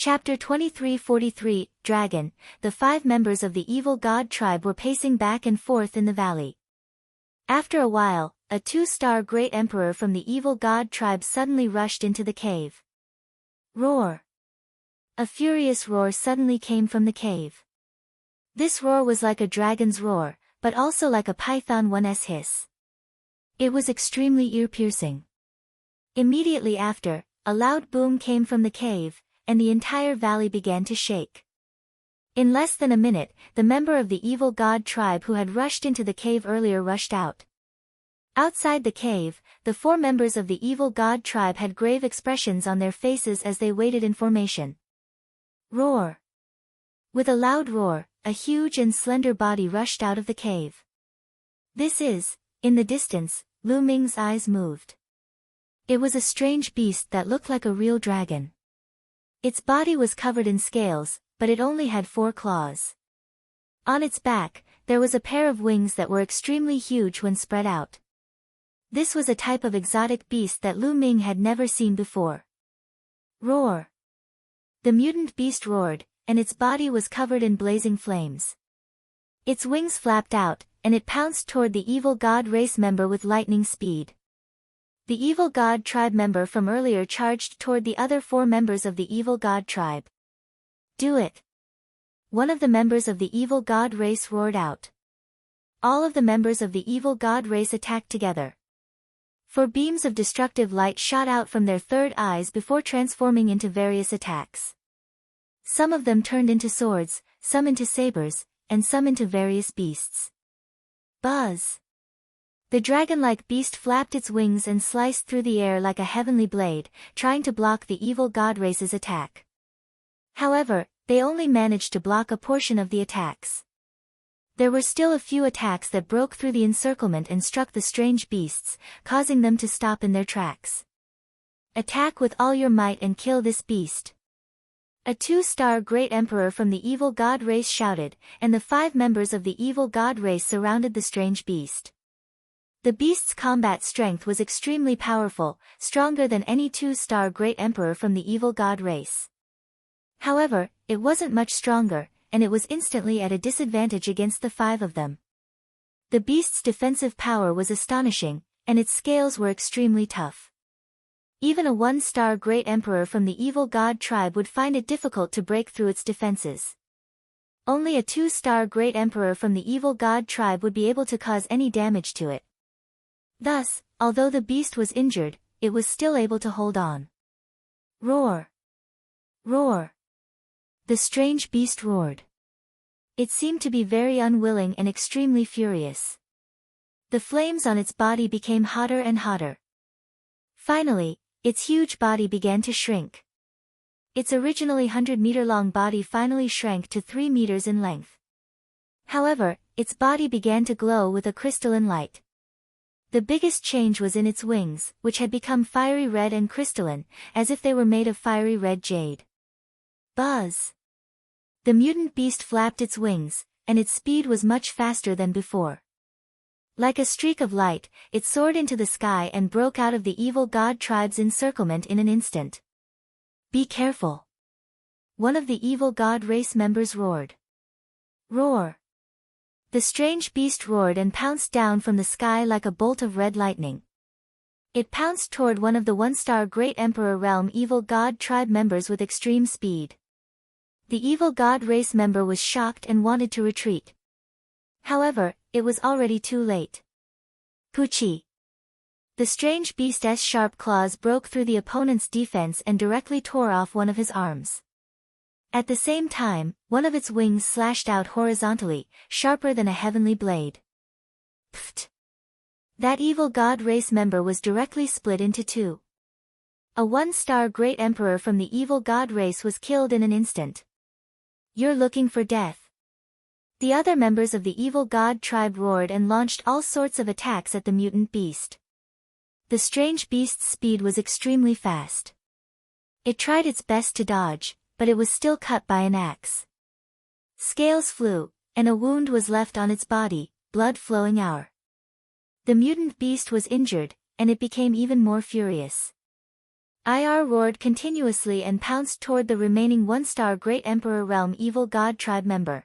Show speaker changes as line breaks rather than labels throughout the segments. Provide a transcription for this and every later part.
Chapter 23:43, Dragon. The 5 members of the evil god tribe were pacing back and forth in the valley. After a while, a 2-star great emperor from the evil god tribe suddenly rushed into the cave. Roar! A furious roar suddenly came from the cave. This roar was like a dragon's roar, but also like a python's hiss. It was extremely ear-piercing. Immediately after, a loud boom came from the cave, and the entire valley began to shake. In less than a minute, the member of the evil god tribe who had rushed into the cave earlier rushed out. Outside the cave, the 4 members of the evil god tribe had grave expressions on their faces as they waited in formation. Roar! With a loud roar, a huge and slender body rushed out of the cave. In the distance, Lu Ming's eyes moved. It was a strange beast that looked like a real dragon. Its body was covered in scales, but it only had 4 claws. On its back, there was a pair of wings that were extremely huge when spread out. This was a type of exotic beast that Lu Ming had never seen before. Roar! The mutant beast roared, and its body was covered in blazing flames. Its wings flapped out, and it pounced toward the evil god race member with lightning speed. The evil god tribe member from earlier charged toward the other 4 members of the evil god tribe. Do it! One of the members of the evil god race roared out. All of the members of the evil god race attacked together. 4 beams of destructive light shot out from their third eyes before transforming into various attacks. Some of them turned into swords, some into sabers, and some into various beasts. Buzz! The dragon-like beast flapped its wings and sliced through the air like a heavenly blade, trying to block the evil god race's attack. However, they only managed to block a portion of the attacks. There were still a few attacks that broke through the encirclement and struck the strange beasts, causing them to stop in their tracks. Attack with all your might and kill this beast! A 2-star great emperor from the evil god race shouted, and the 5 members of the evil god race surrounded the strange beast. The beast's combat strength was extremely powerful, stronger than any 2-star great emperor from the evil god race. However, it wasn't much stronger, and it was instantly at a disadvantage against the 5 of them. The beast's defensive power was astonishing, and its scales were extremely tough. Even a 1-star great emperor from the evil god tribe would find it difficult to break through its defenses. Only a 2-star great emperor from the evil god tribe would be able to cause any damage to it. Thus, although the beast was injured, it was still able to hold on. Roar! Roar! The strange beast roared. It seemed to be very unwilling and extremely furious. The flames on its body became hotter and hotter. Finally, its huge body began to shrink. Its originally 100-meter-long body finally shrank to 3 meters in length. However, its body began to glow with a crystalline light. The biggest change was in its wings, which had become fiery red and crystalline, as if they were made of fiery red jade. Buzz! The mutant beast flapped its wings, and its speed was much faster than before. Like a streak of light, it soared into the sky and broke out of the evil god tribe's encirclement in an instant. Be careful! One of the evil god race members roared. Roar! The strange beast roared and pounced down from the sky like a bolt of red lightning. It pounced toward one of the 1-star great emperor realm evil god tribe members with extreme speed. The evil god race member was shocked and wanted to retreat. However, it was already too late. Poochie! The strange beast's sharp claws broke through the opponent's defense and directly tore off one of his arms. At the same time, one of its wings slashed out horizontally, sharper than a heavenly blade. Pfft! That evil god race member was directly split into 2. A 1-star great emperor from the evil god race was killed in an instant. You're looking for death. The other members of the evil god tribe roared and launched all sorts of attacks at the mutant beast. The strange beast's speed was extremely fast. It tried its best to dodge, but it was still cut by an axe. Scales flew, and a wound was left on its body, blood flowing out. The mutant beast was injured, and it became even more furious. IR roared continuously and pounced toward the remaining one-star Great Emperor Realm Evil God Tribe member.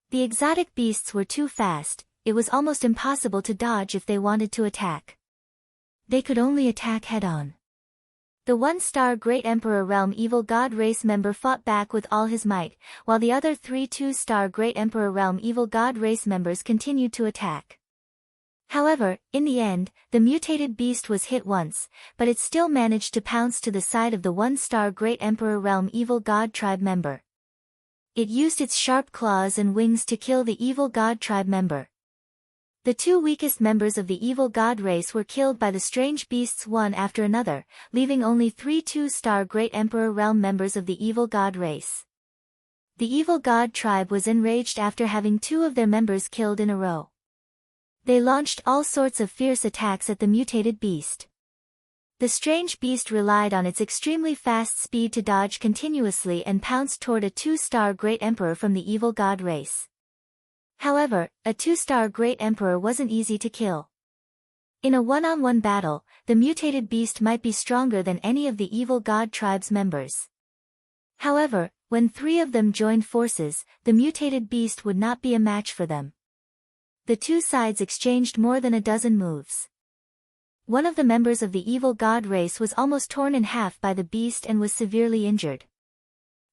The exotic beasts were too fast, it was almost impossible to dodge if they wanted to attack. They could only attack head-on. The one-star Great Emperor Realm Evil God race member fought back with all his might, while the other 3 two-star Great Emperor Realm Evil God race members continued to attack. However, in the end, the mutated beast was hit once, but it still managed to pounce to the side of the one-star Great Emperor Realm Evil God Tribe member. It used its sharp claws and wings to kill the Evil God Tribe member. The 2 weakest members of the Evil God race were killed by the strange beasts one after another, leaving only 3 two-star Great Emperor Realm members of the Evil God race. The Evil God Tribe was enraged after having 2 of their members killed in a row. They launched all sorts of fierce attacks at the mutated beast. The strange beast relied on its extremely fast speed to dodge continuously and pounced toward a 2-star Great Emperor from the Evil God race. However, a 2-star Great Emperor wasn't easy to kill. In a one-on-one battle, the mutated beast might be stronger than any of the Evil God Tribe's members. However, when 3 of them joined forces, the mutated beast would not be a match for them. The 2 sides exchanged more than a dozen moves. One of the members of the Evil God race was almost torn in half by the beast and was severely injured.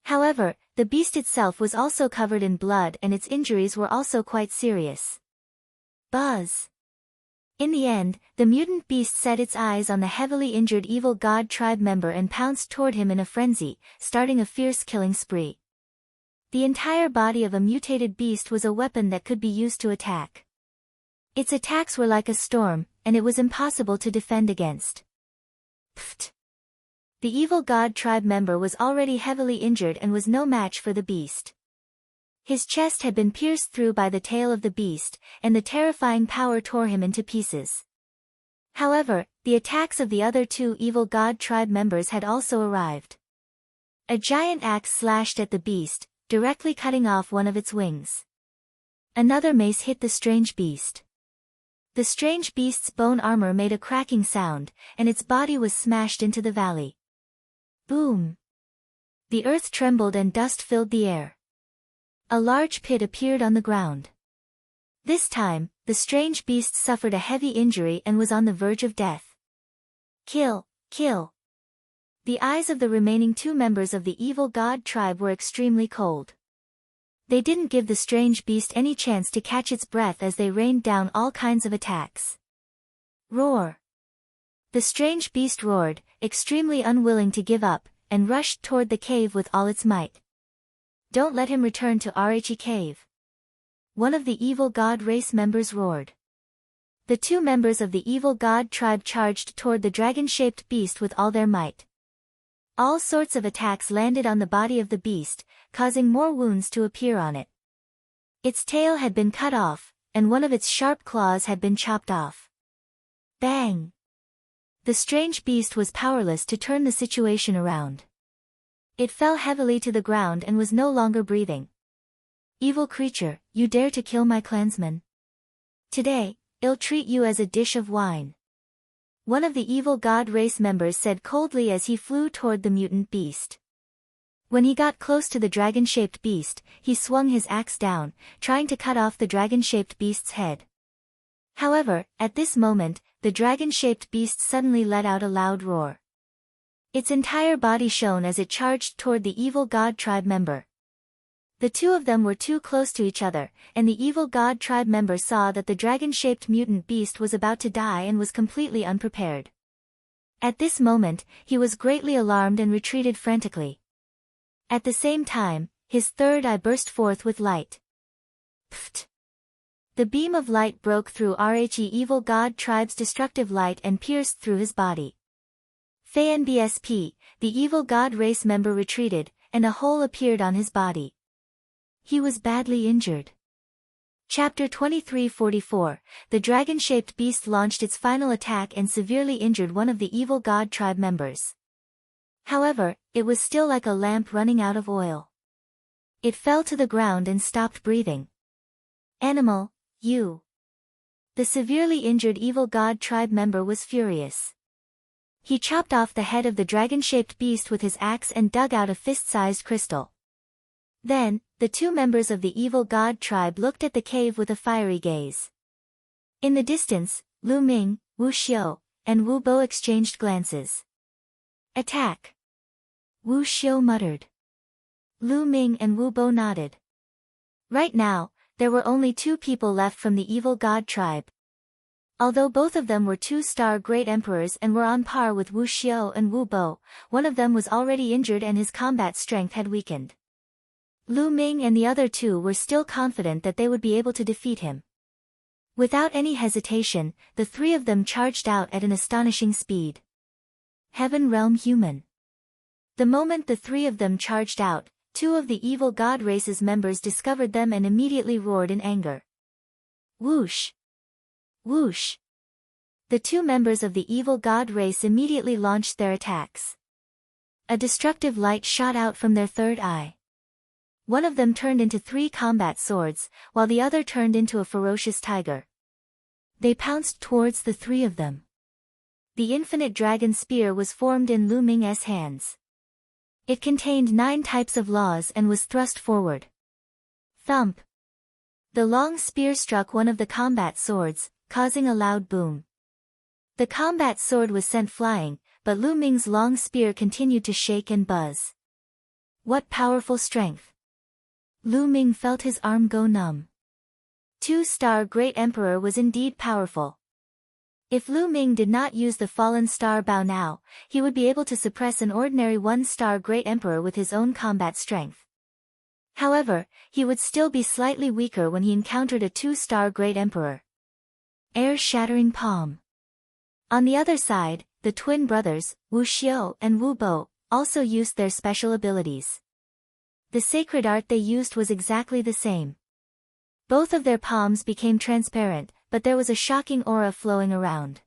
However, the beast itself was also covered in blood and its injuries were also quite serious. Buzz! In the end, the mutant beast set its eyes on the heavily injured Evil God Tribe member and pounced toward him in a frenzy, starting a fierce killing spree. The entire body of a mutated beast was a weapon that could be used to attack. Its attacks were like a storm, and it was impossible to defend against. Pfft! The Evil God Tribe member was already heavily injured and was no match for the beast. His chest had been pierced through by the tail of the beast, and the terrifying power tore him into pieces. However, the attacks of the other 2 Evil God Tribe members had also arrived. A giant axe slashed at the beast, directly cutting off one of its wings. Another mace hit the strange beast. The strange beast's bone armor made a cracking sound, and its body was smashed into the valley. Boom! The earth trembled and dust filled the air. A large pit appeared on the ground. This time, the strange beast suffered a heavy injury and was on the verge of death. Kill! Kill! The eyes of the remaining 2 members of the Evil God Tribe were extremely cold. They didn't give the strange beast any chance to catch its breath as they rained down all kinds of attacks. Roar! The strange beast roared, extremely unwilling to give up, and rushed toward the cave with all its might. Don't let him return to RHE Cave. One of the Evil God race members roared. The 2 members of the Evil God Tribe charged toward the dragon-shaped beast with all their might. All sorts of attacks landed on the body of the beast, causing more wounds to appear on it. Its tail had been cut off, and one of its sharp claws had been chopped off. Bang! The strange beast was powerless to turn the situation around. It fell heavily to the ground and was no longer breathing. Evil creature, you dare to kill my clansmen? Today, I'll treat you as a dish of wine. One of the Evil God race members said coldly as he flew toward the mutant beast. When he got close to the dragon-shaped beast, he swung his axe down, trying to cut off the dragon-shaped beast's head. However, at this moment, the dragon-shaped beast suddenly let out a loud roar. Its entire body shone as it charged toward the Evil God Tribe member. The 2 of them were too close to each other, and the Evil God Tribe member saw that the dragon-shaped mutant beast was about to die and was completely unprepared. At this moment, he was greatly alarmed and retreated frantically. At the same time, his third eye burst forth with light. Pfft! The beam of light broke through RHE Evil God Tribe's destructive light and pierced through his body. FANBSP, the Evil God race member retreated, and a hole appeared on his body. He was badly injured. Chapter 2344, the dragon-shaped beast launched its final attack and severely injured one of the Evil God Tribe members. However, it was still like a lamp running out of oil. It fell to the ground and stopped breathing. Animal, you! The severely injured Evil God Tribe member was furious. He chopped off the head of the dragon-shaped beast with his axe and dug out a fist-sized crystal. Then, the two members of the evil god tribe looked at the cave with a fiery gaze. In the distance, Lu Ming, Wu Xiu, and Wu Bo exchanged glances. Attack! Wu Xiu muttered. Lu Ming and Wu Bo nodded. Right now, there were only two people left from the evil god tribe. Although both of them were two-star great emperors and were on par with Wu Xiu and Wu Bo, one of them was already injured and his combat strength had weakened. Lu Ming and the other two were still confident that they would be able to defeat him. Without any hesitation, the three of them charged out at an astonishing speed. Heaven Realm Human. The moment the three of them charged out, two of the evil god race's members discovered them and immediately roared in anger. Whoosh! Whoosh! The two members of the evil god race immediately launched their attacks. A destructive light shot out from their third eye. One of them turned into 3 combat swords, while the other turned into a ferocious tiger. They pounced towards the three of them. The infinite dragon spear was formed in Lu Ming's hands. It contained 9 types of laws and was thrust forward. Thump! The long spear struck one of the combat swords, causing a loud boom. The combat sword was sent flying, but Lu Ming's long spear continued to shake and buzz. What powerful strength! Lu Ming felt his arm go numb. 2-star Great Emperor was indeed powerful. If Lu Ming did not use the Fallen Star Bow now, he would be able to suppress an ordinary 1-star Great Emperor with his own combat strength. However, he would still be slightly weaker when he encountered a 2-star Great Emperor. Air-shattering palm. On the other side, the twin brothers, Wu Xiu and Wu Bo, also used their special abilities. The sacred art they used was exactly the same. Both of their palms became transparent, but there was a shocking aura flowing around.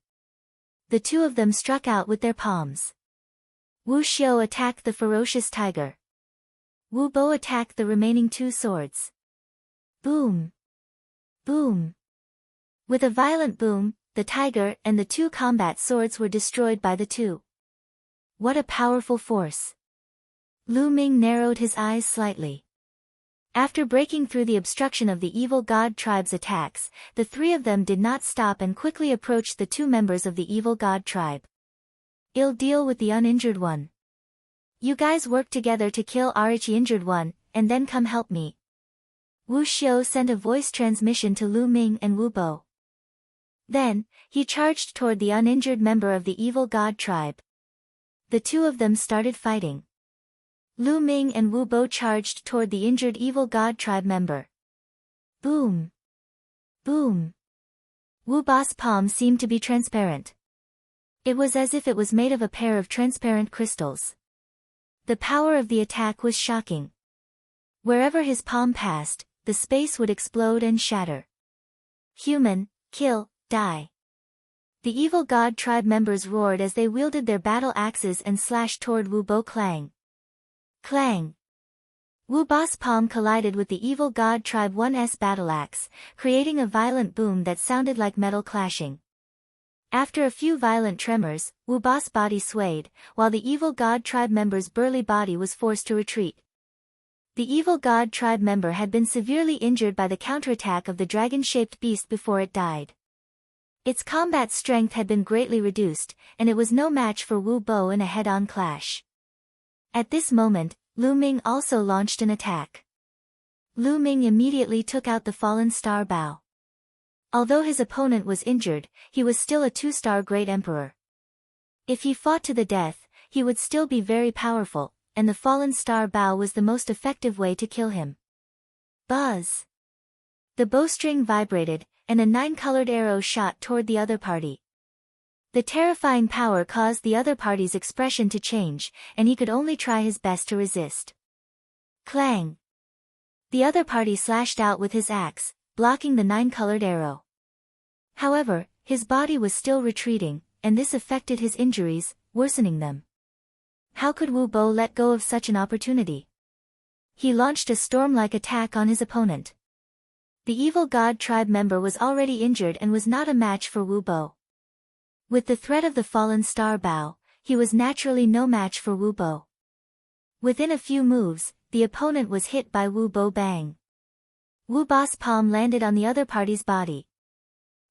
The two of them struck out with their palms. Wu Xiu attacked the ferocious tiger. Wu Bo attacked the remaining 2 swords. Boom! Boom! With a violent boom, the tiger and the 2 combat swords were destroyed by the 2. What a powerful force! Lu Ming narrowed his eyes slightly. After breaking through the obstruction of the evil god tribe's attacks, the 3 of them did not stop and quickly approached the 2 members of the evil god tribe. I'll deal with the uninjured one. You guys work together to kill our injured one, and then come help me. Wu Xiu sent a voice transmission to Lu Ming and Wu Bo. Then, he charged toward the uninjured member of the evil god tribe. The 2 of them started fighting. Lu Ming and Wu Bo charged toward the injured evil god tribe member. Boom! Boom! Wu Bo's palm seemed to be transparent. It was as if it was made of a pair of transparent crystals. The power of the attack was shocking. Wherever his palm passed, the space would explode and shatter. Human, kill, die. The evil god tribe members roared as they wielded their battle axes and slashed toward Wu Bo. Clang! Clang! Wu Bo's palm collided with the evil god tribe 1's battle axe, creating a violent boom that sounded like metal clashing. After a few violent tremors, Wu Bo's body swayed, while the evil god tribe member's burly body was forced to retreat. The evil god tribe member had been severely injured by the counterattack of the dragon-shaped beast before it died. Its combat strength had been greatly reduced, and it was no match for Wu Bo in a head-on clash. At this moment, Lu Ming also launched an attack. Lu Ming immediately took out the fallen star bow. Although his opponent was injured, he was still a 2-star Great Emperor. If he fought to the death, he would still be very powerful, and the fallen star bow was the most effective way to kill him. Buzz! The bowstring vibrated, and a 9-colored arrow shot toward the other party. The terrifying power caused the other party's expression to change, and he could only try his best to resist. Clang! The other party slashed out with his axe, blocking the 9-colored arrow. However, his body was still retreating, and this affected his injuries, worsening them. How could Wu Bo let go of such an opportunity? He launched a storm-like attack on his opponent. The evil god tribe member was already injured and was not a match for Wu Bo. With the threat of the fallen star bow, he was naturally no match for Wu Bo. Within a few moves, the opponent was hit by Wu Bo bang. Wu Bo's palm landed on the other party's body.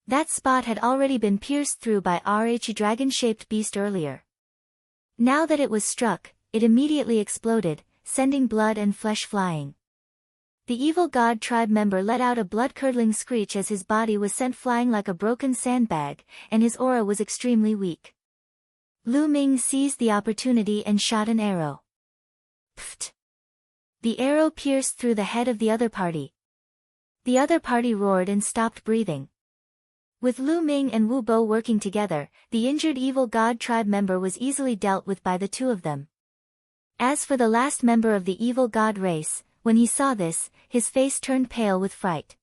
That spot had already been pierced through by RH dragon-shaped beast earlier. Now that it was struck, it immediately exploded, sending blood and flesh flying. The evil god tribe member let out a blood-curdling screech as his body was sent flying like a broken sandbag, and his aura was extremely weak. Lu Ming seized the opportunity and shot an arrow. Pfft! The arrow pierced through the head of the other party. The other party roared and stopped breathing. With Lu Ming and Wu Bo working together, the injured evil god tribe member was easily dealt with by the two of them. As for the last member of the evil god race, when he saw this, his face turned pale with fright.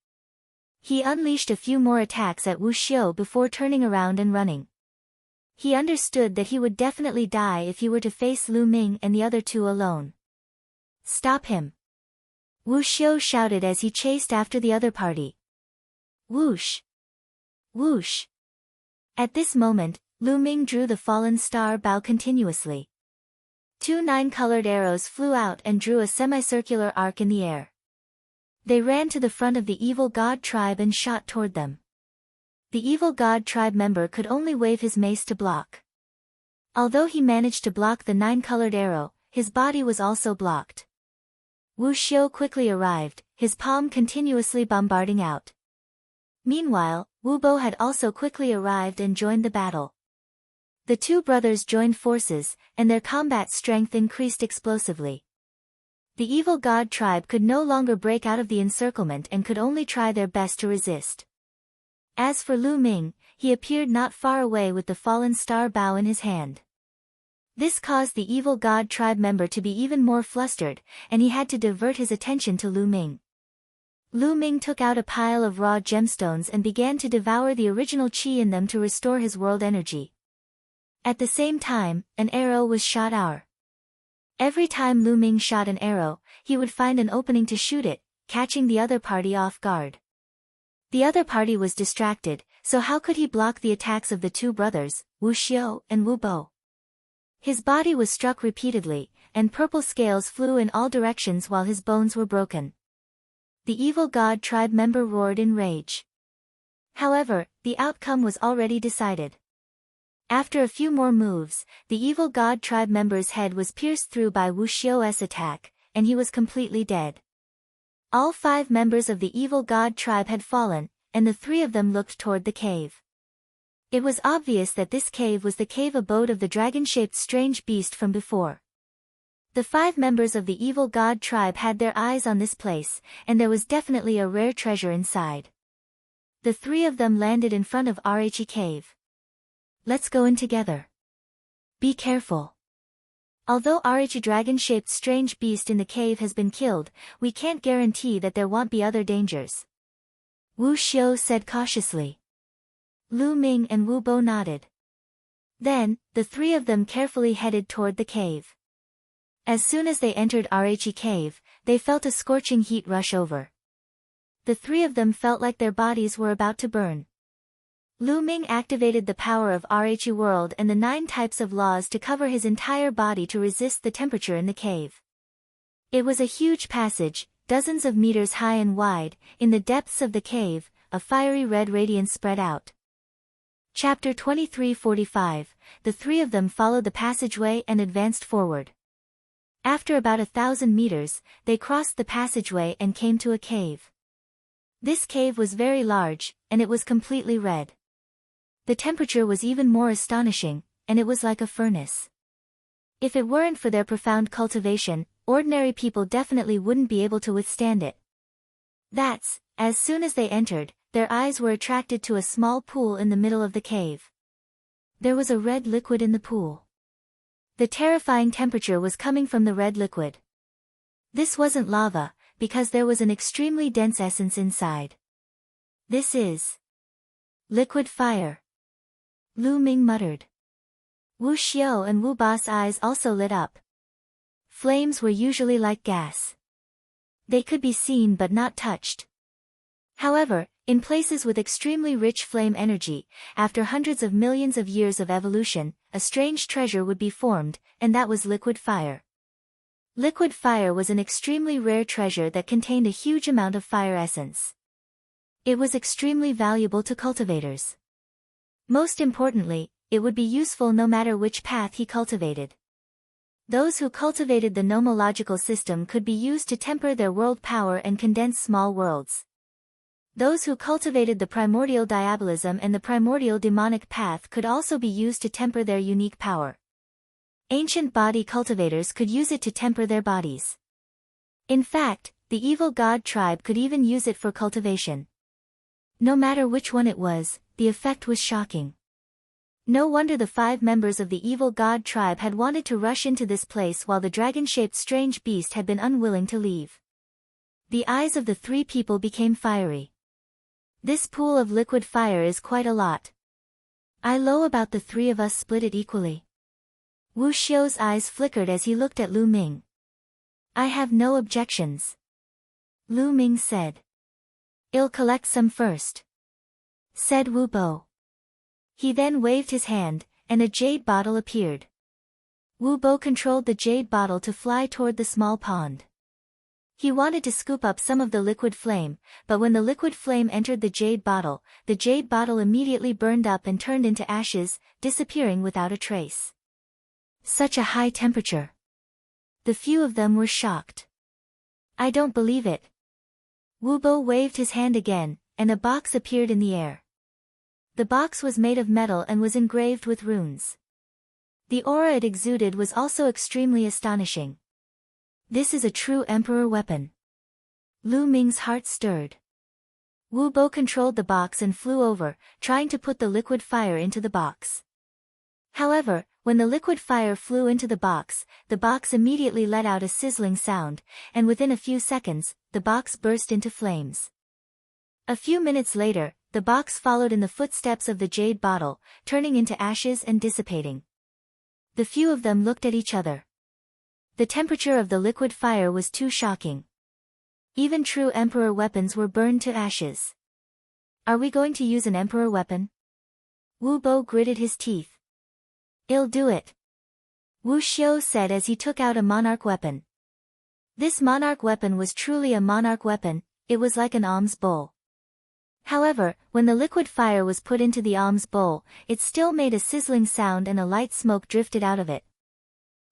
He unleashed a few more attacks at Wu Xiu before turning around and running. He understood that he would definitely die if he were to face Lu Ming and the other two alone. Stop him! Wu Xiu shouted as he chased after the other party. Whoosh! Whoosh! At this moment, Lu Ming drew the fallen star bow continuously. 2 9-colored arrows flew out and drew a semicircular arc in the air. They ran to the front of the evil god tribe and shot toward them. The evil god tribe member could only wave his mace to block. Although he managed to block the 9-colored arrow, his body was also blocked. Wu Xiu quickly arrived, his palm continuously bombarding out. Meanwhile, Wu Bo had also quickly arrived and joined the battle. The two brothers joined forces, and their combat strength increased explosively. The evil god tribe could no longer break out of the encirclement and could only try their best to resist. As for Lu Ming, he appeared not far away with the fallen star bow in his hand. This caused the evil god tribe member to be even more flustered, and he had to divert his attention to Lu Ming. Lu Ming took out a pile of raw gemstones and began to devour the original qi in them to restore his world energy. At the same time, an arrow was shot out. Every time Lu Ming shot an arrow, he would find an opening to shoot it, catching the other party off guard. The other party was distracted, so how could he block the attacks of the two brothers, Wu Xiu and Wu Bo? His body was struck repeatedly, and purple scales flew in all directions while his bones were broken. The evil god tribe member roared in rage. However, the outcome was already decided. After a few more moves, the evil god tribe member's head was pierced through by Wu Xiu's attack, and he was completely dead. All 5 members of the evil god tribe had fallen, and the 3 of them looked toward the cave. It was obvious that this cave was the cave abode of the dragon-shaped strange beast from before. The 5 members of the evil god tribe had their eyes on this place, and there was definitely a rare treasure inside. The 3 of them landed in front of RH cave. Let's go in together. Be careful. Although RH dragon-shaped strange beast in the cave has been killed, we can't guarantee that there won't be other dangers. Wu Xiu said cautiously. Lu Ming and Wu Bo nodded. Then, the 3 of them carefully headed toward the cave. As soon as they entered RH cave, they felt a scorching heat rush over. The 3 of them felt like their bodies were about to burn. Lu Ming activated the power of RH world and the 9 types of laws to cover his entire body to resist the temperature in the cave. It was a huge passage, dozens of meters high and wide. In the depths of the cave, a fiery red radiance spread out. Chapter 2345, the 3 of them followed the passageway and advanced forward. After about 1,000 meters, they crossed the passageway and came to a cave. This cave was very large, and it was completely red. The temperature was even more astonishing, and it was like a furnace. If it weren't for their profound cultivation, ordinary people definitely wouldn't be able to withstand it. As soon as they entered, their eyes were attracted to a small pool in the middle of the cave. There was a red liquid in the pool. The terrifying temperature was coming from the red liquid. This wasn't lava, because there was an extremely dense essence inside. This is liquid fire. Lu Ming muttered. Wu Xiu and Wu Bo's eyes also lit up. Flames were usually like gas. They could be seen but not touched. However, In places with extremely rich flame energy, after hundreds of millions of years of evolution, a strange treasure would be formed, and that was liquid fire. Liquid fire was an extremely rare treasure that contained a huge amount of fire essence. It was extremely valuable to cultivators. Most importantly, it would be useful no matter which path he cultivated. Those who cultivated the nomological system could be used to temper their world power and condense small worlds. Those who cultivated the primordial diabolism and the primordial demonic path could also be used to temper their unique power. Ancient body cultivators could use it to temper their bodies. In fact, the evil god tribe could even use it for cultivation. No matter which one it was, the effect was shocking. No wonder the 5 members of the evil god tribe had wanted to rush into this place while the dragon-shaped strange beast had been unwilling to leave. The eyes of the 3 people became fiery. This pool of liquid fire is quite a lot. I low about the 3 of us split it equally. Wu Xiu's eyes flickered as he looked at Lu Ming. I have no objections. Lu Ming said. I'll collect some first, said Wu Bo. He then waved his hand, and a jade bottle appeared. Wu Bo controlled the jade bottle to fly toward the small pond. He wanted to scoop up some of the liquid flame, but when the liquid flame entered the jade bottle immediately burned up and turned into ashes, disappearing without a trace. Such a high temperature. The few of them were shocked. I don't believe it. Wu Bo waved his hand again, and a box appeared in the air. The box was made of metal and was engraved with runes. The aura it exuded was also extremely astonishing. This is a true emperor weapon. Lu Ming's heart stirred. Wu Bo controlled the box and flew over, trying to put the liquid fire into the box. However, when the liquid fire flew into the box immediately let out a sizzling sound, and within a few seconds, the box burst into flames. A few minutes later, the box followed in the footsteps of the jade bottle, turning into ashes and dissipating. The few of them looked at each other. The temperature of the liquid fire was too shocking. Even true emperor weapons were burned to ashes. Are we going to use an emperor weapon? Wu Bo gritted his teeth. I'll do it, Wu Xiu said as he took out a monarch weapon. This monarch weapon was truly a monarch weapon, it was like an alms bowl. However, when the liquid fire was put into the alms bowl, it still made a sizzling sound and a light smoke drifted out of it.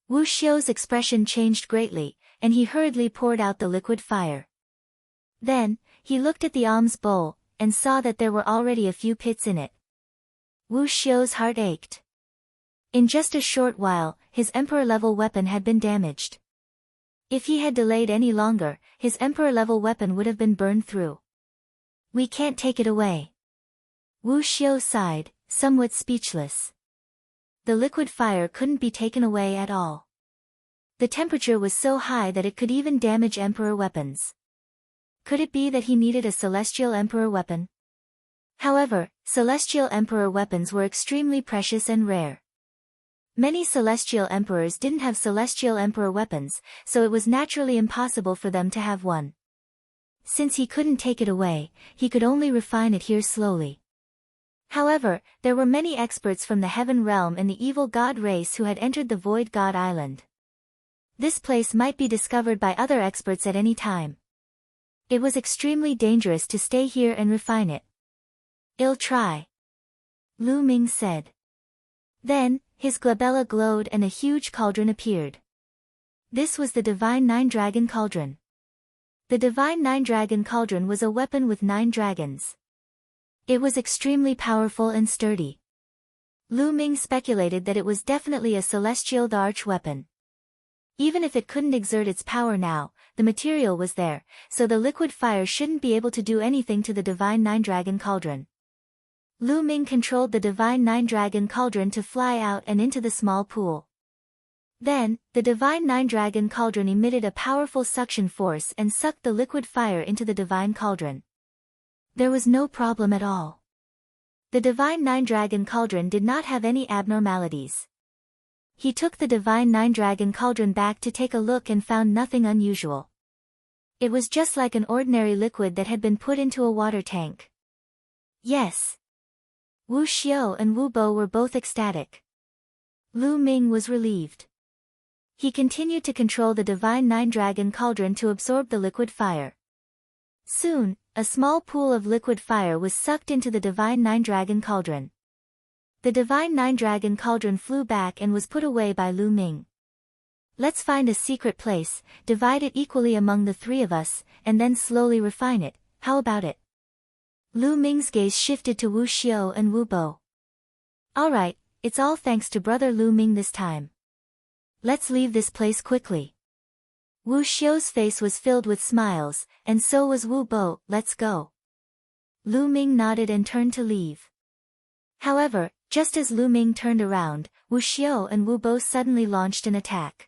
Wu Xiu's expression changed greatly, and he hurriedly poured out the liquid fire. Then, he looked at the alms bowl, and saw that there were already a few pits in it. Wu Xiu's heart ached. In just a short while, his emperor-level weapon had been damaged. If he had delayed any longer, his emperor-level weapon would have been burned through. We can't take it away. Wu Xiu sighed, somewhat speechless. The liquid fire couldn't be taken away at all. The temperature was so high that it could even damage emperor weapons. Could it be that he needed a celestial emperor weapon? However, celestial emperor weapons were extremely precious and rare. Many celestial emperors didn't have celestial emperor weapons, so it was naturally impossible for them to have one. Since he couldn't take it away, he could only refine it here slowly. However, there were many experts from the heaven realm and the evil god race who had entered the Void God Island. This place might be discovered by other experts at any time. It was extremely dangerous to stay here and refine it. I'll try, Lu Ming said. Then, his glabella glowed and a huge cauldron appeared. This was the Divine 9-Dragon Cauldron. The Divine 9-Dragon Cauldron was a weapon with 9 dragons. It was extremely powerful and sturdy. Lu Ming speculated that it was definitely a celestial arch weapon. Even if it couldn't exert its power now, the material was there, so the liquid fire shouldn't be able to do anything to the Divine 9-Dragon Cauldron. Lu Ming controlled the Divine 9-Dragon Cauldron to fly out and into the small pool. Then, the Divine 9-Dragon Cauldron emitted a powerful suction force and sucked the liquid fire into the Divine Cauldron. There was no problem at all. The Divine 9-Dragon Cauldron did not have any abnormalities. He took the Divine 9-Dragon Cauldron back to take a look and found nothing unusual. It was just like an ordinary liquid that had been put into a water tank. Yes. Wu Xiao and Wu Bo were both ecstatic. Lu Ming was relieved. He continued to control the divine nine-dragon cauldron to absorb the liquid fire. Soon, a small pool of liquid fire was sucked into the divine nine-dragon cauldron. The divine nine-dragon cauldron flew back and was put away by Lu Ming. Let's find a secret place, divide it equally among the three of us, and then slowly refine it. How about it? Lu Ming's gaze shifted to Wu Xiao and Wu Bo. Alright, it's all thanks to brother Lu Ming this time. Let's leave this place quickly. Wu Xiao's face was filled with smiles, and so was Wu Bo. Let's go. Lu Ming nodded and turned to leave. However, just as Lu Ming turned around, Wu Xiao and Wu Bo suddenly launched an attack.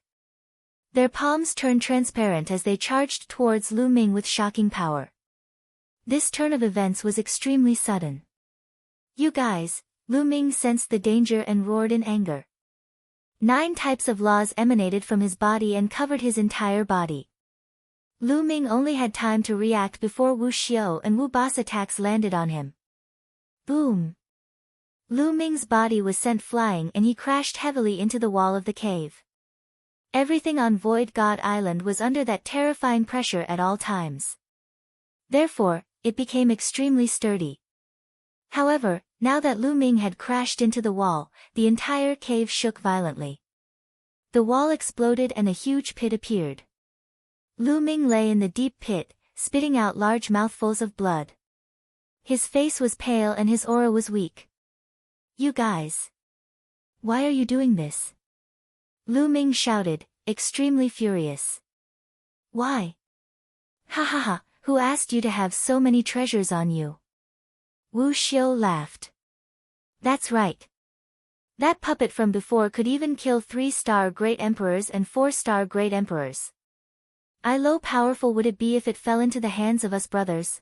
Their palms turned transparent as they charged towards Lu Ming with shocking power. This turn of events was extremely sudden. You guys, Lu Ming sensed the danger and roared in anger. 9 types of laws emanated from his body and covered his entire body. Lu Ming only had time to react before Wu Xiao and Wu Bo's attacks landed on him. Boom! Lu Ming's body was sent flying and he crashed heavily into the wall of the cave. Everything on Void God Island was under that terrifying pressure at all times. Therefore, it became extremely sturdy. However, now that Lu Ming had crashed into the wall, the entire cave shook violently. The wall exploded and a huge pit appeared. Lu Ming lay in the deep pit, spitting out large mouthfuls of blood. His face was pale and his aura was weak. You guys. Why are you doing this? Lu Ming shouted, extremely furious. Why? Ha ha ha, who asked you to have so many treasures on you? Wu Xiao laughed. That's right. That puppet from before could even kill 3-star great emperors and 4-star great emperors. How powerful would it be if it fell into the hands of us brothers?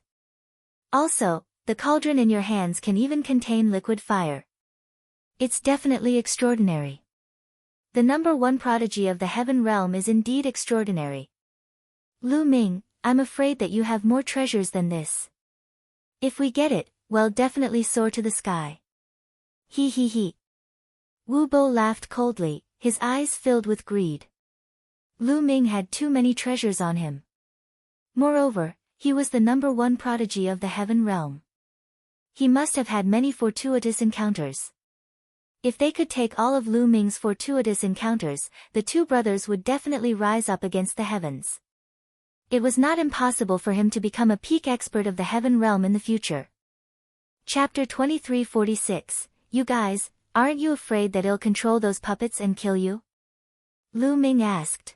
Also, the cauldron in your hands can even contain liquid fire. It's definitely extraordinary. The #1 prodigy of the heaven realm is indeed extraordinary. Lu Ming, I'm afraid that you have more treasures than this. If we get it, we'll definitely soar to the sky. He he he. Wu Bo laughed coldly, his eyes filled with greed. Lu Ming had too many treasures on him. Moreover, he was the #1 prodigy of the heaven realm. He must have had many fortuitous encounters. If they could take all of Lu Ming's fortuitous encounters, the two brothers would definitely rise up against the heavens. It was not impossible for him to become a peak expert of the heaven realm in the future. Chapter 2346, You guys, aren't you afraid that it'll control those puppets and kill you? Lu Ming asked.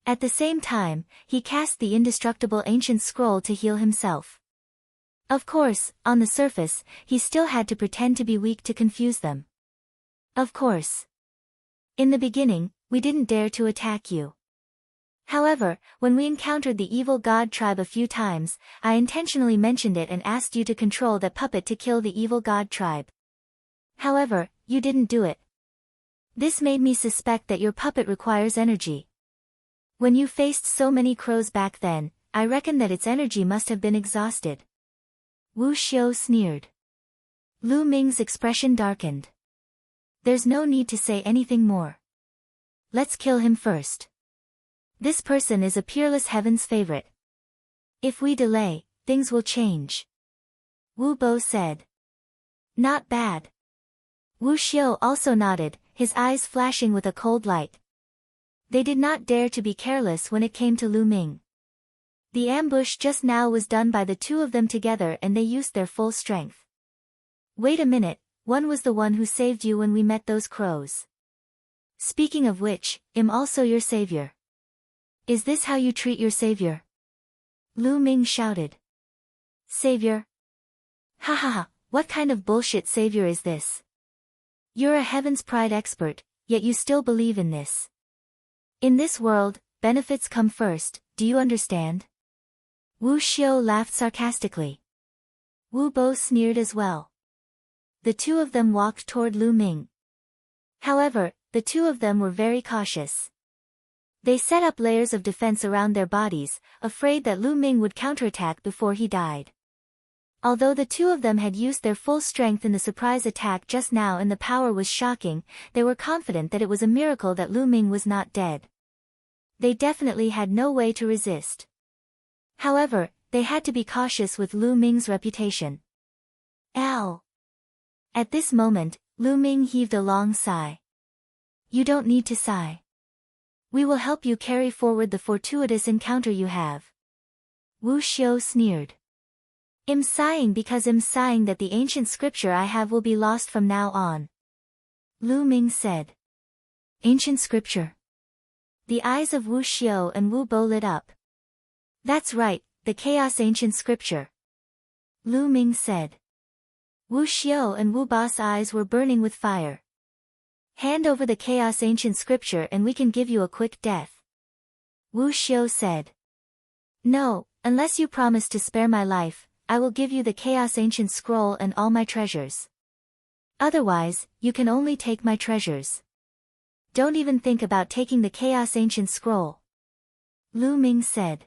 At the same time, he cast the indestructible ancient scroll to heal himself. Of course, on the surface, he still had to pretend to be weak to confuse them. Of course. In the beginning, we didn't dare to attack you. However, when we encountered the evil god tribe a few times, I intentionally mentioned it and asked you to control that puppet to kill the evil god tribe. However, you didn't do it. This made me suspect that your puppet requires energy. When you faced so many crows back then, I reckon that its energy must have been exhausted. Wu Xiao sneered. Lu Ming's expression darkened. There's no need to say anything more. Let's kill him first. This person is a peerless heaven's favorite. If we delay, things will change. Wu Bo said. Not bad. Wu Xiao also nodded, his eyes flashing with a cold light. They did not dare to be careless when it came to Lu Ming. The ambush just now was done by the two of them together and they used their full strength. Wait a minute, one was the one who saved you when we met those crows. Speaking of which, I'm also your savior. Is this how you treat your savior? Lu Ming shouted. Savior? Ha ha ha, what kind of bullshit savior is this? You're a Heaven's Pride expert, yet you still believe in this. In this world, benefits come first, do you understand? Wu Xiao laughed sarcastically. Wu Bo sneered as well. The two of them walked toward Lu Ming. However, the two of them were very cautious. They set up layers of defense around their bodies, afraid that Lu Ming would counterattack before he died. Although the two of them had used their full strength in the surprise attack just now and the power was shocking, they were confident that it was a miracle that Lu Ming was not dead. They definitely had no way to resist. However, they had to be cautious with Lu Ming's reputation. Ow! At this moment, Lu Ming heaved a long sigh. You don't need to sigh. We will help you carry forward the fortuitous encounter you have. Wu Xiu sneered. I'm sighing because I'm sighing that the ancient scripture I have will be lost from now on. Lu Ming said. Ancient scripture? The eyes of Wu Xiu and Wu Bo lit up. That's right, the chaos ancient scripture. Lu Ming said. Wu Xiu and Wu Bo's eyes were burning with fire. Hand over the chaos ancient scripture and we can give you a quick death. Wu Xiu said. No, unless you promise to spare my life, I will give you the chaos ancient scroll and all my treasures. Otherwise, you can only take my treasures. Don't even think about taking the chaos ancient scroll. Lu Ming said.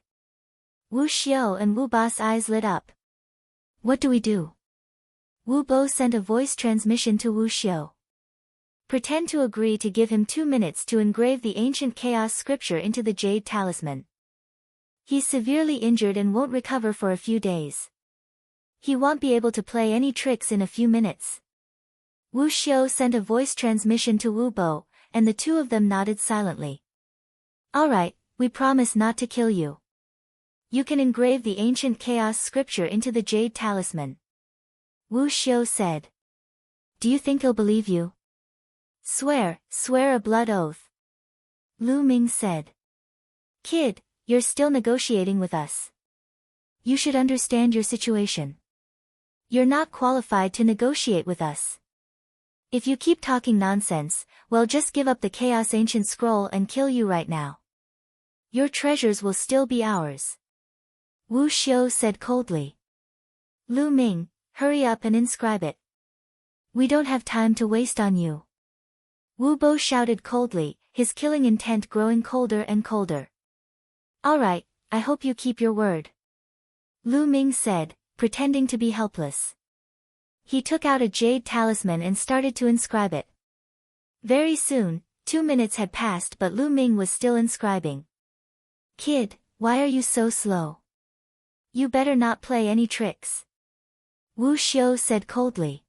Wu Xiu and Wu Bo's eyes lit up. What do we do? Wu Bo sent a voice transmission to Wu Xiu. Pretend to agree to give him 2 minutes to engrave the ancient chaos scripture into the jade talisman. He's severely injured and won't recover for a few days. He won't be able to play any tricks in a few minutes. Wu Xiu sent a voice transmission to Wu Bo, and the two of them nodded silently. Alright, we promise not to kill you. You can engrave the ancient chaos scripture into the jade talisman. Wu Xiu said. Do you think he'll believe you? Swear a blood oath. Lu Ming said. Kid, you're still negotiating with us. You should understand your situation. You're not qualified to negotiate with us. If you keep talking nonsense, we'll just give up the chaos ancient scroll and kill you right now. Your treasures will still be ours. Wu Xiu said coldly. Lu Ming, hurry up and inscribe it. We don't have time to waste on you. Wu Bo shouted coldly, his killing intent growing colder and colder. Alright, I hope you keep your word. Lu Ming said, pretending to be helpless. He took out a jade talisman and started to inscribe it. Very soon, 2 minutes had passed but Lu Ming was still inscribing. Kid, why are you so slow? You better not play any tricks. Wu Xiu said coldly.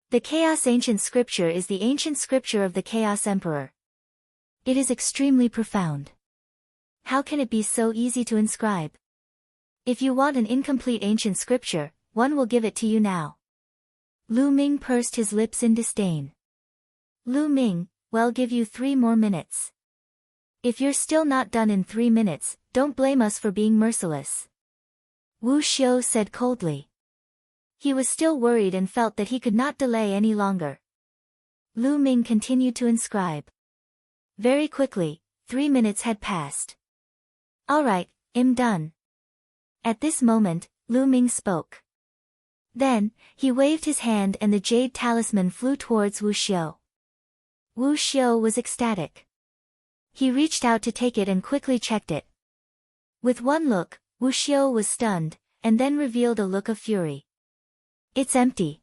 The Chaos Ancient Scripture is the ancient scripture of the Chaos Emperor. It is extremely profound. How can it be so easy to inscribe? If you want an incomplete ancient scripture, one will give it to you now. Lu Ming pursed his lips in disdain. Lu Ming, we'll give you 3 more minutes. If you're still not done in 3 minutes, don't blame us for being merciless. Wu Xiu said coldly. He was still worried and felt that he could not delay any longer. Lu Ming continued to inscribe. Very quickly, 3 minutes had passed. Alright, I'm done. At this moment, Lu Ming spoke. Then, he waved his hand and the jade talisman flew towards Wu Xiu. Wu Xiu was ecstatic. He reached out to take it and quickly checked it. With one look, Wu Xiu was stunned, and then revealed a look of fury. It's empty.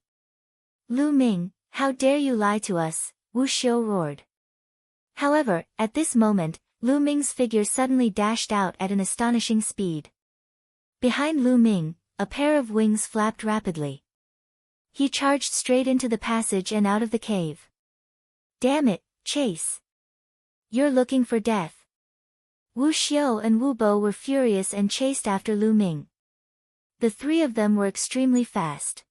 Lu Ming, how dare you lie to us, Wu Xiu roared. However, at this moment, Lu Ming's figure suddenly dashed out at an astonishing speed. Behind Lu Ming, a pair of wings flapped rapidly. He charged straight into the passage and out of the cave. Damn it, Chase! You're looking for death. Wu Xiu and Wu Bo were furious and chased after Lu Ming. The 3 of them were extremely fast.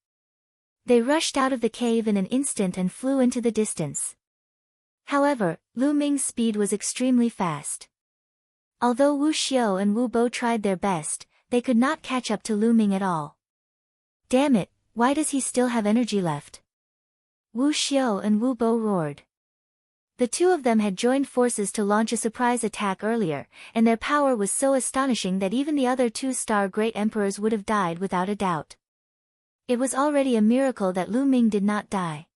They rushed out of the cave in an instant and flew into the distance. However, Lu Ming's speed was extremely fast. Although Wu Xiu and Wu Bo tried their best, they could not catch up to Lu Ming at all. Damn it, why does he still have energy left? Wu Xiu and Wu Bo roared. The 2 of them had joined forces to launch a surprise attack earlier, and their power was so astonishing that even the other 2-star great emperors would have died without a doubt. It was already a miracle that Lu Ming did not die.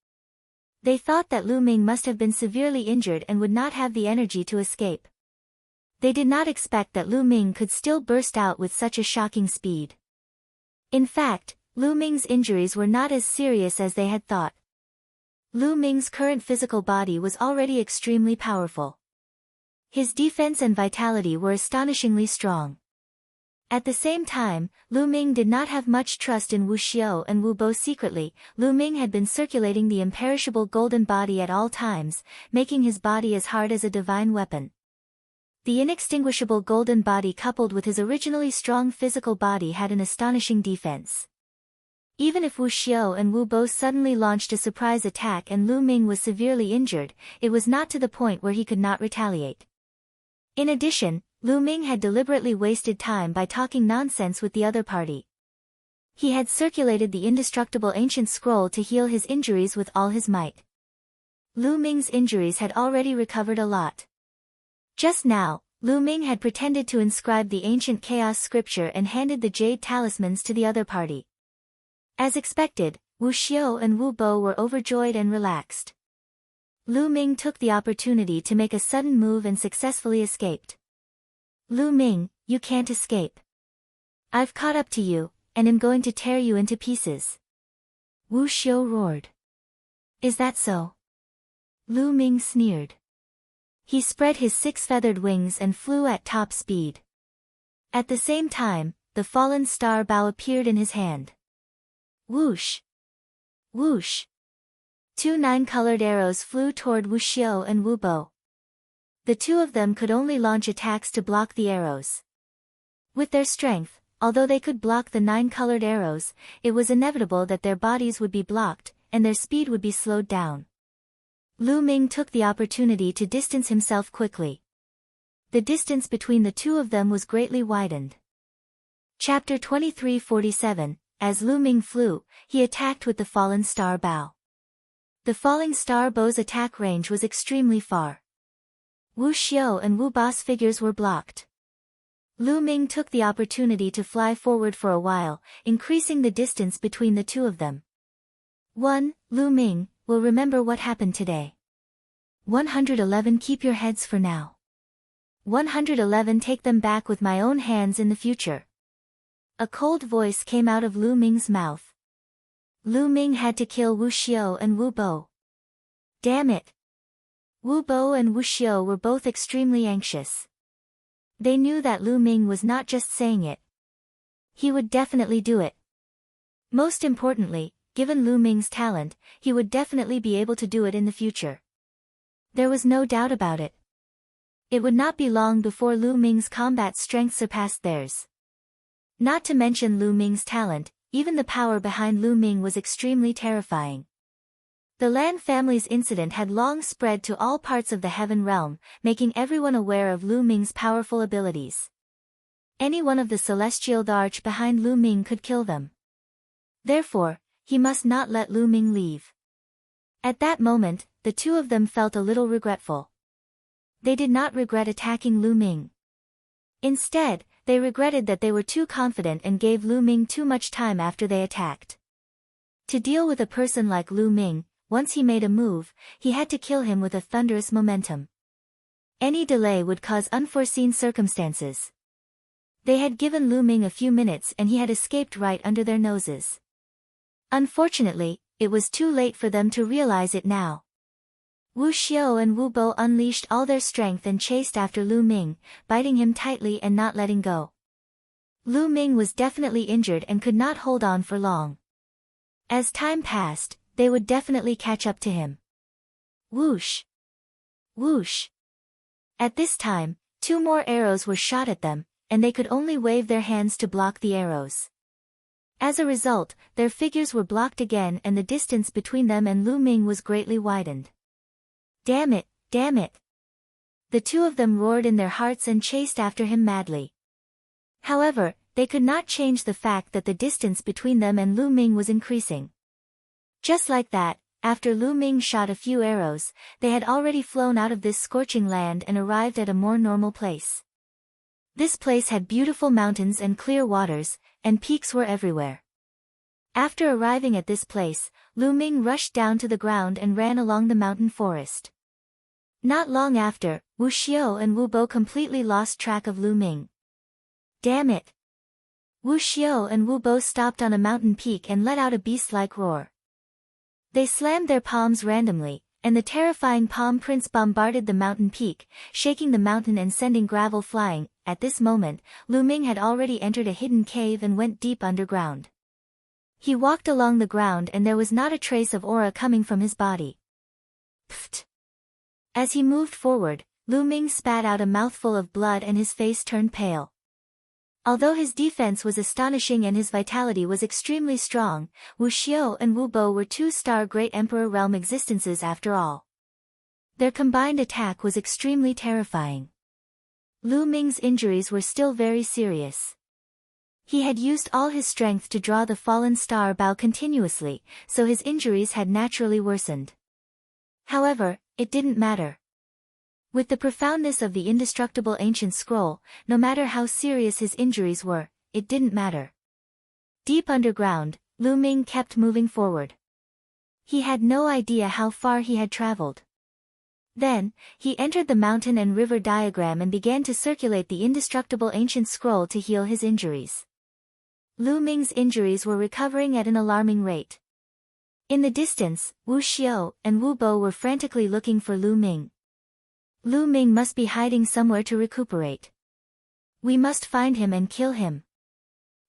They thought that Lu Ming must have been severely injured and would not have the energy to escape. They did not expect that Lu Ming could still burst out with such a shocking speed. In fact, Lu Ming's injuries were not as serious as they had thought. Lu Ming's current physical body was already extremely powerful. His defense and vitality were astonishingly strong. At the same time, Lu Ming did not have much trust in Wu Xiao and Wu Bo secretly. Lu Ming had been circulating the imperishable golden body at all times, making his body as hard as a divine weapon. The inextinguishable golden body coupled with his originally strong physical body had an astonishing defense. Even if Wu Xiao and Wu Bo suddenly launched a surprise attack and Lu Ming was severely injured, it was not to the point where he could not retaliate. In addition, Lu Ming had deliberately wasted time by talking nonsense with the other party. He had circulated the indestructible ancient scroll to heal his injuries with all his might. Lu Ming's injuries had already recovered a lot. Just now, Lu Ming had pretended to inscribe the ancient chaos scripture and handed the jade talismans to the other party. As expected, Wu Xiao and Wu Bo were overjoyed and relaxed. Lu Ming took the opportunity to make a sudden move and successfully escaped. Lu Ming, you can't escape. I've caught up to you, and am going to tear you into pieces. Wu Xiao roared. Is that so? Lu Ming sneered. He spread his six-feathered wings and flew at top speed. At the same time, the fallen star bow appeared in his hand. Whoosh! Whoosh! 2 9-colored arrows flew toward Wu Xiao and Wu Bo. The two of them could only launch attacks to block the arrows. With their strength, although they could block the 9-colored arrows, it was inevitable that their bodies would be blocked, and their speed would be slowed down. Lu Ming took the opportunity to distance himself quickly. The distance between the two of them was greatly widened. Chapter 2347, As Lu Ming flew, he attacked with the fallen star bow. The falling star bow's attack range was extremely far. Wu Xiao and Wu Bo's figures were blocked. Lu Ming took the opportunity to fly forward for a while, increasing the distance between the two of them. 1. Lu Ming will remember what happened today. 111 Keep your heads for now. 111 Take them back with my own hands in the future. A cold voice came out of Lu Ming's mouth. Lu Ming had to kill Wu Xiao and Wu Bo. Damn it! Wu Bo and Wu Xiao were both extremely anxious. They knew that Lu Ming was not just saying it. He would definitely do it. Most importantly, given Lu Ming's talent, he would definitely be able to do it in the future. There was no doubt about it. It would not be long before Lu Ming's combat strength surpassed theirs. Not to mention Lu Ming's talent, even the power behind Lu Ming was extremely terrifying. The Lan family's incident had long spread to all parts of the Heaven Realm, making everyone aware of Lu Ming's powerful abilities. Any one of the celestial arch behind Lu Ming could kill them. Therefore, he must not let Lu Ming leave. At that moment, the two of them felt a little regretful. They did not regret attacking Lu Ming. Instead, they regretted that they were too confident and gave Lu Ming too much time after they attacked. To deal with a person like Lu Ming, once he made a move, he had to kill him with a thunderous momentum. Any delay would cause unforeseen circumstances. They had given Lu Ming a few minutes and he had escaped right under their noses. Unfortunately, it was too late for them to realize it now. Wu Xiao and Wu Bo unleashed all their strength and chased after Lu Ming, biting him tightly and not letting go. Lu Ming was definitely injured and could not hold on for long. As time passed, they would definitely catch up to him. Whoosh! Whoosh! At this time, 2 more arrows were shot at them, and they could only wave their hands to block the arrows. As a result, their figures were blocked again and the distance between them and Lu Ming was greatly widened. Damn it, damn it! The two of them roared in their hearts and chased after him madly. However, they could not change the fact that the distance between them and Lu Ming was increasing. Just like that, after Lu Ming shot a few arrows, they had already flown out of this scorching land and arrived at a more normal place. This place had beautiful mountains and clear waters, and peaks were everywhere. After arriving at this place, Lu Ming rushed down to the ground and ran along the mountain forest. Not long after, Wu Xiao and Wu Bo completely lost track of Lu Ming. Damn it! Wu Xiao and Wu Bo stopped on a mountain peak and let out a beast-like roar. They slammed their palms randomly, and the terrifying palm prints bombarded the mountain peak, shaking the mountain and sending gravel flying. At this moment, Lu Ming had already entered a hidden cave and went deep underground. He walked along the ground and there was not a trace of aura coming from his body. Pfft! As he moved forward, Lu Ming spat out a mouthful of blood and his face turned pale. Although his defense was astonishing and his vitality was extremely strong, Wu Xiao and Wu Bo were two-star Great Emperor realm existences after all. Their combined attack was extremely terrifying. Lu Ming's injuries were still very serious. He had used all his strength to draw the fallen star bow continuously, so his injuries had naturally worsened. However, it didn't matter. With the profoundness of the indestructible ancient scroll, no matter how serious his injuries were, it didn't matter. Deep underground, Lu Ming kept moving forward. He had no idea how far he had traveled. Then, he entered the mountain and river diagram and began to circulate the indestructible ancient scroll to heal his injuries. Lu Ming's injuries were recovering at an alarming rate. In the distance, Wu Xiao and Wu Bo were frantically looking for Lu Ming. Lu Ming must be hiding somewhere to recuperate. We must find him and kill him.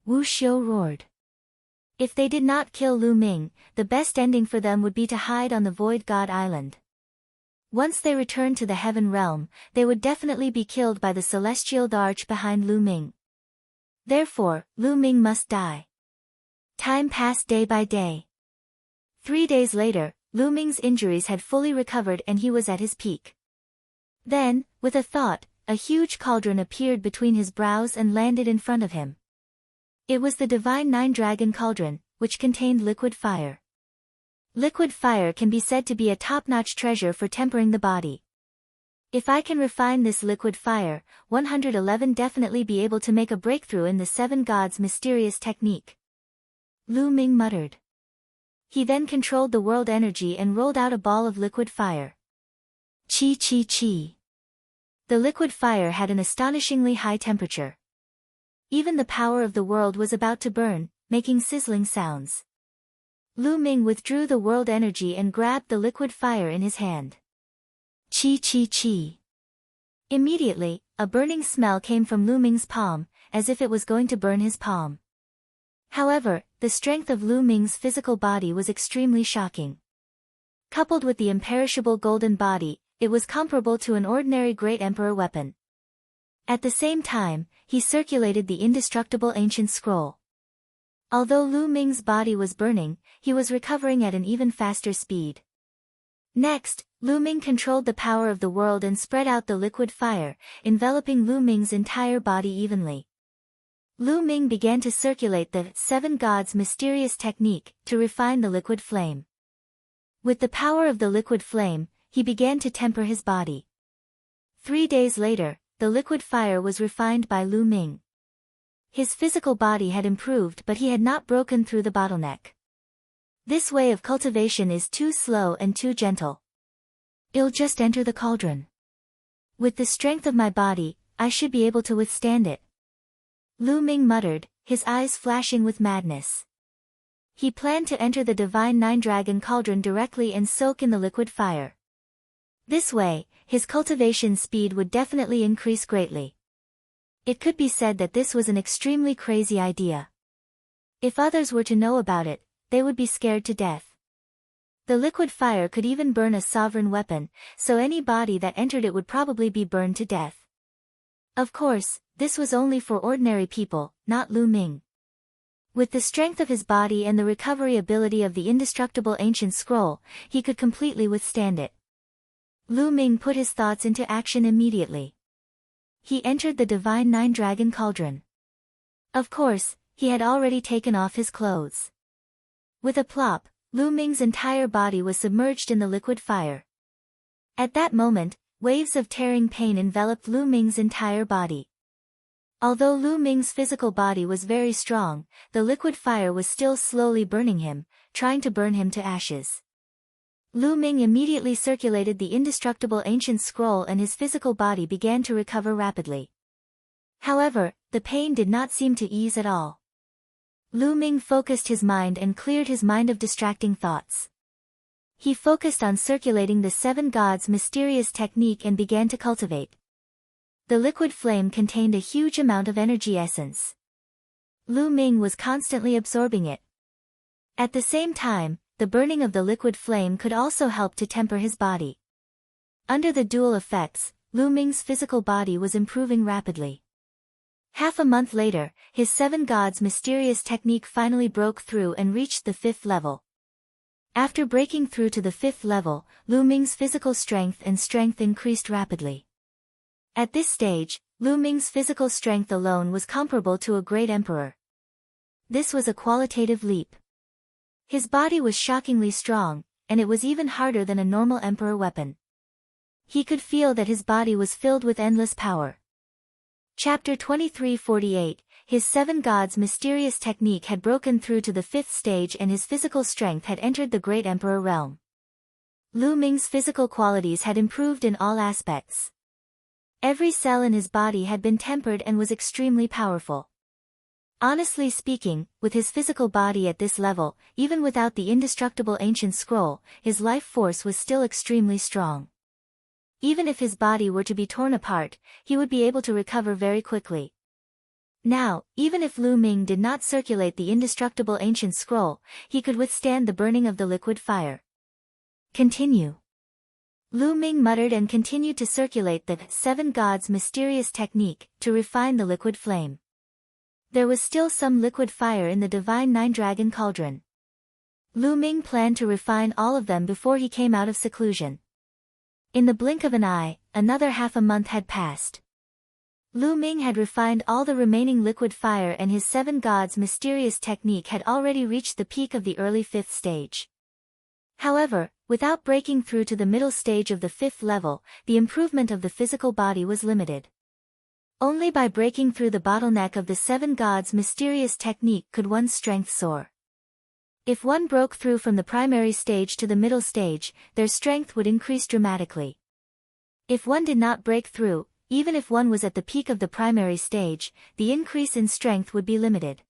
Wu Xiao roared. If they did not kill Lu Ming, the best ending for them would be to hide on the Void God Island. Once they returned to the Heaven Realm, they would definitely be killed by the celestial Darch behind Lu Ming. Therefore, Lu Ming must die. Time passed day by day. 3 days later, Lu Ming's injuries had fully recovered and he was at his peak. Then, with a thought, a huge cauldron appeared between his brows and landed in front of him. It was the Divine Nine-Dragon Cauldron, which contained liquid fire. Liquid fire can be said to be a top-notch treasure for tempering the body. If I can refine this liquid fire, 111 definitely be able to make a breakthrough in the Seven Gods' mysterious technique. Lu Ming muttered. He then controlled the world energy and rolled out a ball of liquid fire. Chi chi chi. The liquid fire had an astonishingly high temperature. Even the power of the world was about to burn, making sizzling sounds. Lu Ming withdrew the world energy and grabbed the liquid fire in his hand. Chi chi chi. Immediately, a burning smell came from Lu Ming's palm, as if it was going to burn his palm. However, the strength of Lu Ming's physical body was extremely shocking. Coupled with the imperishable golden body, it was comparable to an ordinary Great Emperor weapon. At the same time, he circulated the indestructible ancient scroll. Although Lu Ming's body was burning, he was recovering at an even faster speed. Next, Lu Ming controlled the power of the world and spread out the liquid fire, enveloping Lu Ming's entire body evenly. Lu Ming began to circulate the Seven Gods' mysterious technique to refine the liquid flame. With the power of the liquid flame, he began to temper his body. 3 days later, the liquid fire was refined by Lu Ming. His physical body had improved but he had not broken through the bottleneck. This way of cultivation is too slow and too gentle. I'll just enter the cauldron. With the strength of my body, I should be able to withstand it. Lu Ming muttered, his eyes flashing with madness. He planned to enter the Divine Nine-Dragon Cauldron directly and soak in the liquid fire. This way, his cultivation speed would definitely increase greatly. It could be said that this was an extremely crazy idea. If others were to know about it, they would be scared to death. The liquid fire could even burn a sovereign weapon, so any body that entered it would probably be burned to death. Of course, this was only for ordinary people, not Lu Ming. With the strength of his body and the recovery ability of the indestructible ancient scroll, he could completely withstand it. Lu Ming put his thoughts into action immediately. He entered the Divine Nine-Dragon Cauldron. Of course, he had already taken off his clothes. With a plop, Lu Ming's entire body was submerged in the liquid fire. At that moment, waves of tearing pain enveloped Lu Ming's entire body. Although Lu Ming's physical body was very strong, the liquid fire was still slowly burning him, trying to burn him to ashes. Lu Ming immediately circulated the indestructible ancient scroll and his physical body began to recover rapidly. However, the pain did not seem to ease at all. Lu Ming focused his mind and cleared his mind of distracting thoughts. He focused on circulating the seven gods' mysterious technique and began to cultivate. The liquid flame contained a huge amount of energy essence. Lu Ming was constantly absorbing it. At the same time, the burning of the liquid flame could also help to temper his body. Under the dual effects, Lu Ming's physical body was improving rapidly. Half a month later, his seven gods' mysterious technique finally broke through and reached the 5th level. After breaking through to the 5th level, Lu Ming's physical strength increased rapidly. At this stage, Lu Ming's physical strength alone was comparable to a great emperor. This was a qualitative leap. His body was shockingly strong, and it was even harder than a normal emperor weapon. He could feel that his body was filled with endless power. Chapter 23:48, his seven gods' mysterious technique had broken through to the 5th stage and his physical strength had entered the great emperor realm. Lu Ming's physical qualities had improved in all aspects. Every cell in his body had been tempered and was extremely powerful. Honestly speaking, with his physical body at this level, even without the indestructible ancient scroll, his life force was still extremely strong. Even if his body were to be torn apart, he would be able to recover very quickly. Now, even if Lu Ming did not circulate the indestructible ancient scroll, he could withstand the burning of the liquid fire. Continue. Lu Ming muttered and continued to circulate the seven gods' mysterious technique to refine the liquid flame. There was still some liquid fire in the divine nine-dragon cauldron. Lu Ming planned to refine all of them before he came out of seclusion. In the blink of an eye, another half a month had passed. Lu Ming had refined all the remaining liquid fire and his seven gods' mysterious technique had already reached the peak of the early 5th stage. However, without breaking through to the middle stage of the 5th level, the improvement of the physical body was limited. Only by breaking through the bottleneck of the seven gods' mysterious technique could one's strength soar. If one broke through from the primary stage to the middle stage, their strength would increase dramatically. If one did not break through, even if one was at the peak of the primary stage, the increase in strength would be limited.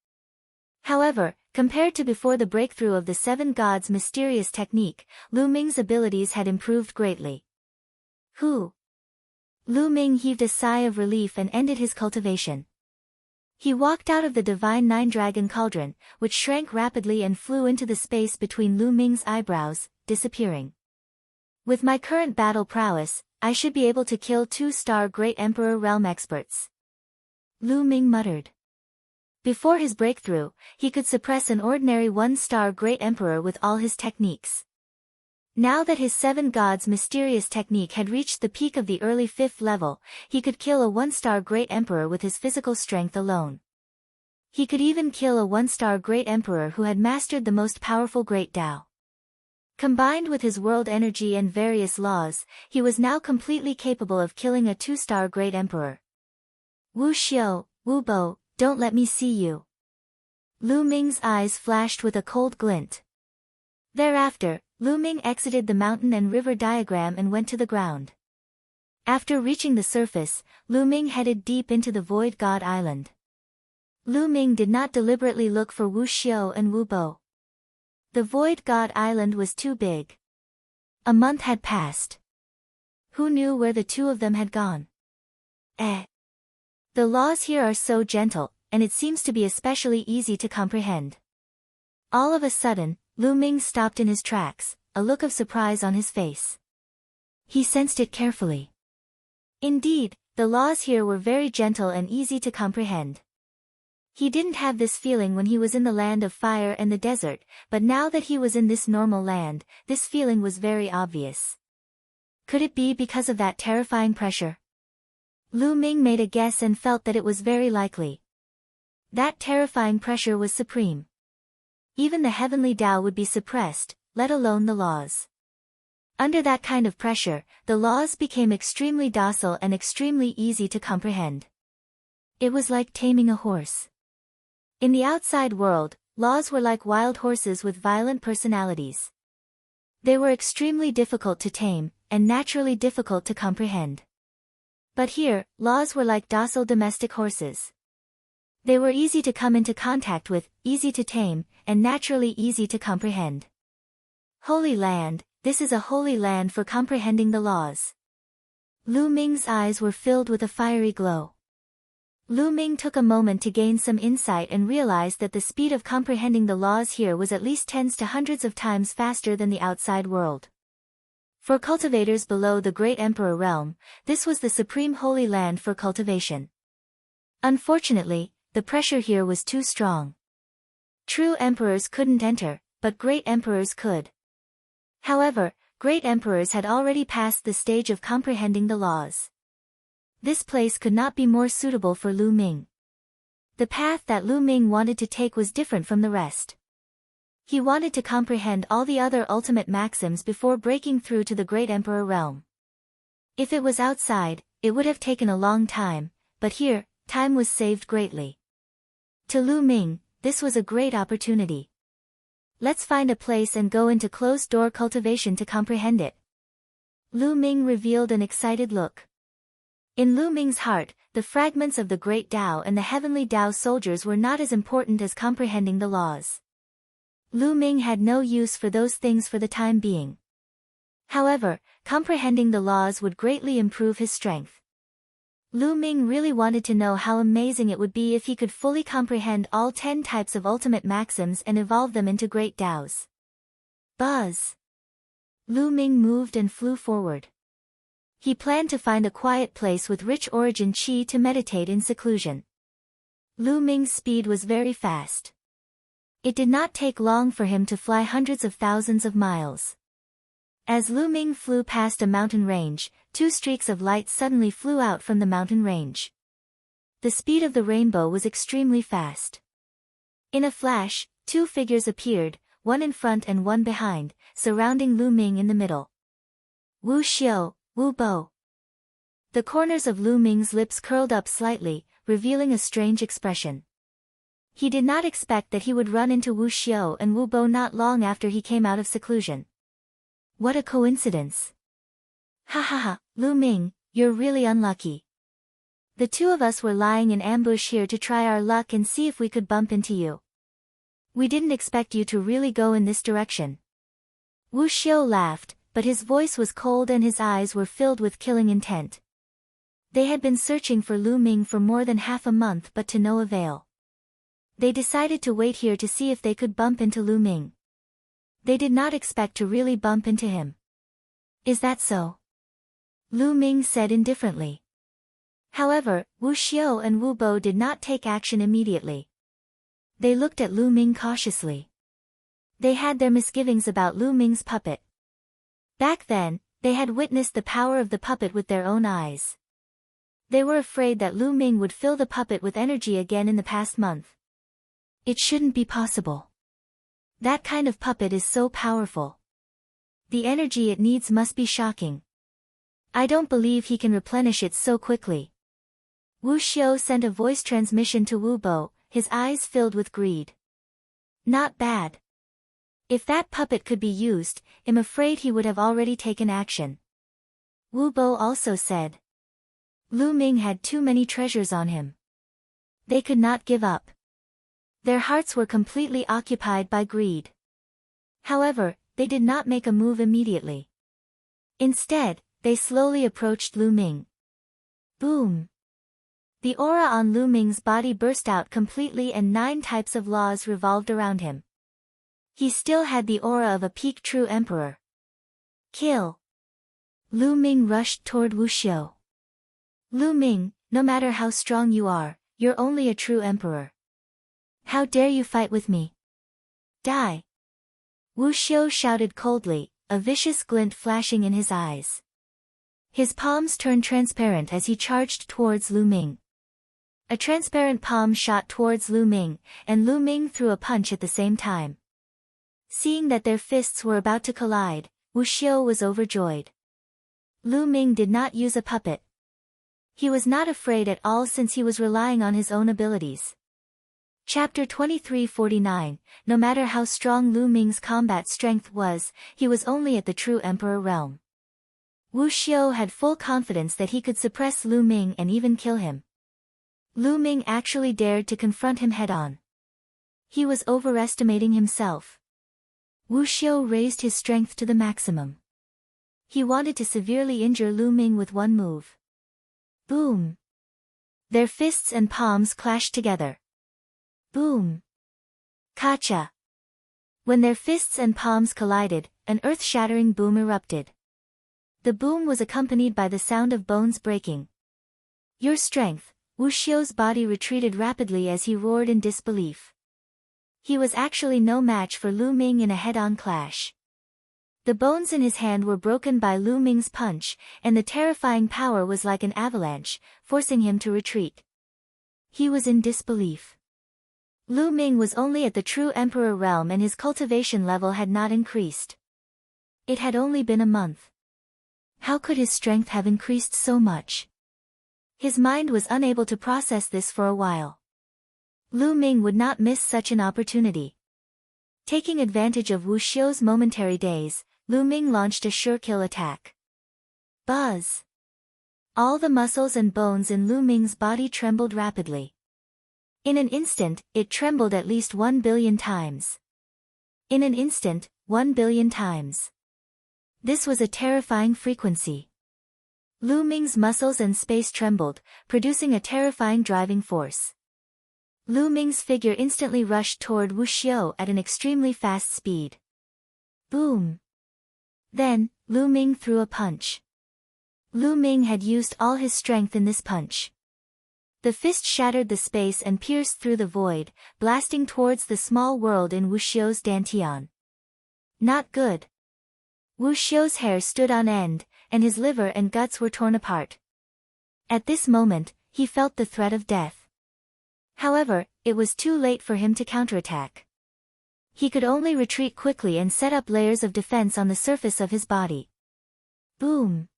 However, compared to before the breakthrough of the seven gods' mysterious technique, Lu Ming's abilities had improved greatly. Lu Ming heaved a sigh of relief and ended his cultivation. He walked out of the divine nine-dragon cauldron, which shrank rapidly and flew into the space between Lu Ming's eyebrows, disappearing. With my current battle prowess, I should be able to kill 2-star Great Emperor realm experts. Lu Ming muttered. Before his breakthrough, he could suppress an ordinary 1-star Great Emperor with all his techniques. Now that his seven gods' mysterious technique had reached the peak of the early 5th level, he could kill a 1-star Great Emperor with his physical strength alone. He could even kill a 1-star Great Emperor who had mastered the most powerful Great Tao. Combined with his world energy and various laws, he was now completely capable of killing a 2-star Great Emperor. Wu Xiu, Wu Bo, don't let me see you. Lu Ming's eyes flashed with a cold glint. Thereafter, Lu Ming exited the mountain and river diagram and went to the ground. After reaching the surface, Lu Ming headed deep into the Void God Island. Lu Ming did not deliberately look for Wu Xiu and Wu Bo. The Void God Island was too big. A month had passed. Who knew where the two of them had gone? The laws here are so gentle, and it seems to be especially easy to comprehend. All of a sudden, Lu Ming stopped in his tracks, a look of surprise on his face. He sensed it carefully. Indeed, the laws here were very gentle and easy to comprehend. He didn't have this feeling when he was in the land of fire and the desert, but now that he was in this normal land, this feeling was very obvious. Could it be because of that terrifying pressure? Lu Ming made a guess and felt that it was very likely. That terrifying pressure was supreme. Even the heavenly Tao would be suppressed, let alone the laws. Under that kind of pressure, the laws became extremely docile and extremely easy to comprehend. It was like taming a horse. In the outside world, laws were like wild horses with violent personalities. They were extremely difficult to tame, and naturally difficult to comprehend. But here, laws were like docile domestic horses. They were easy to come into contact with, easy to tame, and naturally easy to comprehend. Holy Land, this is a holy land for comprehending the laws. Lu Ming's eyes were filled with a fiery glow. Lu Ming took a moment to gain some insight and realized that the speed of comprehending the laws here was at least tens to hundreds of times faster than the outside world. For cultivators below the Great Emperor realm, this was the supreme holy land for cultivation. Unfortunately, the pressure here was too strong. True emperors couldn't enter, but great emperors could. However, great emperors had already passed the stage of comprehending the laws. This place could not be more suitable for Lu Ming. The path that Lu Ming wanted to take was different from the rest. He wanted to comprehend all the other ultimate maxims before breaking through to the Great Emperor realm. If it was outside, it would have taken a long time, but here, time was saved greatly. To Lu Ming, this was a great opportunity. Let's find a place and go into closed-door cultivation to comprehend it. Lu Ming revealed an excited look. In Lu Ming's heart, the fragments of the Great Tao and the Heavenly Tao soldiers were not as important as comprehending the laws. Lu Ming had no use for those things for the time being. However, comprehending the laws would greatly improve his strength. Lu Ming really wanted to know how amazing it would be if he could fully comprehend all 10 types of ultimate maxims and evolve them into great Taos. Buzz! Lu Ming moved and flew forward. He planned to find a quiet place with rich origin qi to meditate in seclusion. Lu Ming's speed was very fast. It did not take long for him to fly hundreds of thousands of miles. As Lu Ming flew past a mountain range, 2 streaks of light suddenly flew out from the mountain range. The speed of the rainbow was extremely fast. In a flash, 2 figures appeared, one in front and one behind, surrounding Lu Ming in the middle. Wu Xiu, Wu Bo. The corners of Lu Ming's lips curled up slightly, revealing a strange expression. He did not expect that he would run into Wu Xiu and Wu Bo not long after he came out of seclusion. What a coincidence. Ha ha ha, Lu Ming, you're really unlucky. The 2 of us were lying in ambush here to try our luck and see if we could bump into you. We didn't expect you to really go in this direction. Wu Xiu laughed, but his voice was cold and his eyes were filled with killing intent. They had been searching for Lu Ming for more than half a month but to no avail. They decided to wait here to see if they could bump into Lu Ming. They did not expect to really bump into him. Is that so? Lu Ming said indifferently. However, Wu Xiu and Wu Bo did not take action immediately. They looked at Lu Ming cautiously. They had their misgivings about Lu Ming's puppet. Back then, they had witnessed the power of the puppet with their own eyes. They were afraid that Lu Ming would fill the puppet with energy again in the past month. It shouldn't be possible. That kind of puppet is so powerful. The energy it needs must be shocking. I don't believe he can replenish it so quickly. Wu Xiu sent a voice transmission to Wu Bo, his eyes filled with greed. Not bad. If that puppet could be used, I'm afraid he would have already taken action. Wu Bo also said. Lu Ming had too many treasures on him. They could not give up. Their hearts were completely occupied by greed. However, they did not make a move immediately. Instead, they slowly approached Lu Ming. Boom! The aura on Lu Ming's body burst out completely and 9 types of laws revolved around him. He still had the aura of a peak true emperor. Kill! Lu Ming rushed toward Wu Xiu. Lu Ming, no matter how strong you are, you're only a true emperor. How dare you fight with me? Die! Wu Xiu shouted coldly, a vicious glint flashing in his eyes. His palms turned transparent as he charged towards Lu Ming. A transparent palm shot towards Lu Ming, and Lu Ming threw a punch at the same time. Seeing that their fists were about to collide, Wu Xiu was overjoyed. Lu Ming did not use a puppet. He was not afraid at all since he was relying on his own abilities. Chapter 2349, no matter how strong Lu Ming's combat strength was, he was only at the true emperor realm. Wu Xiu had full confidence that he could suppress Lu Ming and even kill him. Lu Ming actually dared to confront him head-on. He was overestimating himself. Wu Xiu raised his strength to the maximum. He wanted to severely injure Lu Ming with one move. Boom! Their fists and palms clashed together. Boom! Kacha! When their fists and palms collided, an earth-shattering boom erupted. The boom was accompanied by the sound of bones breaking. Your strength! Wu Xiu's body retreated rapidly as he roared in disbelief. He was actually no match for Lu Ming in a head-on clash. The bones in his hand were broken by Lu Ming's punch, and the terrifying power was like an avalanche, forcing him to retreat. He was in disbelief. Lu Ming was only at the true emperor realm and his cultivation level had not increased. It had only been a month. How could his strength have increased so much? His mind was unable to process this for a while. Lu Ming would not miss such an opportunity. Taking advantage of Wu Xiu's momentary daze, Lu Ming launched a sure-kill attack. Buzz! All the muscles and bones in Lu Ming's body trembled rapidly. In an instant, it trembled at least 1 billion times. In an instant, 1 billion times. This was a terrifying frequency. Lu Ming's muscles and space trembled, producing a terrifying driving force. Lu Ming's figure instantly rushed toward Wu Xiu at an extremely fast speed. Boom! Then, Lu Ming threw a punch. Lu Ming had used all his strength in this punch. The fist shattered the space and pierced through the void, blasting towards the small world in Wu Xiu's dantian. Not good. Wu Xiu's hair stood on end, and his liver and guts were torn apart. At this moment, he felt the threat of death. However, it was too late for him to counterattack. He could only retreat quickly and set up layers of defense on the surface of his body. Boom!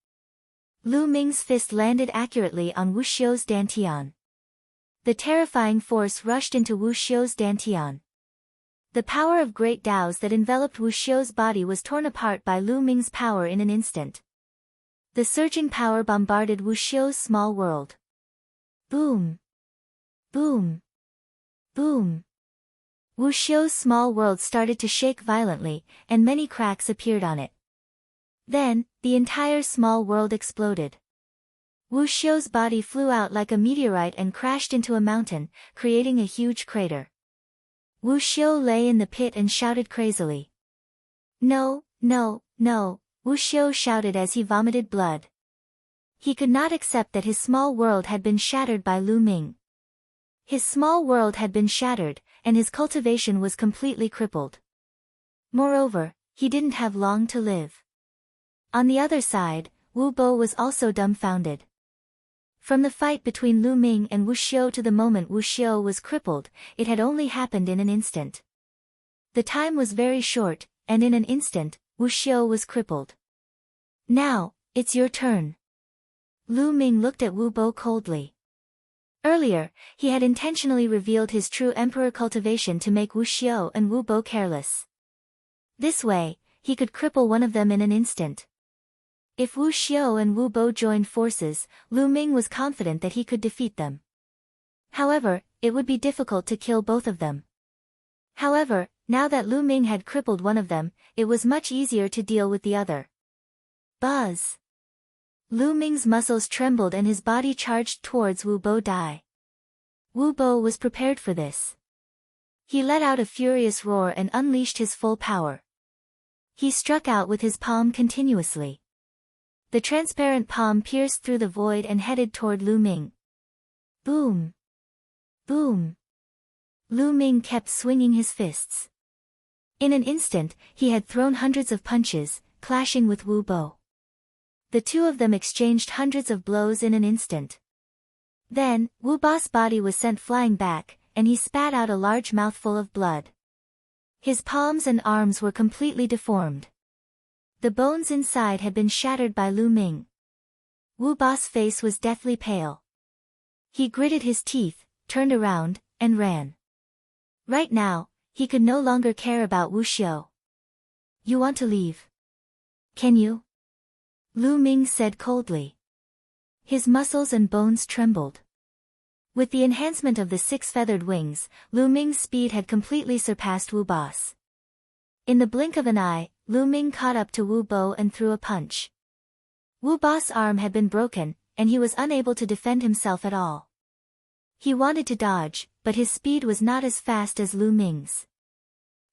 Lu Ming's fist landed accurately on Wu Xiu's dantian. The terrifying force rushed into Wu Xiu's dantian. The power of great Daos that enveloped Wu Xiu's body was torn apart by Lu Ming's power in an instant. The surging power bombarded Wu Xiu's small world. Boom! Boom! Boom! Wu Xiu's small world started to shake violently, and many cracks appeared on it. Then, the entire small world exploded. Wu Xiu's body flew out like a meteorite and crashed into a mountain, creating a huge crater. Wu Xiu lay in the pit and shouted crazily. No, no, no, Wu Xiu shouted as he vomited blood. He could not accept that his small world had been shattered by Lu Ming. His small world had been shattered, and his cultivation was completely crippled. Moreover, he didn't have long to live. On the other side, Wu Bo was also dumbfounded. From the fight between Lu Ming and Wu Xiu to the moment Wu Xiu was crippled, it had only happened in an instant. The time was very short, and in an instant, Wu Xiu was crippled. Now, it's your turn. Lu Ming looked at Wu Bo coldly. Earlier, he had intentionally revealed his true emperor cultivation to make Wu Xiu and Wu Bo careless. This way, he could cripple one of them in an instant. If Wu Xiu and Wu Bo joined forces, Lu Ming was confident that he could defeat them. However, it would be difficult to kill both of them. However, now that Lu Ming had crippled one of them, it was much easier to deal with the other. Buzz! Lu Ming's muscles trembled and his body charged towards Wu Bo Dai. Wu Bo was prepared for this. He let out a furious roar and unleashed his full power. He struck out with his palm continuously. The transparent palm pierced through the void and headed toward Lu Ming. Boom! Boom! Lu Ming kept swinging his fists. In an instant, he had thrown hundreds of punches, clashing with Wu Bo. The two of them exchanged hundreds of blows in an instant. Then, Wu Bo's body was sent flying back, and he spat out a large mouthful of blood. His palms and arms were completely deformed. The bones inside had been shattered by Lu Ming. Wu Bo's face was deathly pale. He gritted his teeth, turned around, and ran. Right now, he could no longer care about Wu Xiu. You want to leave? Can you? Lu Ming said coldly. His muscles and bones trembled. With the enhancement of the 6 feathered wings, Lu Ming's speed had completely surpassed Wu Ba's. In the blink of an eye, Lu Ming caught up to Wu Bo and threw a punch. Wu Ba's arm had been broken, and he was unable to defend himself at all. He wanted to dodge, but his speed was not as fast as Lu Ming's.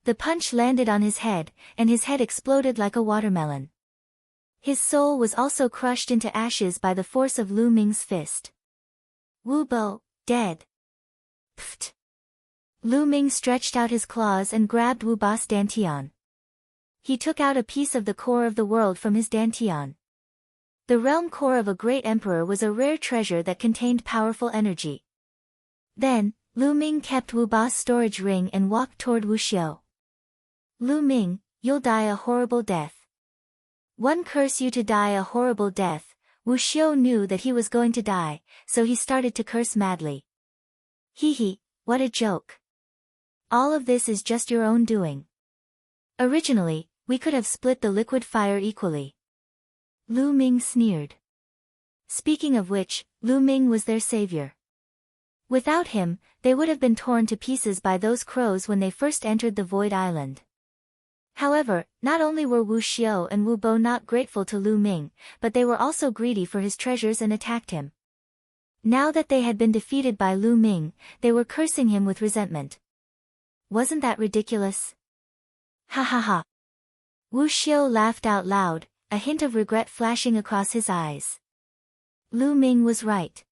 The punch landed on his head, and his head exploded like a watermelon. His soul was also crushed into ashes by the force of Lu Ming's fist. Wu Bo, dead. Pfft. Lu Ming stretched out his claws and grabbed Wu Ba's dantian. He took out a piece of the core of the world from his dantian. The realm core of a great emperor was a rare treasure that contained powerful energy. Then, Lu Ming kept Wu Ba's storage ring and walked toward Wu Xiu. Lu Ming, you'll die a horrible death. One curse you to die a horrible death. Wu Xiu knew that he was going to die, so he started to curse madly. Hee hee, what a joke. All of this is just your own doing. Originally, we could have split the liquid fire equally. Lu Ming sneered. Speaking of which, Lu Ming was their savior. Without him, they would have been torn to pieces by those crows when they first entered the Void Island. However, not only were Wu Xiu and Wu Bo not grateful to Lu Ming, but they were also greedy for his treasures and attacked him. Now that they had been defeated by Lu Ming, they were cursing him with resentment. Wasn't that ridiculous? Ha ha ha. Wu Xiu laughed out loud, a hint of regret flashing across his eyes. Lu Ming was right.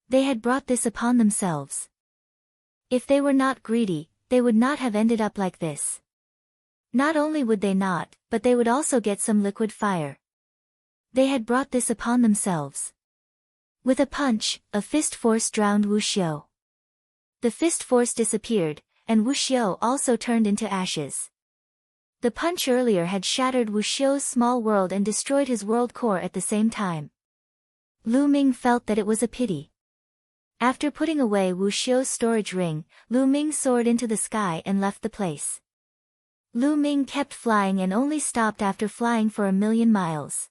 They had brought this upon themselves. If they were not greedy, they would not have ended up like this. Not only would they not, but they would also get some liquid fire. They had brought this upon themselves. With a punch, a fist force drowned Wu Xiu. The fist force disappeared, and Wu Xiu also turned into ashes. The punch earlier had shattered Wu Xiu's small world and destroyed his world core at the same time. Lu Ming felt that it was a pity. After putting away Wu Xiu's storage ring, Lu Ming soared into the sky and left the place. Lu Ming kept flying and only stopped after flying for 1,000,000 miles.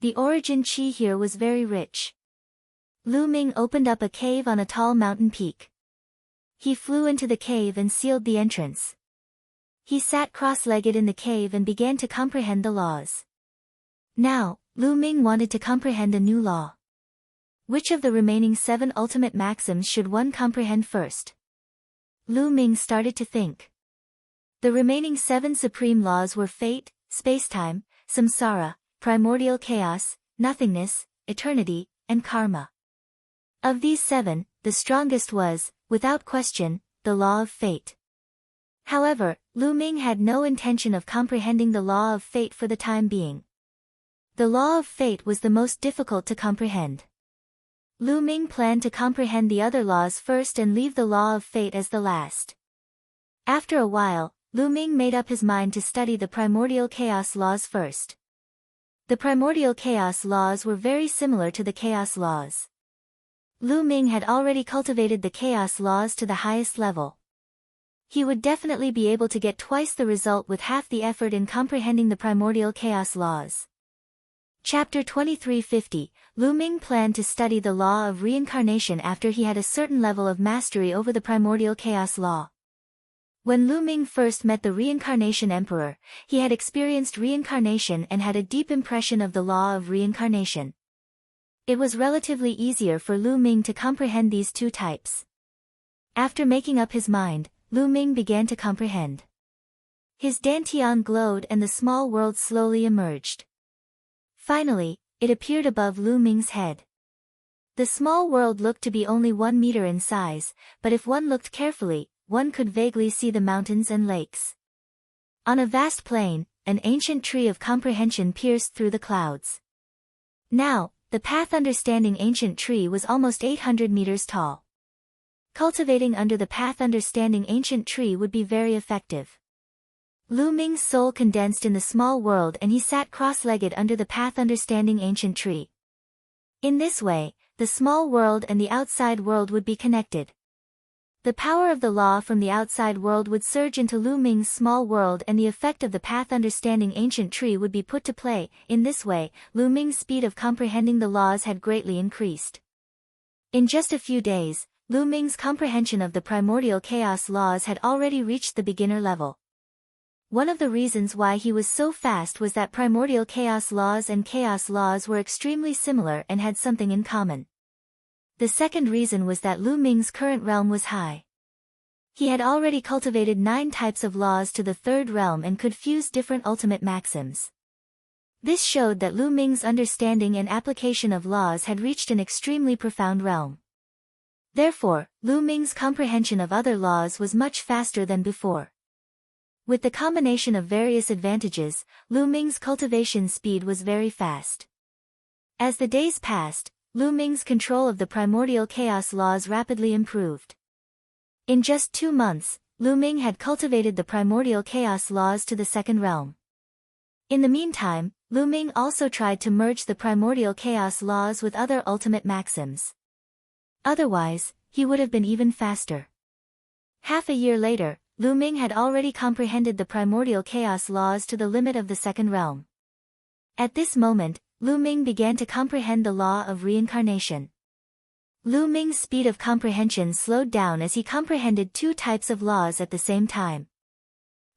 The origin qi here was very rich. Lu Ming opened up a cave on a tall mountain peak. He flew into the cave and sealed the entrance. He sat cross-legged in the cave and began to comprehend the laws. Now, Lu Ming wanted to comprehend a new law. Which of the remaining 7 ultimate maxims should one comprehend first? Lu Ming started to think. The remaining 7 supreme laws were fate, spacetime, samsara, primordial chaos, nothingness, eternity, and karma. Of these 7, the strongest was, without question, the law of fate. However, Lu Ming had no intention of comprehending the law of fate for the time being. The law of fate was the most difficult to comprehend. Lu Ming planned to comprehend the other laws first and leave the law of fate as the last. After a while, Lu Ming made up his mind to study the primordial chaos laws first. The primordial chaos laws were very similar to the chaos laws. Lu Ming had already cultivated the chaos laws to the highest level. He would definitely be able to get twice the result with half the effort in comprehending the primordial chaos laws. Chapter 2350, Lu Ming planned to study the law of reincarnation after he had a certain level of mastery over the primordial chaos law. When Lu Ming first met the reincarnation emperor, he had experienced reincarnation and had a deep impression of the law of reincarnation. It was relatively easier for Lu Ming to comprehend these 2 types. After making up his mind, Lu Ming began to comprehend. His dantian glowed and the small world slowly emerged. Finally, it appeared above Lu Ming's head. The small world looked to be only 1 meter in size, but if one looked carefully, one could vaguely see the mountains and lakes. On a vast plain, an ancient tree of comprehension pierced through the clouds. Now, the path understanding ancient tree was almost 800 meters tall. Cultivating under the path understanding ancient tree would be very effective. Lu Ming's soul condensed in the small world and he sat cross-legged under the path understanding ancient tree. In this way, the small world and the outside world would be connected. The power of the law from the outside world would surge into Lu Ming's small world and the effect of the path understanding ancient tree would be put to play. In this way, Lu Ming's speed of comprehending the laws had greatly increased. In just a few days, Lu Ming's comprehension of the primordial chaos laws had already reached the beginner level. One of the reasons why he was so fast was that primordial chaos laws and chaos laws were extremely similar and had something in common. The second reason was that Lu Ming's current realm was high. He had already cultivated 9 types of laws to the third realm and could fuse different ultimate maxims. This showed that Lu Ming's understanding and application of laws had reached an extremely profound realm. Therefore, Lu Ming's comprehension of other laws was much faster than before. With the combination of various advantages, Lu Ming's cultivation speed was very fast. As the days passed, Lu Ming's control of the primordial chaos laws rapidly improved. In just 2 months, Lu Ming had cultivated the primordial chaos laws to the second realm. In the meantime, Lu Ming also tried to merge the primordial chaos laws with other ultimate maxims. Otherwise, he would have been even faster. Half a year later, Lu Ming had already comprehended the primordial chaos laws to the limit of the second realm. At this moment, Lu Ming began to comprehend the law of reincarnation. Lu Ming's speed of comprehension slowed down as he comprehended 2 types of laws at the same time.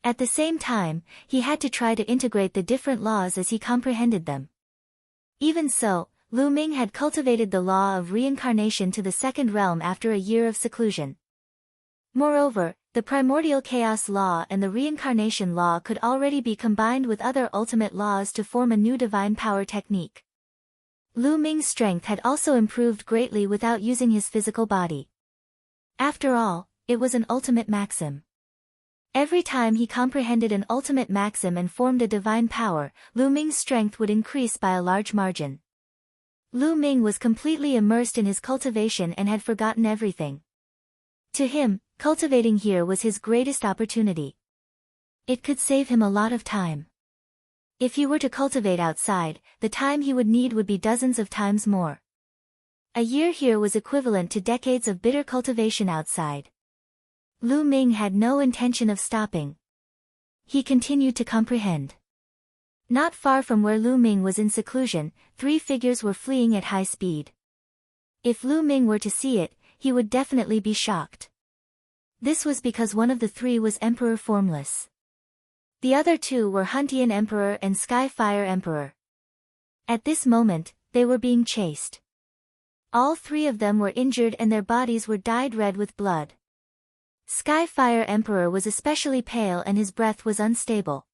At the same time, he had to try to integrate the different laws as he comprehended them. Even so, Lu Ming had cultivated the law of reincarnation to the second realm after a year of seclusion. Moreover, the primordial chaos law and the reincarnation law could already be combined with other ultimate laws to form a new divine power technique. Lu Ming's strength had also improved greatly without using his physical body. After all, it was an ultimate maxim. Every time he comprehended an ultimate maxim and formed a divine power, Lu Ming's strength would increase by a large margin. Lu Ming was completely immersed in his cultivation and had forgotten everything. To him, cultivating here was his greatest opportunity. It could save him a lot of time. If he were to cultivate outside, the time he would need would be dozens of times more. A year here was equivalent to decades of bitter cultivation outside. Lu Ming had no intention of stopping. He continued to comprehend. Not far from where Lu Ming was in seclusion, 3 figures were fleeing at high speed. If Lu Ming were to see it, he would definitely be shocked. This was because one of the 3 was Emperor Formless. The other 2 were Huntian Emperor and Skyfire Emperor. At this moment, they were being chased. All 3 of them were injured and their bodies were dyed red with blood. Skyfire Emperor was especially pale and his breath was unstable.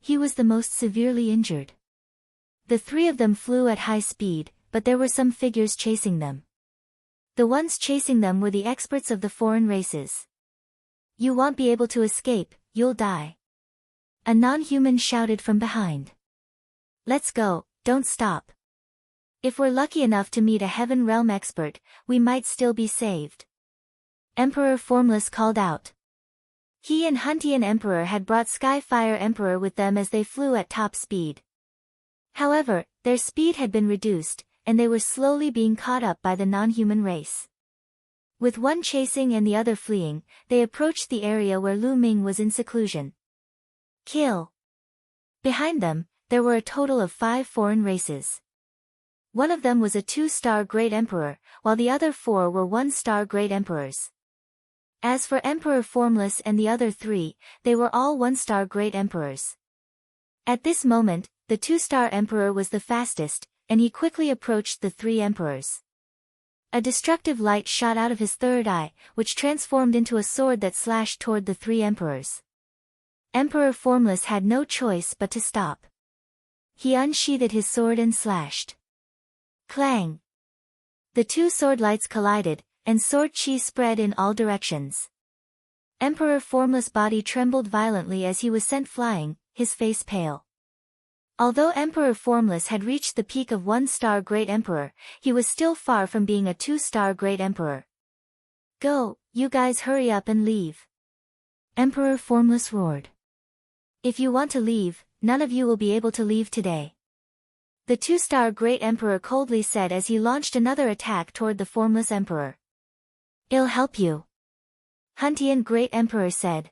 He was the most severely injured. The 3 of them flew at high speed, but there were some figures chasing them. The ones chasing them were the experts of the foreign races. "You won't be able to escape, you'll die." A non-human shouted from behind. "Let's go, don't stop. If we're lucky enough to meet a Heaven Realm expert, we might still be saved." Emperor Formless called out. He and Huntian Emperor had brought Skyfire Emperor with them as they flew at top speed. However, their speed had been reduced, and they were slowly being caught up by the non-human race. With one chasing and the other fleeing, they approached the area where Lu Ming was in seclusion. Kill. Behind them, there were a total of 5 foreign races. One of them was a 2-star Great Emperor, while the other 4 were 1-star Great Emperors. As for Emperor Formless and the other 3, they were all 1-star Great Emperors. At this moment, the 2-star Emperor was the fastest, and he quickly approached the 3 emperors. A destructive light shot out of his third eye, which transformed into a sword that slashed toward the 3 emperors. Emperor Formless had no choice but to stop. He unsheathed his sword and slashed. Clang! The 2 sword lights collided, and sword chi spread in all directions. Emperor Formless' body trembled violently as he was sent flying, his face pale. Although Emperor Formless had reached the peak of 1-star Great Emperor, he was still far from being a 2-star Great Emperor. "Go, you guys hurry up and leave." Emperor Formless roared. "If you want to leave, none of you will be able to leave today." The 2-star Great Emperor coldly said as he launched another attack toward the Formless Emperor. "I'll help you," Huntian Great Emperor said.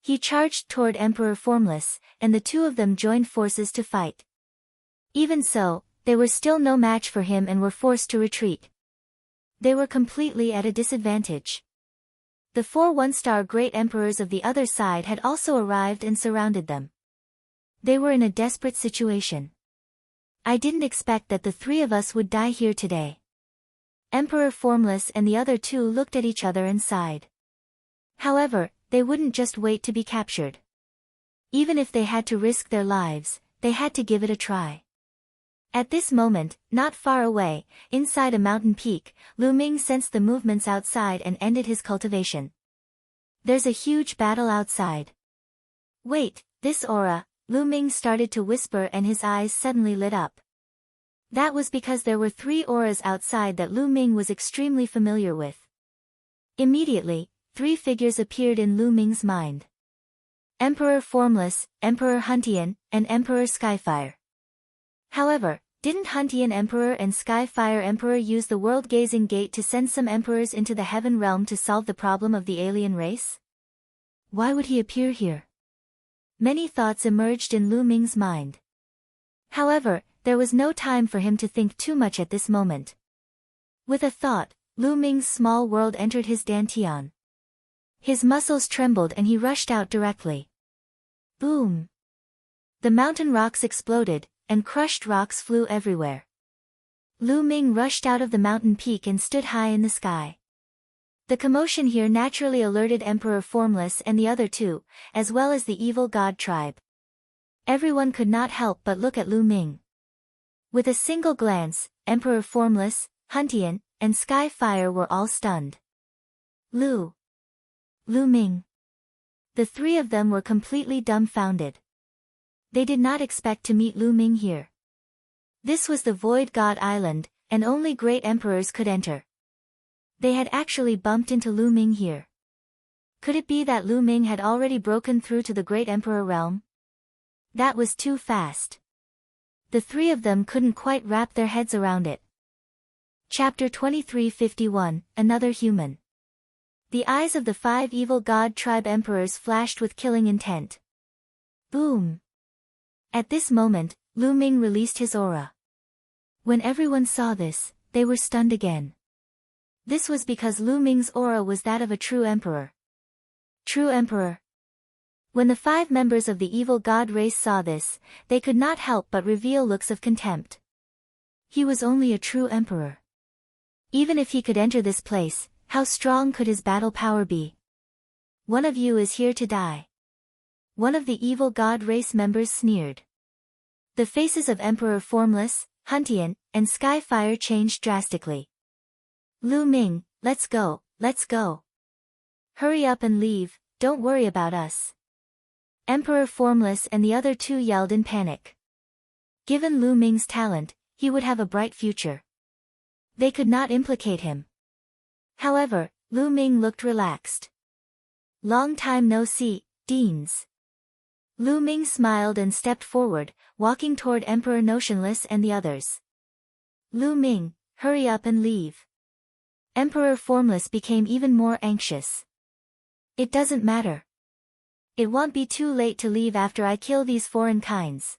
He charged toward Emperor Formless, and the 2 of them joined forces to fight. Even so, they were still no match for him and were forced to retreat. They were completely at a disadvantage. The 4 one-star great emperors of the other side had also arrived and surrounded them. They were in a desperate situation. I didn't expect that the 3 of us would die here today. Emperor Formless and the other 2 looked at each other and sighed. However, they wouldn't just wait to be captured. Even if they had to risk their lives, they had to give it a try. At this moment, not far away, inside a mountain peak, Lu Ming sensed the movements outside and ended his cultivation. There's a huge battle outside. Wait, this aura, Lu Ming started to whisper and his eyes suddenly lit up. That was because there were 3 auras outside that Lu Ming was extremely familiar with. Immediately, 3 figures appeared in Lu Ming's mind. Emperor Formless, Emperor Huntian, and Emperor Skyfire. However, didn't Huntian Emperor and Skyfire Emperor use the world-gazing gate to send some emperors into the heaven realm to solve the problem of the alien race? Why would he appear here? Many thoughts emerged in Lu Ming's mind. However, there was no time for him to think too much at this moment. With a thought, Lu Ming's small world entered his dantian. His muscles trembled and he rushed out directly. Boom! The mountain rocks exploded, and crushed rocks flew everywhere. Lu Ming rushed out of the mountain peak and stood high in the sky. The commotion here naturally alerted Emperor Formless and the other 2, as well as the evil god tribe. Everyone could not help but look at Lu Ming. With a single glance, Emperor Formless, Huntian, and Skyfire were all stunned. Lu Ming. The 3 of them were completely dumbfounded. They did not expect to meet Lu Ming here. This was the Void God Island, and only great emperors could enter. They had actually bumped into Lu Ming here. Could it be that Lu Ming had already broken through to the Great Emperor realm? That was too fast. The 3 of them couldn't quite wrap their heads around it. Chapter 2351, Another Human. The eyes of the 5 evil god tribe emperors flashed with killing intent. Boom! At this moment, Lu Ming released his aura. When everyone saw this, they were stunned again. This was because Lu Ming's aura was that of a true emperor. True emperor. When the 5 members of the evil god race saw this, they could not help but reveal looks of contempt. He was only a true emperor. Even if he could enter this place, how strong could his battle power be? One of you is here to die. One of the evil god race members sneered. The faces of Emperor Formless, Huntian, and Skyfire changed drastically. Lu Ming, let's go, let's go. Hurry up and leave, don't worry about us. Emperor Formless and the other 2 yelled in panic. Given Lu Ming's talent, he would have a bright future. They could not implicate him. However, Lu Ming looked relaxed. Long time no see, Deans. Lu Ming smiled and stepped forward, walking toward Emperor Notionless and the others. Lu Ming, hurry up and leave. Emperor Formless became even more anxious. It doesn't matter. It won't be too late to leave after I kill these foreign kinds.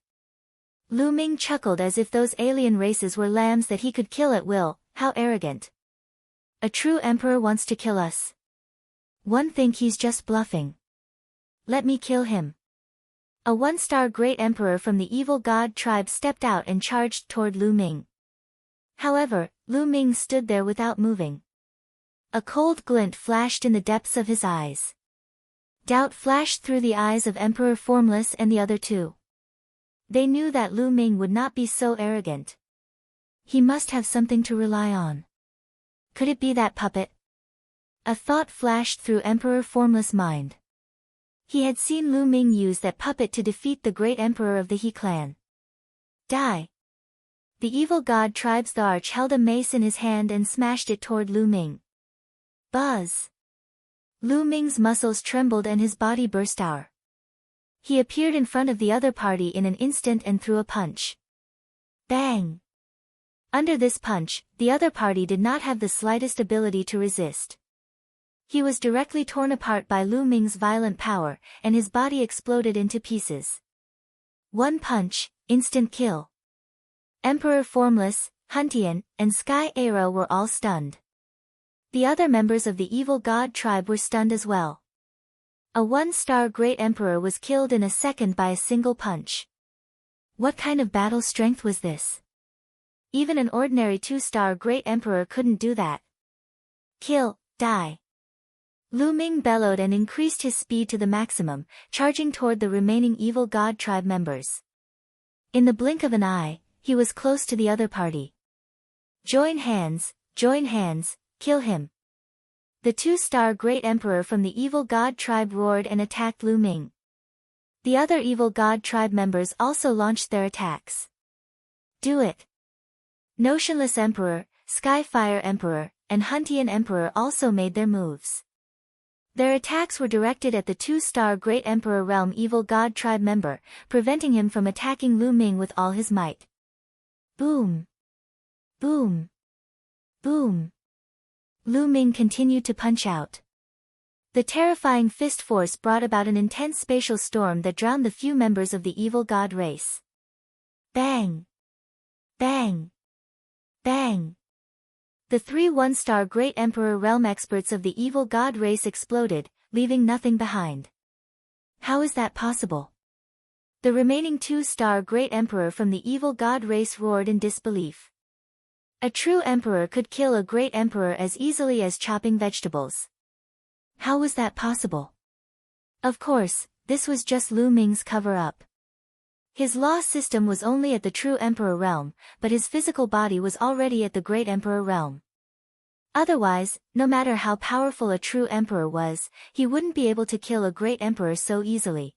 Lu Ming chuckled as if those alien races were lambs that he could kill at will. How arrogant. A true emperor wants to kill us. One think he's just bluffing. Let me kill him. A 1-star great emperor from the evil god tribe stepped out and charged toward Lu Ming. However, Lu Ming stood there without moving. A cold glint flashed in the depths of his eyes. Doubt flashed through the eyes of Emperor Formless and the other 2. They knew that Lu Ming would not be so arrogant. He must have something to rely on. Could it be that puppet? A thought flashed through Emperor Formless' mind. He had seen Lu Ming use that puppet to defeat the great emperor of the He clan. Die! The evil god tribe's Tharch held a mace in his hand and smashed it toward Lu Ming. Buzz! Lu Ming's muscles trembled and his body burst out. He appeared in front of the other party in an instant and threw a punch. Bang! Under this punch, the other party did not have the slightest ability to resist. He was directly torn apart by Lu Ming's violent power, and his body exploded into pieces. One punch, instant kill. Emperor Formless, Huntian, and Sky Arrow were all stunned. The other members of the evil god tribe were stunned as well. A one-star great emperor was killed in a second by a single punch. What kind of battle strength was this? Even an ordinary two-star great emperor couldn't do that. Kill, die. Lu Ming bellowed and increased his speed to the maximum, charging toward the remaining evil god tribe members. In the blink of an eye, he was close to the other party. Join hands, kill him. The two-star great emperor from the evil god tribe roared and attacked Lu Ming. The other evil god tribe members also launched their attacks. Do it. Notionless Emperor, Skyfire Emperor, and Huntian Emperor also made their moves. Their attacks were directed at the two-star Great Emperor Realm Evil God Tribe member, preventing him from attacking Lu Ming with all his might. Boom! Boom! Boom! Lu Ming continued to punch out. The terrifying fist force brought about an intense spatial storm that drowned the few members of the evil god race. Bang! Bang! Bang! The three one-star Great Emperor Realm experts of the evil god race exploded, leaving nothing behind. How is that possible? The remaining two-star Great Emperor from the evil god race roared in disbelief. A true emperor could kill a great emperor as easily as chopping vegetables. How was that possible? Of course, this was just Lu Ming's cover-up. His law system was only at the true emperor realm, but his physical body was already at the great emperor realm. Otherwise, no matter how powerful a true emperor was, he wouldn't be able to kill a great emperor so easily.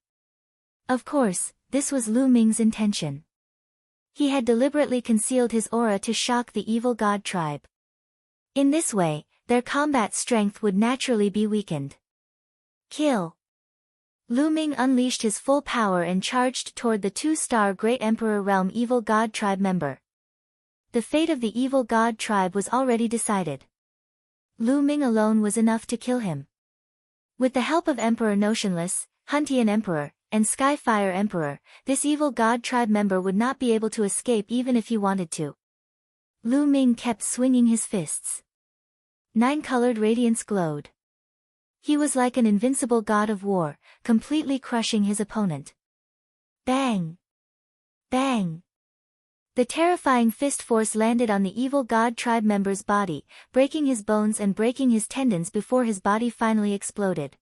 Of course, this was Lu Ming's intention. He had deliberately concealed his aura to shock the evil god tribe. In this way, their combat strength would naturally be weakened. Kill! Lu Ming unleashed his full power and charged toward the two-star Great Emperor Realm Evil God Tribe member. The fate of the Evil God Tribe was already decided. Lu Ming alone was enough to kill him. With the help of Emperor Notionless, Huntian Emperor, and Skyfire Emperor, this Evil God Tribe member would not be able to escape even if he wanted to. Lu Ming kept swinging his fists. Nine-colored radiance glowed. He was like an invincible god of war, completely crushing his opponent. Bang! Bang! The terrifying fist force landed on the evil god tribe member's body, breaking his bones and breaking his tendons before his body finally exploded.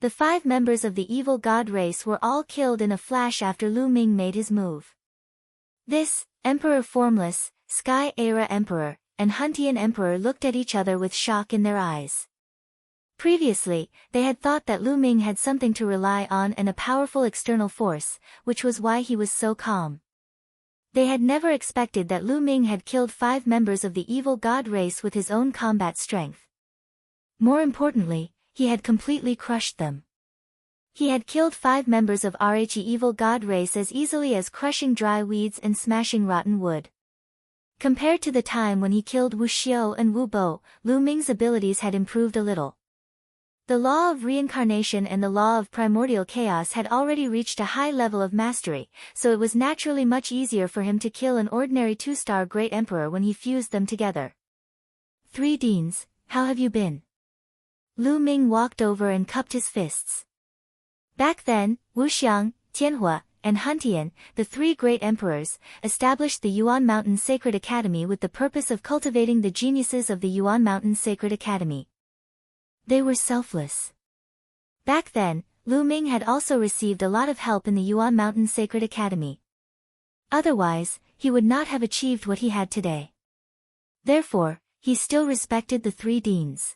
The 5 members of the evil god race were all killed in a flash after Lu Ming made his move. This, Emperor Formless, Sky Era Emperor, and Huntian Emperor looked at each other with shock in their eyes. Previously, they had thought that Lu Ming had something to rely on and a powerful external force, which was why he was so calm. They had never expected that Lu Ming had killed 5 members of the evil god race with his own combat strength. More importantly, he had completely crushed them. He had killed 5 members of RHE evil god race as easily as crushing dry weeds and smashing rotten wood. Compared to the time when he killed Wu Xiao and Wu Bo, Lu Ming's abilities had improved a little. The law of reincarnation and the law of primordial chaos had already reached a high level of mastery, so it was naturally much easier for him to kill an ordinary 2-star Great Emperor when he fused them together. 3 Deans, how have you been? Lu Ming walked over and cupped his fists. Back then, Wuxiang, Tianhua, and Huntian, the 3 great emperors, established the Yuan Mountain Sacred Academy with the purpose of cultivating the geniuses of the Yuan Mountain Sacred Academy. They were selfless. Back then, Lu Ming had also received a lot of help in the Yuan Mountain Sacred Academy. Otherwise, he would not have achieved what he had today. Therefore, he still respected the 3 deans.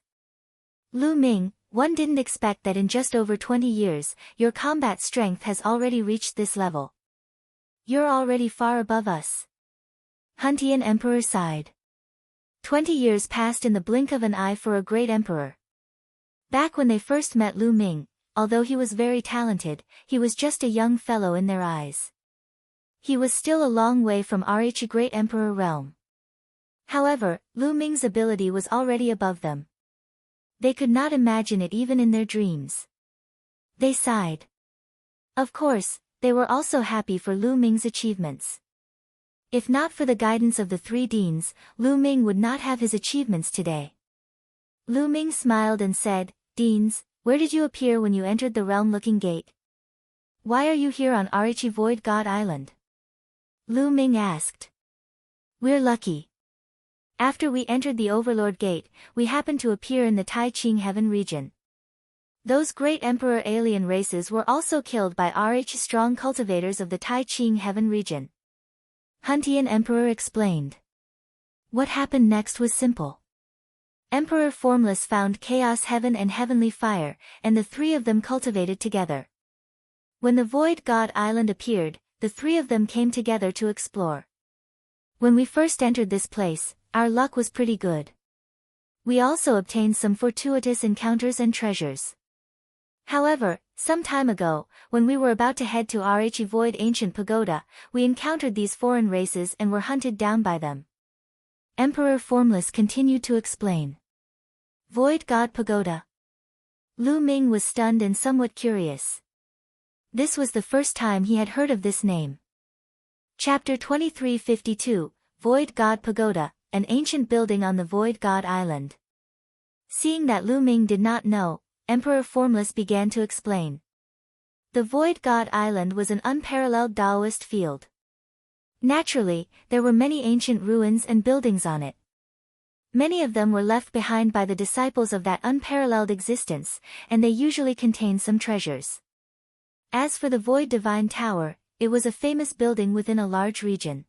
Lu Ming, one didn't expect that in just over 20 years, your combat strength has already reached this level. You're already far above us. Huntian Emperor sighed. 20 years passed in the blink of an eye for a great emperor. Back when they first met Lu Ming, although he was very talented, he was just a young fellow in their eyes. He was still a long way from RH Great Emperor realm. However, Lu Ming's ability was already above them. They could not imagine it even in their dreams. They sighed. Of course, they were also happy for Lu Ming's achievements. If not for the guidance of the 3 deans, Lu Ming would not have his achievements today. Lu Ming smiled and said, "Deans, where did you appear when you entered the realm-looking gate? Why are you here on Arichi Void God Island?" Lu Ming asked. "We're lucky. After we entered the Overlord Gate, we happened to appear in the Tai Ching Heaven region. Those great emperor alien races were also killed by RH strong cultivators of the Tai Ching Heaven region." Huntian Emperor explained. What happened next was simple. Emperor Formless found Chaos Heaven and Heavenly Fire, and the three of them cultivated together. When the Void God Island appeared, the three of them came together to explore. When we first entered this place, our luck was pretty good. We also obtained some fortuitous encounters and treasures. However, some time ago, when we were about to head to RH Void Ancient Pagoda, we encountered these foreign races and were hunted down by them. Emperor Formless continued to explain. Void God Pagoda. Lu Ming was stunned and somewhat curious. This was the first time he had heard of this name. Chapter 2352, Void God Pagoda, an ancient building on the Void God Island. Seeing that Lu Ming did not know, Emperor Formless began to explain. The Void God Island was an unparalleled Taoist field. Naturally, there were many ancient ruins and buildings on it. Many of them were left behind by the disciples of that unparalleled existence, and they usually contained some treasures. As for the Void Divine Tower, it was a famous building within a large region.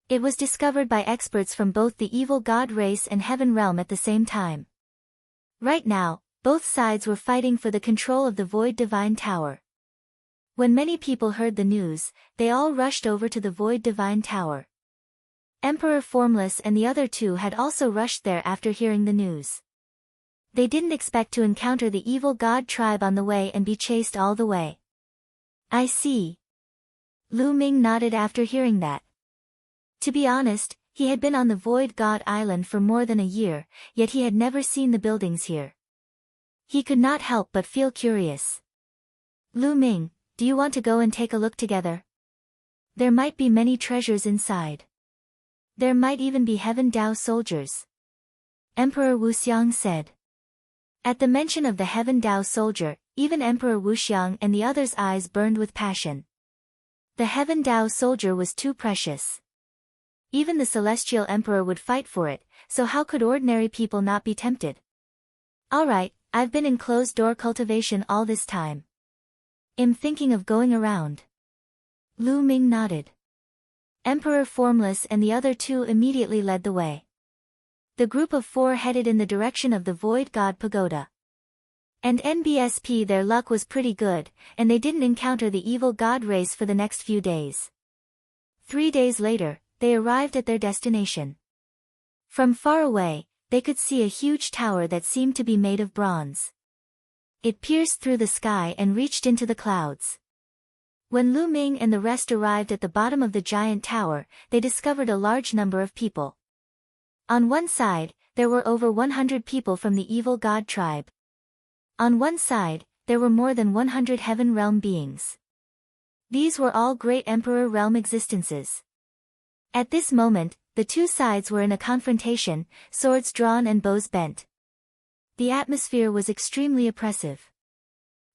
It was discovered by experts from both the evil god race and heaven realm at the same time. Right now, both sides were fighting for the control of the Void Divine Tower. When many people heard the news, they all rushed over to the Void Divine Tower. Emperor Formless and the other two had also rushed there after hearing the news. They didn't expect to encounter the evil god tribe on the way and be chased all the way. I see. Lu Ming nodded after hearing that. To be honest, he had been on the Void God Island for more than a year, yet he had never seen the buildings here. He could not help but feel curious. Lu Ming, do you want to go and take a look together? There might be many treasures inside. There might even be Heaven Dao soldiers. Emperor Wuxiang said. At the mention of the Heaven Dao soldier, even Emperor Wuxiang and the others' eyes burned with passion. The Heaven Dao soldier was too precious. Even the Celestial Emperor would fight for it, so how could ordinary people not be tempted? Alright, I've been in closed-door cultivation all this time. I'm thinking of going around. Lu Ming nodded. Emperor Formless and the other two immediately led the way. The group of four headed in the direction of the Void God Pagoda. And NBSP their luck was pretty good, and they didn't encounter the evil god race for the next few days. 3 days later, they arrived at their destination. From far away, they could see a huge tower that seemed to be made of bronze. It pierced through the sky and reached into the clouds. When Lu Ming and the rest arrived at the bottom of the giant tower, they discovered a large number of people. On one side, there were over 100 people from the evil god tribe. On one side, there were more than 100 heaven realm beings. These were all great emperor realm existences. At this moment, the two sides were in a confrontation, swords drawn and bows bent. The atmosphere was extremely oppressive.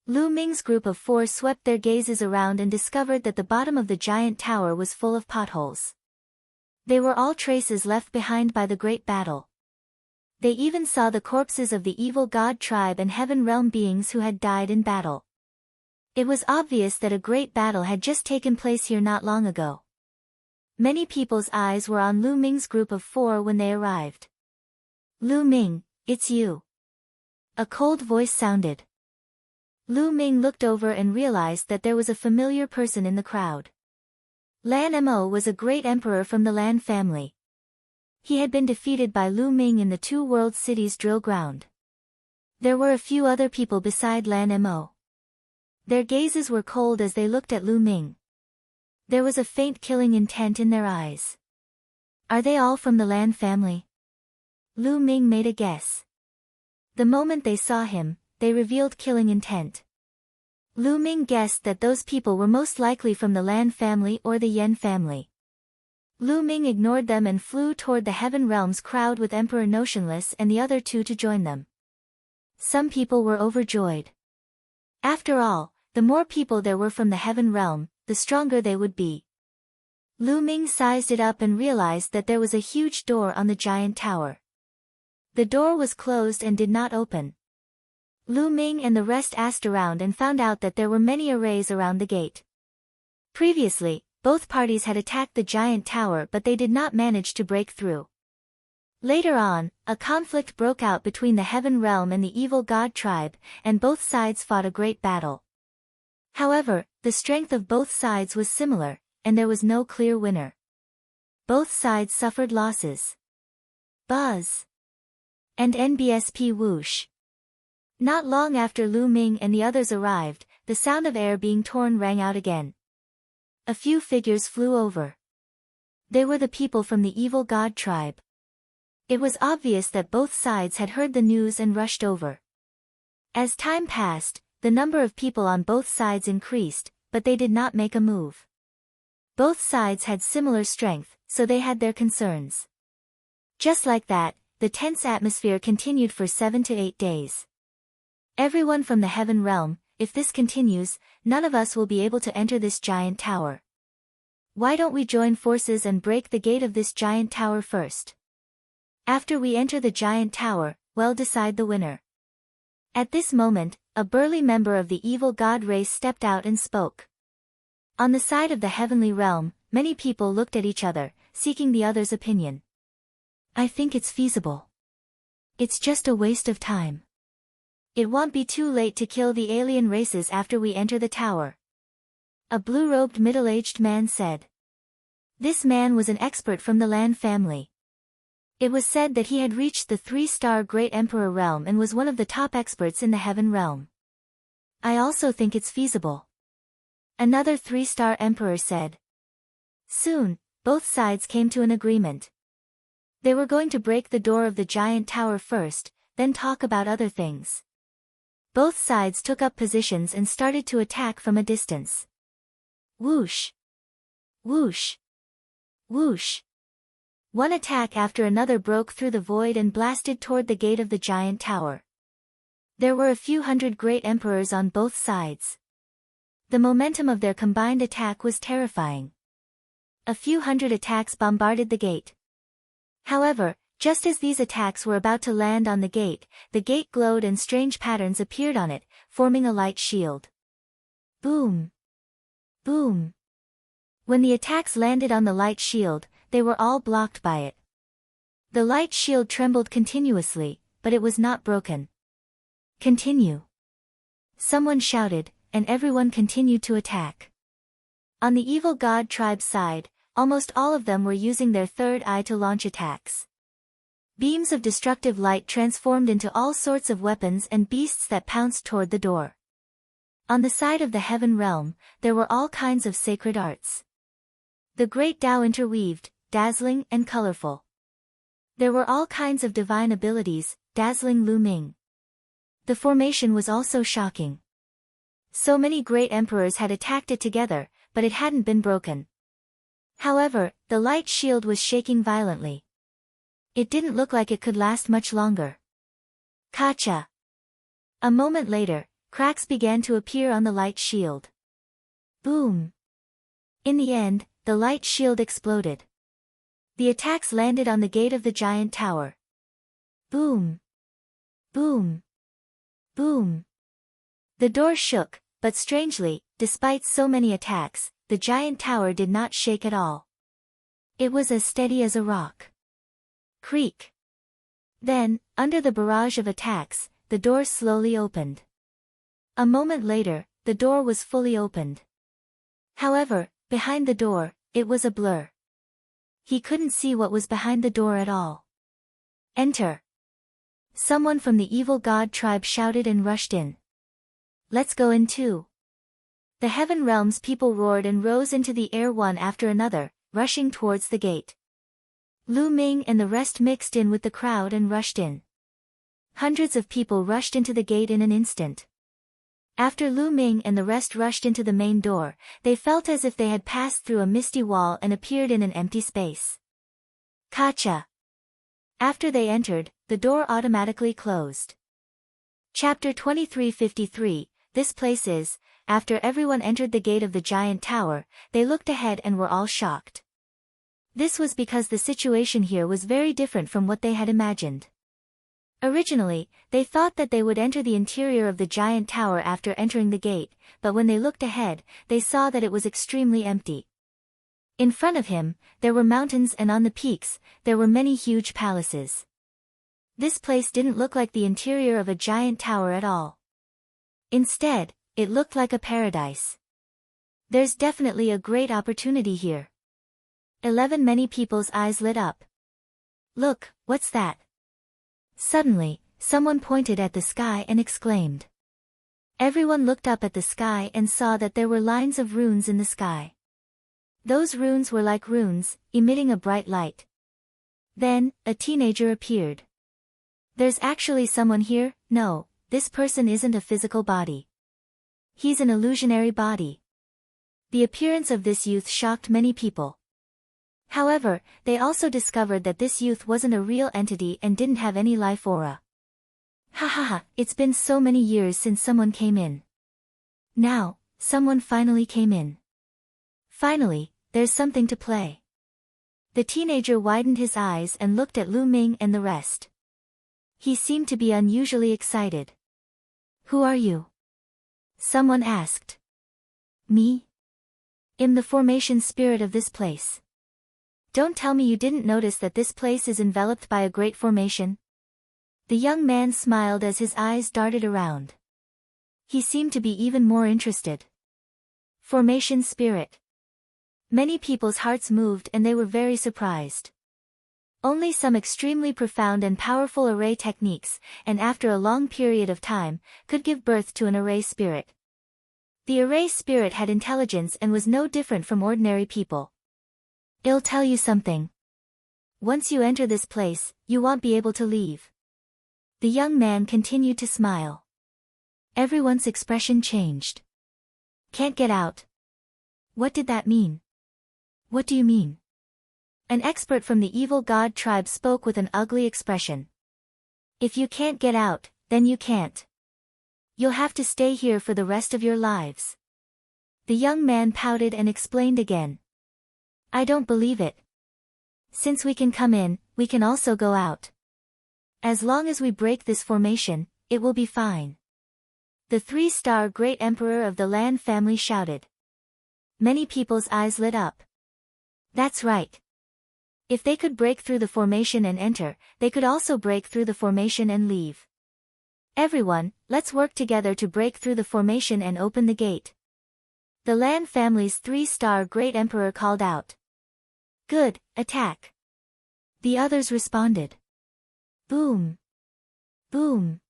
Lu Ming's group of four swept their gazes around and discovered that the bottom of the giant tower was full of potholes. They were all traces left behind by the great battle. They even saw the corpses of the evil god tribe and heaven realm beings who had died in battle. It was obvious that a great battle had just taken place here not long ago. Many people's eyes were on Lu Ming's group of four when they arrived. Lu Ming, it's you. A cold voice sounded. Lu Ming looked over and realized that there was a familiar person in the crowd. Lan Mo was a great emperor from the Lan family. He had been defeated by Lu Ming in the Two World Cities drill ground. There were a few other people beside Lan Mo. Their gazes were cold as they looked at Lu Ming. There was a faint killing intent in their eyes. Are they all from the Lan family? Lu Ming made a guess. The moment they saw him, they revealed killing intent. Lu Ming guessed that those people were most likely from the Lan family or the Yen family. Lu Ming ignored them and flew toward the Heaven Realm's crowd with Emperor Notionless and the other two to join them. Some people were overjoyed. After all, the more people there were from the Heaven Realm, the stronger they would be. Lu Ming sized it up and realized that there was a huge door on the giant tower. The door was closed and did not open. Lu Ming and the rest asked around and found out that there were many arrays around the gate. Previously, both parties had attacked the giant tower but they did not manage to break through. Later on, a conflict broke out between the Heaven Realm and the evil god tribe, and both sides fought a great battle. However, the strength of both sides was similar, and there was no clear winner. Both sides suffered losses. Buzz. And NBSP whoosh. Not long after Lu Ming and the others arrived, the sound of air being torn rang out again. A few figures flew over. They were the people from the evil god tribe. It was obvious that both sides had heard the news and rushed over. As time passed, the number of people on both sides increased, but they did not make a move. Both sides had similar strength, so they had their concerns. Just like that, the tense atmosphere continued for 7 to 8 days. Everyone from the Heaven Realm, if this continues, none of us will be able to enter this giant tower. Why don't we join forces and break the gate of this giant tower first? After we enter the giant tower, we'll decide the winner. At this moment, a burly member of the evil god race stepped out and spoke. On the side of the heavenly realm, many people looked at each other, seeking the other's opinion. I think it's feasible. It's just a waste of time. It won't be too late to kill the alien races after we enter the tower. A blue-robed middle-aged man said. This man was an expert from the Lan family. It was said that he had reached the 3-star Great Emperor realm and was one of the top experts in the Heaven Realm. I also think it's feasible. Another 3-star Emperor said. Soon, both sides came to an agreement. They were going to break the door of the giant tower first, then talk about other things. Both sides took up positions and started to attack from a distance. Whoosh! Whoosh! Whoosh! One attack after another broke through the void and blasted toward the gate of the giant tower. There were a few hundred great emperors on both sides. The momentum of their combined attack was terrifying. A few hundred attacks bombarded the gate. However, just as these attacks were about to land on the gate glowed and strange patterns appeared on it, forming a light shield. Boom! Boom! When the attacks landed on the light shield, they were all blocked by it. The light shield trembled continuously, but it was not broken. Continue. Someone shouted, and everyone continued to attack. On the evil god tribe's side, almost all of them were using their third eye to launch attacks. Beams of destructive light transformed into all sorts of weapons and beasts that pounced toward the door. On the side of the Heaven Realm, there were all kinds of sacred arts. The great Tao interweaved, dazzling and colorful. There were all kinds of divine abilities, dazzling Lu Ming. The formation was also shocking. So many great emperors had attacked it together, but it hadn't been broken. However, the light shield was shaking violently. It didn't look like it could last much longer. Kacha! A moment later, cracks began to appear on the light shield. Boom! In the end, the light shield exploded. The attacks landed on the gate of the giant tower. Boom! Boom! Boom! The door shook, but strangely, despite so many attacks, the giant tower did not shake at all. It was as steady as a rock. Creak! Then, under the barrage of attacks, the door slowly opened. A moment later, the door was fully opened. However, behind the door, it was a blur. He couldn't see what was behind the door at all. Enter! Someone from the evil god tribe shouted and rushed in. Let's go in too. The Heaven Realm's people roared and rose into the air one after another, rushing towards the gate. Lu Ming and the rest mixed in with the crowd and rushed in. Hundreds of people rushed into the gate in an instant. After Lu Ming and the rest rushed into the main door, they felt as if they had passed through a misty wall and appeared in an empty space. Gotcha! After they entered, the door automatically closed. Chapter 2353, This place is. After everyone entered the gate of the giant tower, they looked ahead and were all shocked. This was because the situation here was very different from what they had imagined. Originally, they thought that they would enter the interior of the giant tower after entering the gate, but when they looked ahead, they saw that it was extremely empty. In front of him, there were mountains, and on the peaks, there were many huge palaces. This place didn't look like the interior of a giant tower at all. Instead, it looked like a paradise. There's definitely a great opportunity here. 11 Many people's eyes lit up. Look, what's that? Suddenly, someone pointed at the sky and exclaimed. Everyone looked up at the sky and saw that there were lines of runes in the sky. Those runes were like runes, emitting a bright light. Then, a teenager appeared. There's actually someone here. No, this person isn't a physical body. He's an illusionary body. The appearance of this youth shocked many people. However, they also discovered that this youth wasn't a real entity and didn't have any life aura. Ha ha ha, it's been so many years since someone came in. Now, someone finally came in. Finally, there's something to play. The teenager widened his eyes and looked at Lu Ming and the rest. He seemed to be unusually excited. Who are you? Someone asked. Me? I'm the formation spirit of this place. Don't tell me you didn't notice that this place is enveloped by a great formation? The young man smiled as his eyes darted around. He seemed to be even more interested. Formation spirit. Many people's hearts moved and they were very surprised. Only some extremely profound and powerful array techniques, and after a long period of time, could give birth to an array spirit. The array spirit had intelligence and was no different from ordinary people. I'll tell you something. Once you enter this place, you won't be able to leave. The young man continued to smile. Everyone's expression changed. Can't get out. What did that mean? What do you mean? An expert from the evil god tribe spoke with an ugly expression. If you can't get out, then you can't. You'll have to stay here for the rest of your lives. The young man pouted and explained again. I don't believe it. Since we can come in, we can also go out. As long as we break this formation, it will be fine. The 3-star great emperor of the Lan family shouted. Many people's eyes lit up. That's right. If they could break through the formation and enter, they could also break through the formation and leave. Everyone, let's work together to break through the formation and open the gate. The Lan family's 3-star great emperor called out. Good, attack. The others responded. Boom. Boom.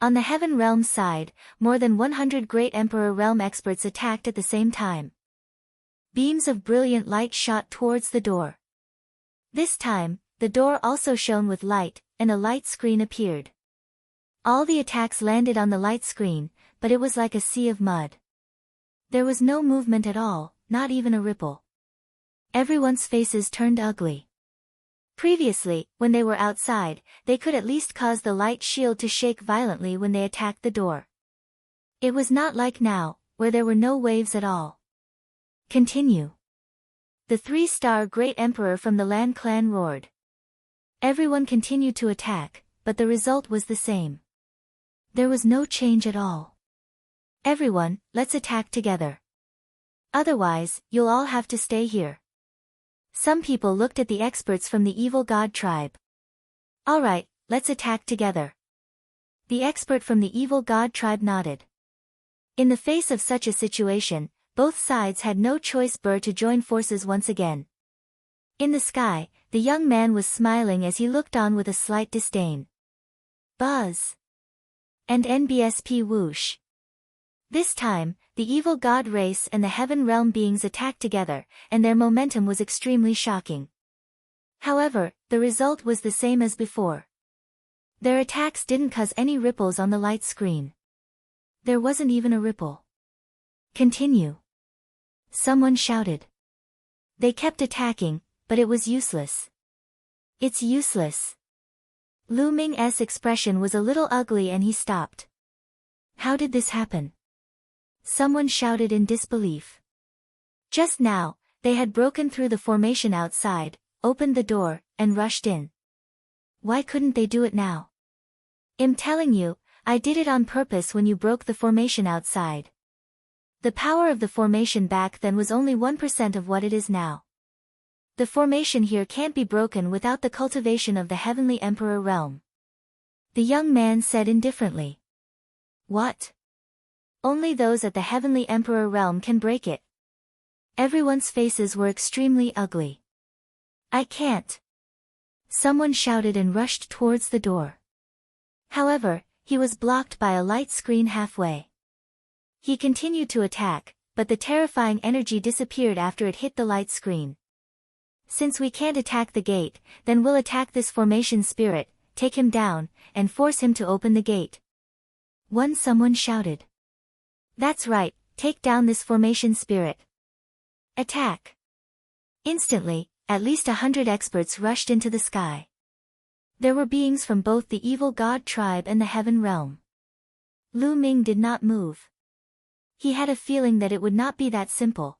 On the Heaven Realm side, more than 100 great Emperor Realm experts attacked at the same time. Beams of brilliant light shot towards the door. This time, the door also shone with light, and a light screen appeared. All the attacks landed on the light screen, but it was like a sea of mud. There was no movement at all, not even a ripple. Everyone's faces turned ugly. Previously, when they were outside, they could at least cause the light shield to shake violently when they attacked the door. It was not like now, where there were no waves at all. Continue. The 3-star great emperor from the Lan clan roared. Everyone continued to attack, but the result was the same. There was no change at all. Everyone, let's attack together. Otherwise, you'll all have to stay here. Some people looked at the experts from the evil god tribe. Alright, let's attack together. The expert from the evil god tribe nodded. In the face of such a situation, both sides had no choice but to join forces once again. In the sky, the young man was smiling as he looked on with a slight disdain. Buzz. And NBSP whoosh. This time, the evil god race and the heaven realm beings attacked together, and their momentum was extremely shocking. However, the result was the same as before. Their attacks didn't cause any ripples on the light screen. There wasn't even a ripple. Continue. Someone shouted. They kept attacking, but it was useless. It's useless. Lu Ming's expression was a little ugly and he stopped. How did this happen? Someone shouted in disbelief. Just now, they had broken through the formation outside, opened the door, and rushed in. Why couldn't they do it now? I'm telling you, I did it on purpose when you broke the formation outside. The power of the formation back then was only 1% of what it is now. The formation here can't be broken without the cultivation of the Heavenly Emperor realm. The young man said indifferently. What? Only those at the Heavenly Emperor realm can break it. Everyone's faces were extremely ugly. I can't. Someone shouted and rushed towards the door. However, he was blocked by a light screen halfway. He continued to attack, but the terrifying energy disappeared after it hit the light screen. Since we can't attack the gate, then we'll attack this formation spirit, take him down, and force him to open the gate. Someone shouted. That's right, take down this formation spirit. Attack. Instantly, at least 100 experts rushed into the sky. There were beings from both the evil god tribe and the heaven realm. Lu Ming did not move. He had a feeling that it would not be that simple.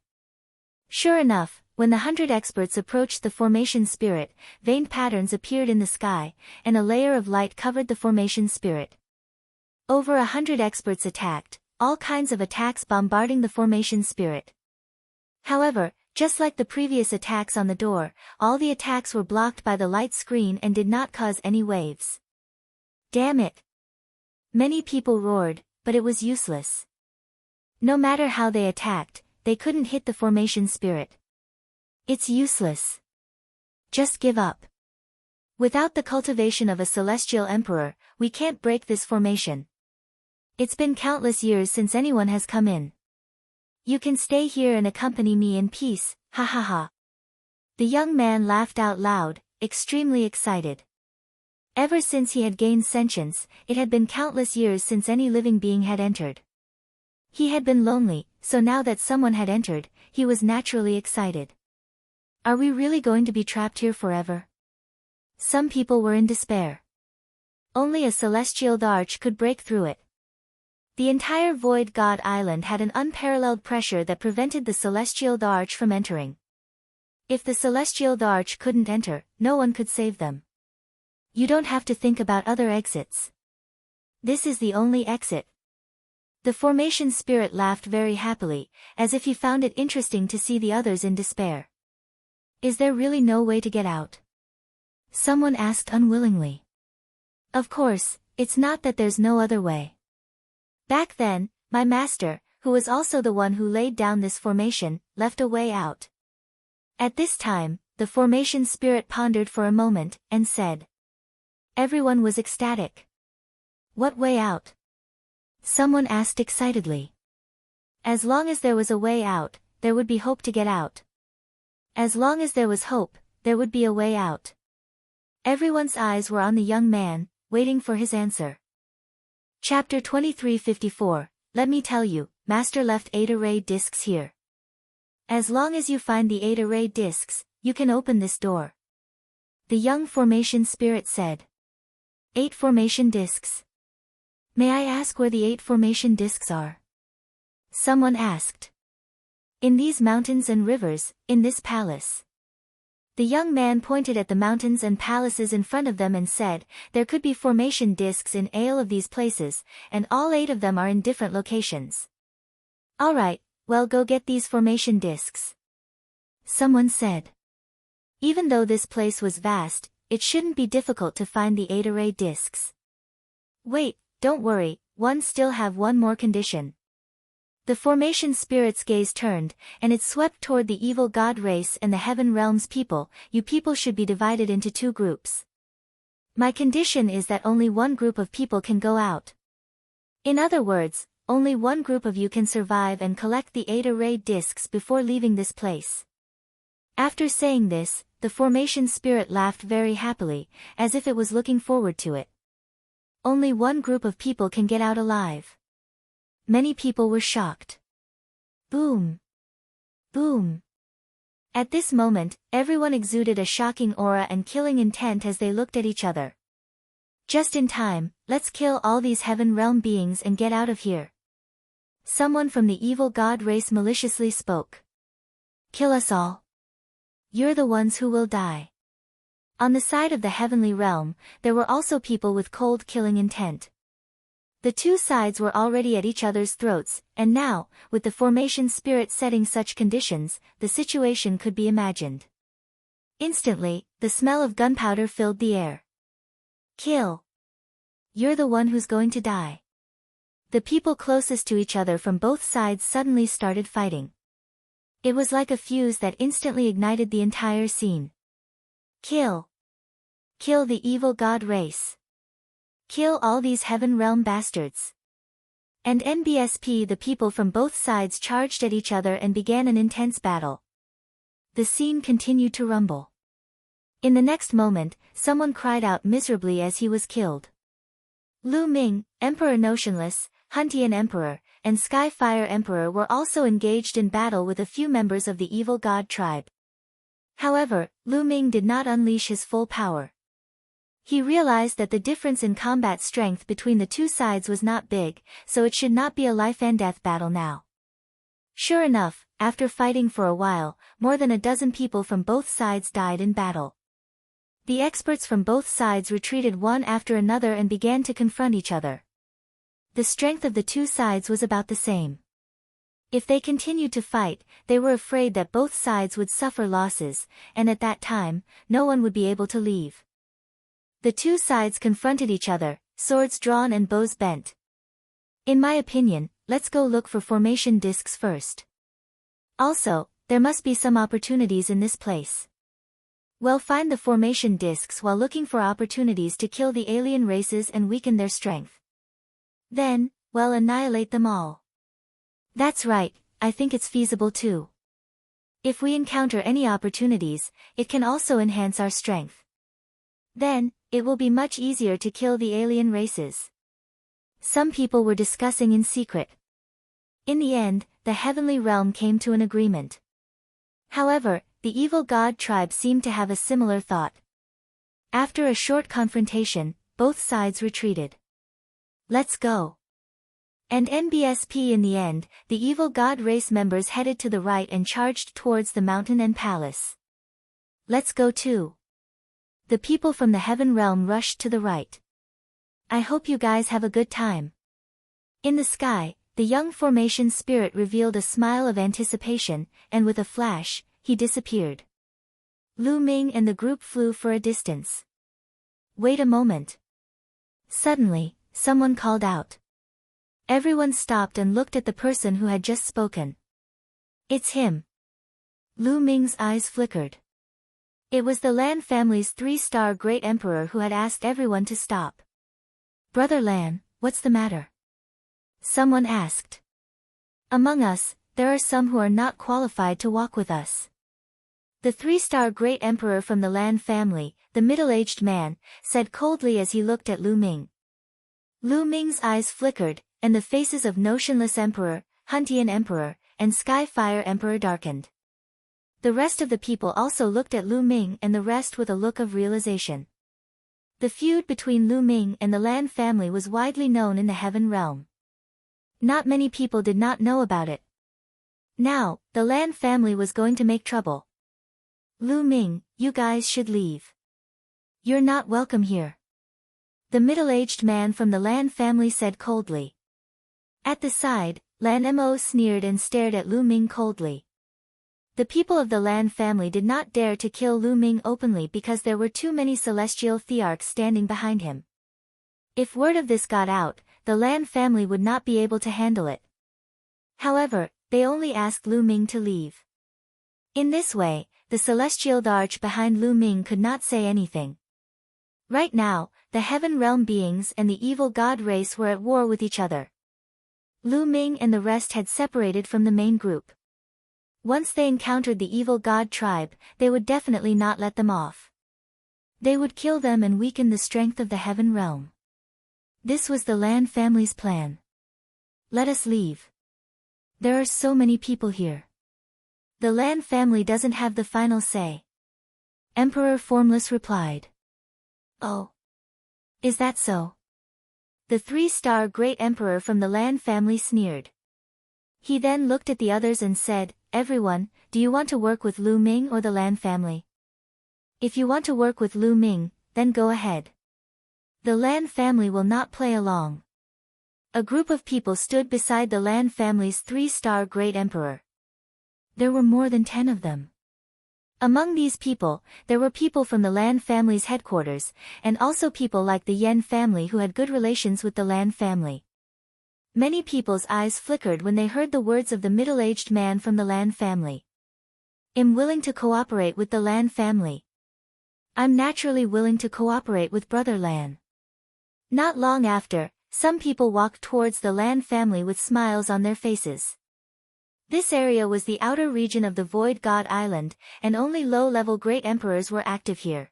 Sure enough, when the 100 experts approached the formation spirit, veined patterns appeared in the sky, and a layer of light covered the formation spirit. Over 100 experts attacked, all kinds of attacks bombarding the formation spirit. However, just like the previous attacks on the door, all the attacks were blocked by the light screen and did not cause any waves. Damn it! Many people roared, but it was useless. No matter how they attacked, they couldn't hit the formation spirit. It's useless. Just give up. Without the cultivation of a celestial emperor, we can't break this formation. It's been countless years since anyone has come in. You can stay here and accompany me in peace, ha ha ha. The young man laughed out loud, extremely excited. Ever since he had gained sentience, it had been countless years since any living being had entered. He had been lonely, so now that someone had entered, he was naturally excited. Are we really going to be trapped here forever? Some people were in despair. Only a celestial arch could break through it. The entire Void God Island had an unparalleled pressure that prevented the celestial arch from entering. If the celestial arch couldn't enter, no one could save them. You don't have to think about other exits. This is the only exit. The formation spirit laughed very happily, as if he found it interesting to see the others in despair. Is there really no way to get out? Someone asked unwillingly. Of course, it's not that there's no other way. Back then, my master, who was also the one who laid down this formation, left a way out. At this time, the formation spirit pondered for a moment, and said. Everyone was ecstatic. What way out? Someone asked excitedly. As long as there was a way out, there would be hope to get out. As long as there was hope, there would be a way out. Everyone's eyes were on the young man, waiting for his answer. Chapter 2354, Let me tell you, Master left 8 array discs here. As long as you find the 8 array discs, you can open this door. The young formation spirit said. 8 formation discs. May I ask where the 8 formation discs are? Someone asked. In these mountains and rivers, in this palace. The young man pointed at the mountains and palaces in front of them and said, there could be formation discs in all of these places, and all 8 of them are in different locations. Alright, well go get these formation discs. Someone said. Even though this place was vast, it shouldn't be difficult to find the 8 array discs. Wait, don't worry, still have one more condition. The formation spirit's gaze turned, and it swept toward the evil god race and the heaven realm's people. You people should be divided into 2 groups. My condition is that only one group of people can go out. In other words, only one group of you can survive and collect the 8 array discs before leaving this place. After saying this, the formation spirit laughed very happily, as if it was looking forward to it. Only one group of people can get out alive. Many people were shocked. Boom! Boom! At this moment, everyone exuded a shocking aura and killing intent as they looked at each other. Just in time, let's kill all these heaven realm beings and get out of here. Someone from the evil god race maliciously spoke. Kill us all. You're the ones who will die. On the side of the heavenly realm, there were also people with cold killing intent. The two sides were already at each other's throats, and now, with the formation spirit setting such conditions, the situation could be imagined. Instantly, the smell of gunpowder filled the air. Kill. You're the one who's going to die. The people closest to each other from both sides suddenly started fighting. It was like a fuse that instantly ignited the entire scene. Kill. Kill the evil god race. Kill all these heaven realm bastards. And NBSP, the people from both sides charged at each other and began an intense battle. The scene continued to rumble. In the next moment, someone cried out miserably as he was killed. Lu Ming, Emperor Notionless, Huntian Emperor, and Skyfire Emperor were also engaged in battle with a few members of the evil god tribe. However, Lu Ming did not unleash his full power. He realized that the difference in combat strength between the two sides was not big, so it should not be a life-and-death battle now. Sure enough, after fighting for a while, more than a dozen people from both sides died in battle. The experts from both sides retreated one after another and began to confront each other. The strength of the two sides was about the same. If they continued to fight, they were afraid that both sides would suffer losses, and at that time, no one would be able to leave. The two sides confronted each other, swords drawn and bows bent. In my opinion, let's go look for formation discs first. Also, there must be some opportunities in this place. Well, find the formation discs while looking for opportunities to kill the alien races and weaken their strength. Then, well, annihilate them all. That's right, I think it's feasible too. If we encounter any opportunities, it can also enhance our strength. Then, it will be much easier to kill the alien races. Some people were discussing in secret. In the end, the heavenly realm came to an agreement. However, the evil god tribe seemed to have a similar thought. After a short confrontation, both sides retreated. Let's go. And NBSP in the end, the evil god race members headed to the right and charged towards the mountain and palace. Let's go too. The people from the heaven realm rushed to the right. I hope you guys have a good time. In the sky, the young formation spirit revealed a smile of anticipation, and with a flash, he disappeared. Lu Ming and the group flew for a distance. Wait a moment. Suddenly, someone called out. Everyone stopped and looked at the person who had just spoken. It's him. Lu Ming's eyes flickered. It was the Lan family's 3-star great emperor who had asked everyone to stop. Brother Lan, what's the matter? Someone asked. Among us, there are some who are not qualified to walk with us. The 3-star great emperor from the Lan family, the middle-aged man, said coldly as he looked at Lu Ming. Lu Ming's eyes flickered, and the faces of Notionless Emperor, Huntian Emperor, and Skyfire Emperor darkened. The rest of the people also looked at Lu Ming and the rest with a look of realization. The feud between Lu Ming and the Lan family was widely known in the heaven realm. Not many people did not know about it. Now, the Lan family was going to make trouble. Lu Ming, you guys should leave. You're not welcome here. The middle-aged man from the Lan family said coldly. At the side, Lan Mo sneered and stared at Lu Ming coldly. The people of the Lan family did not dare to kill Lu Ming openly because there were too many celestial thearchs standing behind him. If word of this got out, the Lan family would not be able to handle it. However, they only asked Lu Ming to leave. In this way, the celestial thearch behind Lu Ming could not say anything. Right now, the heaven realm beings and the evil god race were at war with each other. Lu Ming and the rest had separated from the main group. Once they encountered the evil god tribe, they would definitely not let them off. They would kill them and weaken the strength of the heaven realm. This was the Lan family's plan. Let us leave. There are so many people here. The Lan family doesn't have the final say. Emperor Formless replied. Oh. Is that so? The 3-star great emperor from the Lan family sneered. He then looked at the others and said, Everyone, do you want to work with Lu Ming or the Lan family? If you want to work with Lu Ming, then go ahead. The Lan family will not play along. A group of people stood beside the Lan family's 3-star great emperor. There were more than 10 of them. Among these people, there were people from the Lan family's headquarters, and also people like the Yen family who had good relations with the Lan family. Many people's eyes flickered when they heard the words of the middle-aged man from the Lan family. I'm willing to cooperate with the Lan family. I'm naturally willing to cooperate with Brother Lan. Not long after, some people walked towards the Lan family with smiles on their faces. This area was the outer region of the Void God Island, and only low-level Great Emperors were active here.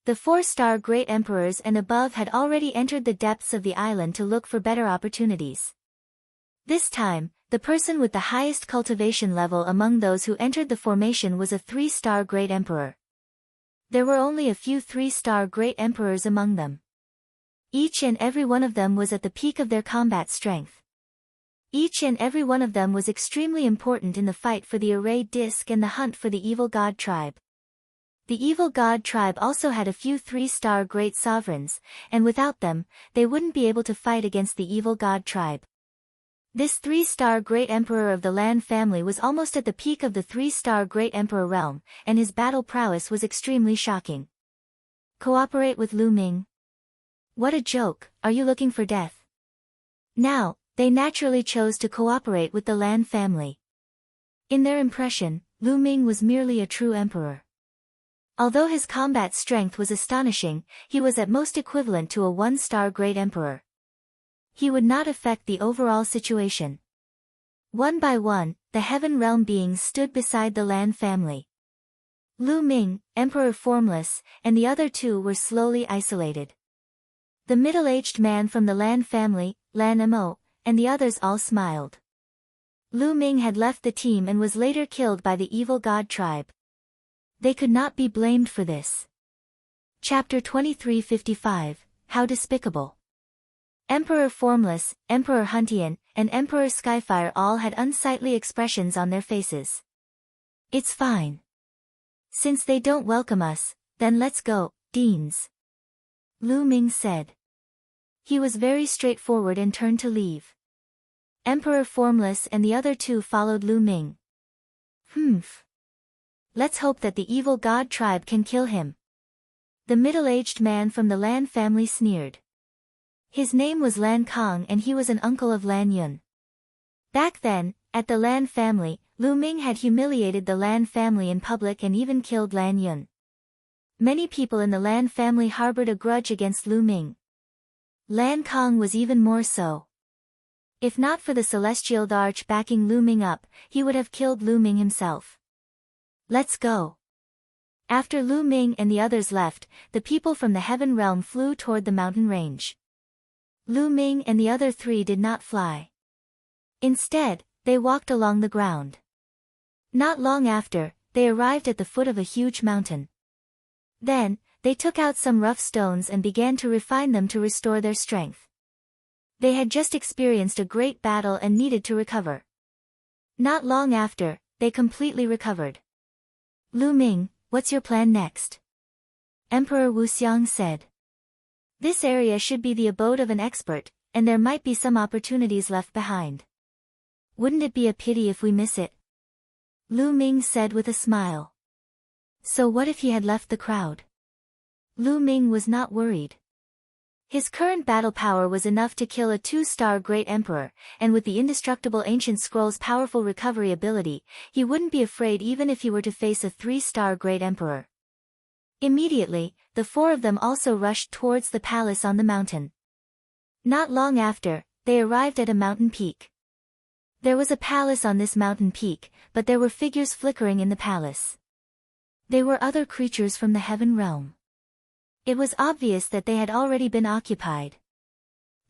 The 4-star Great Emperors and above had already entered the depths of the island to look for better opportunities. This time, the person with the highest cultivation level among those who entered the formation was a 3-star Great Emperor. There were only a few 3-star Great Emperors among them. Each and every one of them was at the peak of their combat strength. Each and every one of them was extremely important in the fight for the Array Disc and the hunt for the Evil God tribe. The Evil God tribe also had a few 3-star Great Sovereigns, and without them, they wouldn't be able to fight against the Evil God tribe. This 3-star Great Emperor of the Lan family was almost at the peak of the 3-star Great Emperor realm, and his battle prowess was extremely shocking. Cooperate with Lu Ming? What a joke, are you looking for death? Now, they naturally chose to cooperate with the Lan family. In their impression, Lu Ming was merely a true emperor. Although his combat strength was astonishing, he was at most equivalent to a 1-star Great Emperor. He would not affect the overall situation. One by one, the Heaven Realm beings stood beside the Lan family. Lu Ming, Emperor Formless, and the other 2 were slowly isolated. The middle-aged man from the Lan family, Lan Mo, and the others all smiled. Lu Ming had left the team and was later killed by the Evil God tribe. They could not be blamed for this. Chapter 2355, How Despicable. Emperor Formless, Emperor Huntian, and Emperor Skyfire all had unsightly expressions on their faces. It's fine. Since they don't welcome us, then let's go, Deans. Lu Ming said. He was very straightforward and turned to leave. Emperor Formless and the other 2 followed Lu Ming. Let's hope that the Evil God tribe can kill him. The middle-aged man from the Lan family sneered. His name was Lan Kong and he was an uncle of Lan Yun. Back then, at the Lan family, Lu Ming had humiliated the Lan family in public and even killed Lan Yun. Many people in the Lan family harbored a grudge against Lu Ming. Lan Kong was even more so. If not for the Celestial Arch backing Lu Ming up, he would have killed Lu Ming himself. Let's go. After Lu Ming and the others left, the people from the Heaven Realm flew toward the mountain range. Lu Ming and the other 3 did not fly. Instead, they walked along the ground. Not long after, they arrived at the foot of a huge mountain. Then, they took out some rough stones and began to refine them to restore their strength. They had just experienced a great battle and needed to recover. Not long after, they completely recovered. Lu Ming, what's your plan next? Emperor Wuxiang said. This area should be the abode of an expert, and there might be some opportunities left behind. Wouldn't it be a pity if we miss it? Lu Ming said with a smile. So what if he had left the crowd? Lu Ming was not worried. His current battle power was enough to kill a 2-star Great Emperor, and with the indestructible Ancient Scroll's powerful recovery ability, he wouldn't be afraid even if he were to face a 3-star Great Emperor. Immediately, the 4 of them also rushed towards the palace on the mountain. Not long after, they arrived at a mountain peak. There was a palace on this mountain peak, but there were figures flickering in the palace. They were other creatures from the Heaven Realm. It was obvious that they had already been occupied.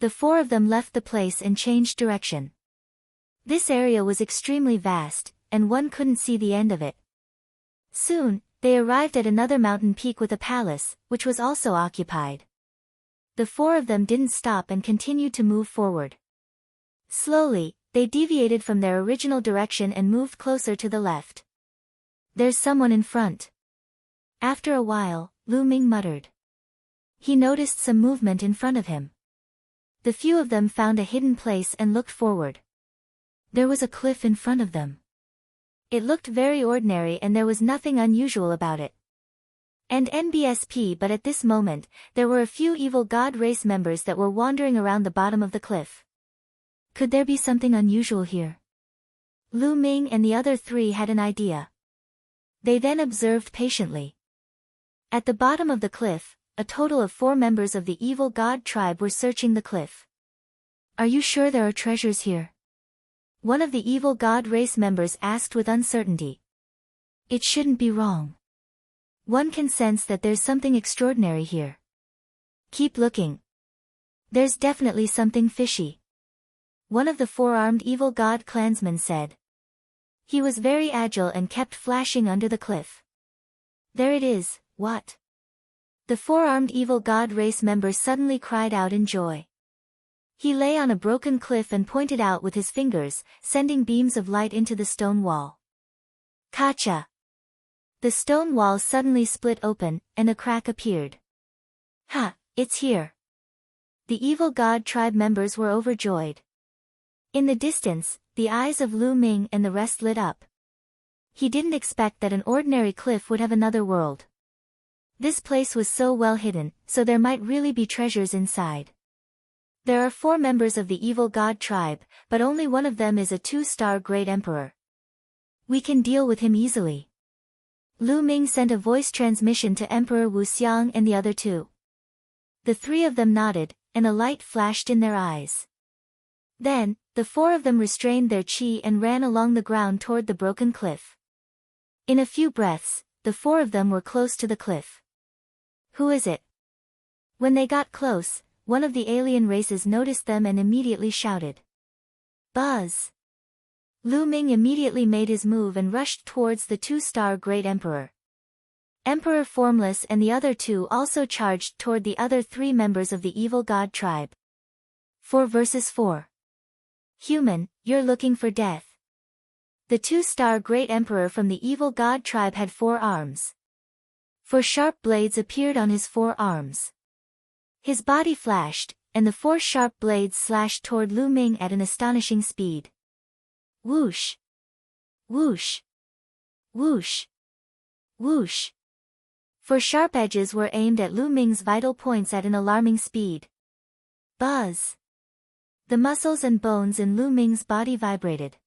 The four of them left the place and changed direction. This area was extremely vast, and one couldn't see the end of it. Soon, they arrived at another mountain peak with a palace, which was also occupied. The four of them didn't stop and continued to move forward. Slowly, they deviated from their original direction and moved closer to the left. "There's someone in front." After a while, Lu Ming muttered. He noticed some movement in front of him. The few of them found a hidden place and looked forward. There was a cliff in front of them. It looked very ordinary and there was nothing unusual about it. And NBSP, but at this moment, there were a few evil god race members that were wandering around the bottom of the cliff. Could there be something unusual here? Lu Ming and the other three had an idea. They then observed patiently. At the bottom of the cliff, a total of 4 members of the evil god tribe were searching the cliff. "Are you sure there are treasures here?" one of the evil god race members asked with uncertainty. "It shouldn't be wrong. One can sense that there's something extraordinary here. Keep looking. There's definitely something fishy," one of the 4-armed evil god clansmen said. He was very agile and kept flashing under the cliff. "There it is, what?" The 4-armed evil god race member suddenly cried out in joy. He lay on a broken cliff and pointed out with his fingers, sending beams of light into the stone wall. Kacha! The stone wall suddenly split open, and a crack appeared. "Ha, it's here!" The evil god tribe members were overjoyed. In the distance, the eyes of Lu Ming and the rest lit up. He didn't expect that an ordinary cliff would have another world. This place was so well hidden, so there might really be treasures inside. There are 4 members of the evil god tribe, but only one of them is a 2-star great emperor. We can deal with him easily. Lu Ming sent a voice transmission to Emperor Wu Xiang and the other 2. The 3 of them nodded, and a light flashed in their eyes. Then, the 4 of them restrained their chi and ran along the ground toward the broken cliff. In a few breaths, the 4 of them were close to the cliff. "Who is it?" When they got close, one of the alien races noticed them and immediately shouted. "Buzz!" Lu Ming immediately made his move and rushed towards the 2-star Great Emperor. Emperor Formless and the other 2 also charged toward the other 3 members of the evil god tribe. 4 vs 4. "Human, you're looking for death." The 2-star Great Emperor from the evil god tribe had 4 arms. 4 sharp blades appeared on his 4 arms. His body flashed, and the 4 sharp blades slashed toward Lu Ming at an astonishing speed. Whoosh! Whoosh! Whoosh! Whoosh! 4 sharp edges were aimed at Lu Ming's vital points at an alarming speed. Buzz! The muscles and bones in Lu Ming's body vibrated.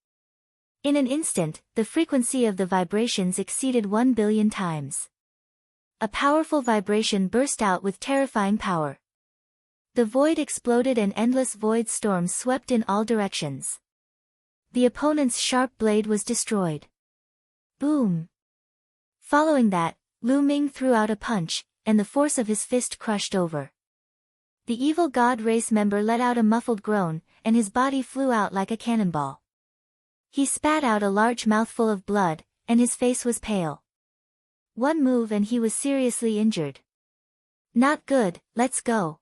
In an instant, the frequency of the vibrations exceeded 1 billion times. A powerful vibration burst out with terrifying power. The void exploded and endless void storms swept in all directions. The opponent's sharp blade was destroyed. Boom! Following that, Lu Ming threw out a punch, and the force of his fist crushed over. The evil god race member let out a muffled groan, and his body flew out like a cannonball. He spat out a large mouthful of blood, and his face was pale. One move and he was seriously injured. Not good, let's go.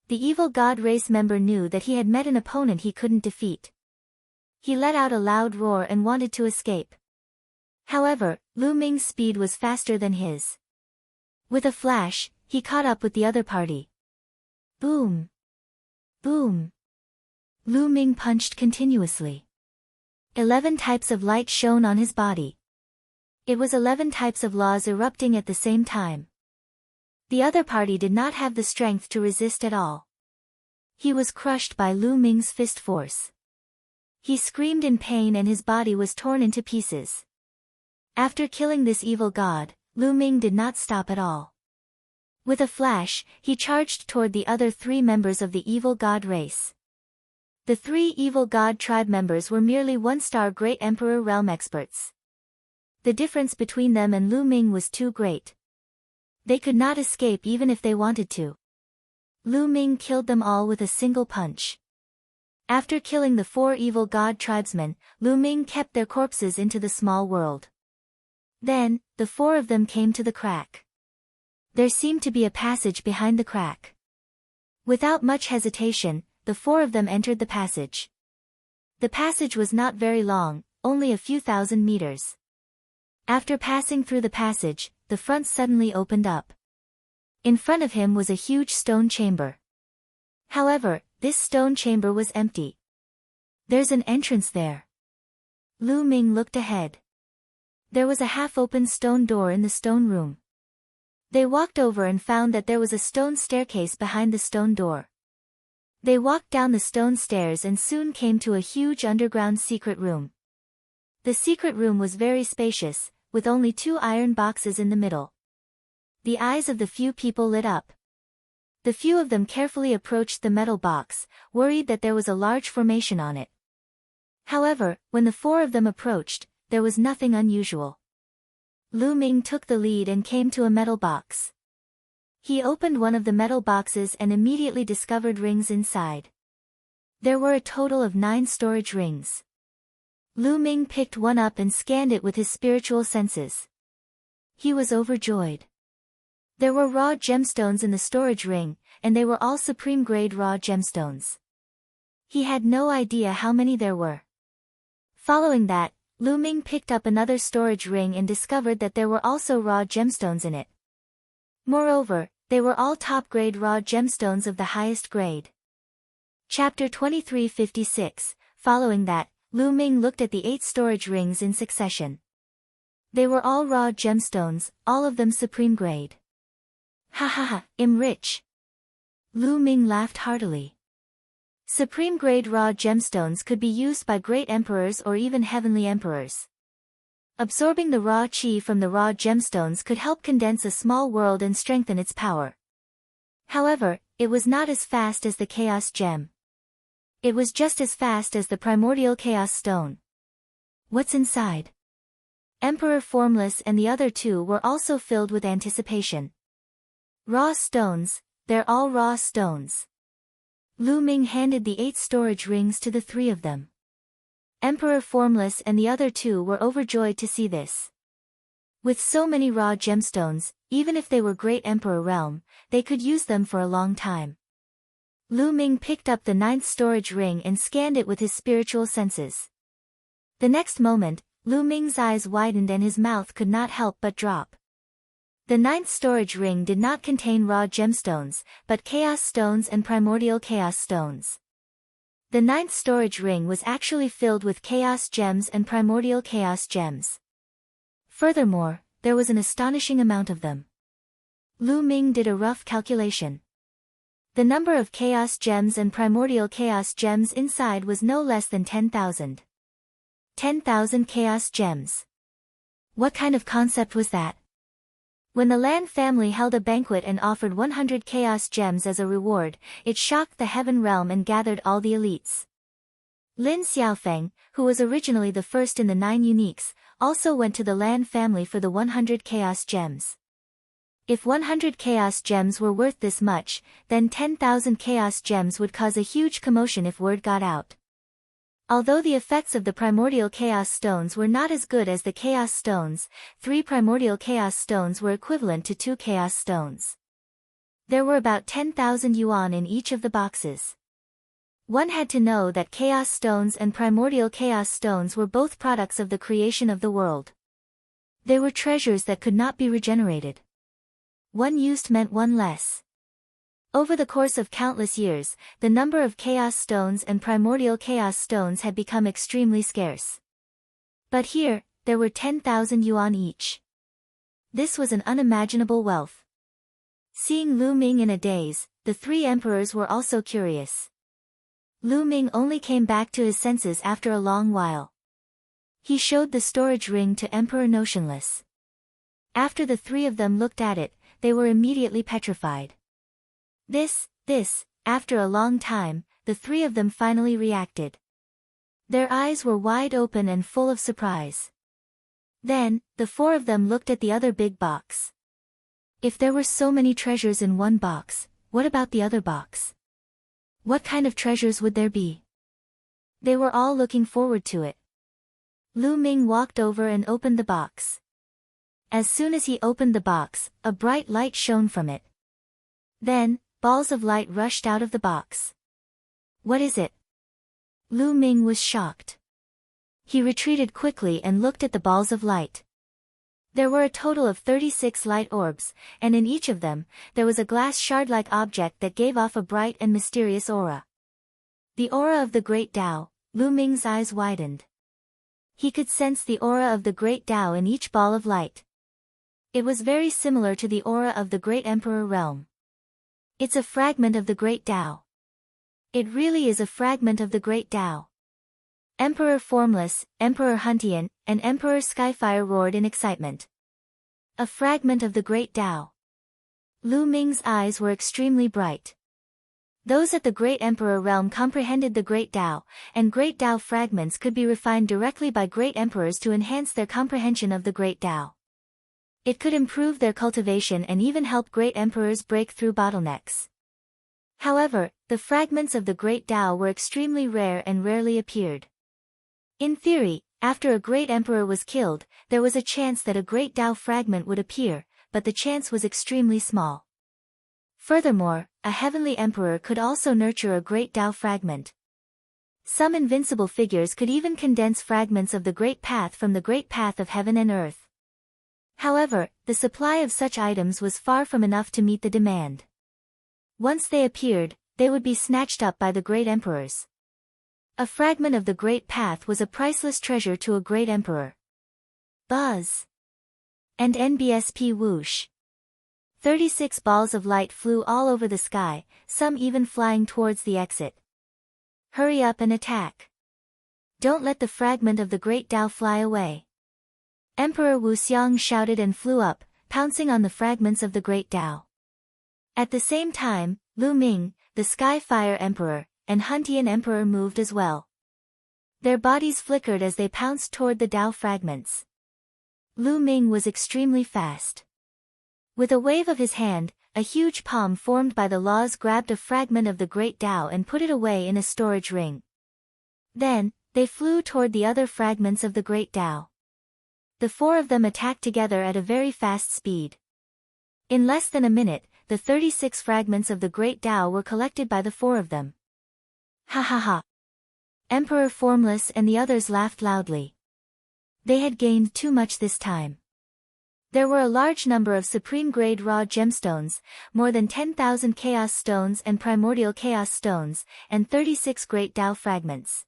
The evil god race member knew that he had met an opponent he couldn't defeat. He let out a loud roar and wanted to escape. However, Lu Ming's speed was faster than his. With a flash, he caught up with the other party. Boom! Boom! Lu Ming punched continuously. 11 types of light shone on his body. It was 11 types of laws erupting at the same time. The other party did not have the strength to resist at all. He was crushed by Lu Ming's fist force. He screamed in pain and his body was torn into pieces. After killing this evil god, Lu Ming did not stop at all. With a flash, he charged toward the other 3 members of the evil god race. The 3 evil god tribe members were merely 1-star Great Emperor realm experts. The difference between them and Lu Ming was too great. They could not escape even if they wanted to. Lu Ming killed them all with a single punch. After killing the 4 evil god tribesmen, Lu Ming kept their corpses into the small world. Then, the 4 of them came to the crack. There seemed to be a passage behind the crack. Without much hesitation, the 4 of them entered the passage. The passage was not very long, only a few thousand meters. After passing through the passage, the front suddenly opened up. In front of him was a huge stone chamber. However, this stone chamber was empty. There's an entrance there. Lu Ming looked ahead. There was a half-open stone door in the stone room. They walked over and found that there was a stone staircase behind the stone door. They walked down the stone stairs and soon came to a huge underground secret room. The secret room was very spacious, with only 2 iron boxes in the middle. The eyes of the few people lit up. The few of them carefully approached the metal box, worried that there was a large formation on it. However, when the 4 of them approached, there was nothing unusual. Lu Ming took the lead and came to a metal box. He opened one of the metal boxes and immediately discovered rings inside. There were a total of 9 storage rings. Lu Ming picked one up and scanned it with his spiritual senses. He was overjoyed. There were raw gemstones in the storage ring, and they were all supreme-grade raw gemstones. He had no idea how many there were. Following that, Lu Ming picked up another storage ring and discovered that there were also raw gemstones in it. Moreover, they were all top-grade raw gemstones of the highest grade. Chapter 2356. Following that, Lu Ming looked at the 8 storage rings in succession. They were all raw gemstones, all of them supreme grade. Ha ha ha, I'm rich. Lu Ming laughed heartily. Supreme grade raw gemstones could be used by great emperors or even heavenly emperors. Absorbing the raw qi from the raw gemstones could help condense a small world and strengthen its power. However, it was not as fast as the chaos gem. It was just as fast as the primordial chaos stone. What's inside? Emperor Formless and the other 2 were also filled with anticipation. Raw stones, they're all raw stones. Lu Ming handed the 8 storage rings to the 3 of them. Emperor Formless and the other 2 were overjoyed to see this. With so many raw gemstones, even if they were Great Emperor realm, they could use them for a long time. Lu Ming picked up the 9th storage ring and scanned it with his spiritual senses. The next moment, Lu Ming's eyes widened and his mouth could not help but drop. The 9th storage ring did not contain raw gemstones, but chaos stones and primordial chaos stones. The 9th storage ring was actually filled with chaos gems and primordial chaos gems. Furthermore, there was an astonishing amount of them. Lu Ming did a rough calculation. The number of chaos gems and primordial chaos gems inside was no less than 10,000. 10,000 chaos gems. What kind of concept was that? When the Lan family held a banquet and offered 100 chaos gems as a reward, it shocked the heaven realm and gathered all the elites. Lin Xiaofeng, who was originally the first in the 9 uniques, also went to the Lan family for the 100 chaos gems. If 100 chaos gems were worth this much, then 10,000 chaos gems would cause a huge commotion if word got out. Although the effects of the primordial chaos stones were not as good as the chaos stones, 3 primordial chaos stones were equivalent to 2 chaos stones. There were about 10,000 yuan in each of the boxes. One had to know that chaos stones and primordial chaos stones were both products of the creation of the world. They were treasures that could not be regenerated. One used meant one less. Over the course of countless years, the number of chaos stones and primordial chaos stones had become extremely scarce. But here, there were 10,000 yuan each. This was an unimaginable wealth. Seeing Lu Ming in a daze, the 3 emperors were also curious. Lu Ming only came back to his senses after a long while. He showed the storage ring to Emperor Notionless. After the 3 of them looked at it, they were immediately petrified. After a long time, the 3 of them finally reacted. Their eyes were wide open and full of surprise. Then, the 4 of them looked at the other big box. If there were so many treasures in one box, what about the other box? What kind of treasures would there be? They were all looking forward to it. Lu Ming walked over and opened the box. As soon as he opened the box, a bright light shone from it. Then, balls of light rushed out of the box. What is it? Lu Ming was shocked. He retreated quickly and looked at the balls of light. There were a total of 36 light orbs, and in each of them, there was a glass shard-like object that gave off a bright and mysterious aura. The aura of the Great Tao. Lu Ming's eyes widened. He could sense the aura of the Great Tao in each ball of light. It was very similar to the aura of the Great Emperor realm. It's a fragment of the Great Tao. It really is a fragment of the Great Tao. Emperor Formless, Emperor Huntian, and Emperor Skyfire roared in excitement. A fragment of the Great Tao. Lu Ming's eyes were extremely bright. Those at the Great Emperor realm comprehended the Great Tao, and Great Tao fragments could be refined directly by Great Emperors to enhance their comprehension of the Great Tao. It could improve their cultivation and even help Great Emperors break through bottlenecks. However, the fragments of the Great Tao were extremely rare and rarely appeared. In theory, after a Great Emperor was killed, there was a chance that a Great Tao fragment would appear, but the chance was extremely small. Furthermore, a Heavenly Emperor could also nurture a Great Tao fragment. Some invincible figures could even condense fragments of the Great Path from the Great Path of Heaven and Earth. However, the supply of such items was far from enough to meet the demand. Once they appeared, they would be snatched up by the Great Emperors. A fragment of the Great Path was a priceless treasure to a Great Emperor. Buzz! And NBSP whoosh! 36 balls of light flew all over the sky, some even flying towards the exit. Hurry up and attack. Don't let the fragment of the Great Tao fly away. Emperor Wuxiang shouted and flew up, pouncing on the fragments of the Great Tao. At the same time, Lu Ming, the Sky Fire Emperor, and Huntian Emperor moved as well. Their bodies flickered as they pounced toward the Tao fragments. Lu Ming was extremely fast. With a wave of his hand, a huge palm formed by the laws grabbed a fragment of the Great Tao and put it away in a storage ring. Then, they flew toward the other fragments of the Great Tao. The four of them attacked together at a very fast speed. In less than a minute, the 36 fragments of the Great Tao were collected by the four of them. Ha ha ha! Emperor Formless and the others laughed loudly. They had gained too much this time. There were a large number of supreme-grade raw gemstones, more than 10,000 chaos stones and primordial chaos stones, and 36 Great Tao fragments.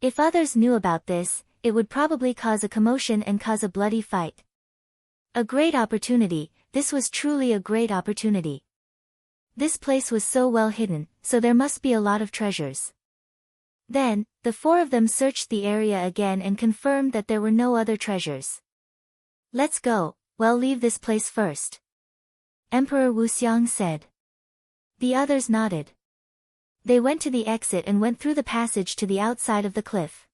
If others knew about this, it would probably cause a commotion and cause a bloody fight. A great opportunity, this was truly a great opportunity. This place was so well hidden, so there must be a lot of treasures. Then, the four of them searched the area again and confirmed that there were no other treasures. Let's go, well leave this place first. Emperor Wuxiang said. The others nodded. They went to the exit and went through the passage to the outside of the cliff.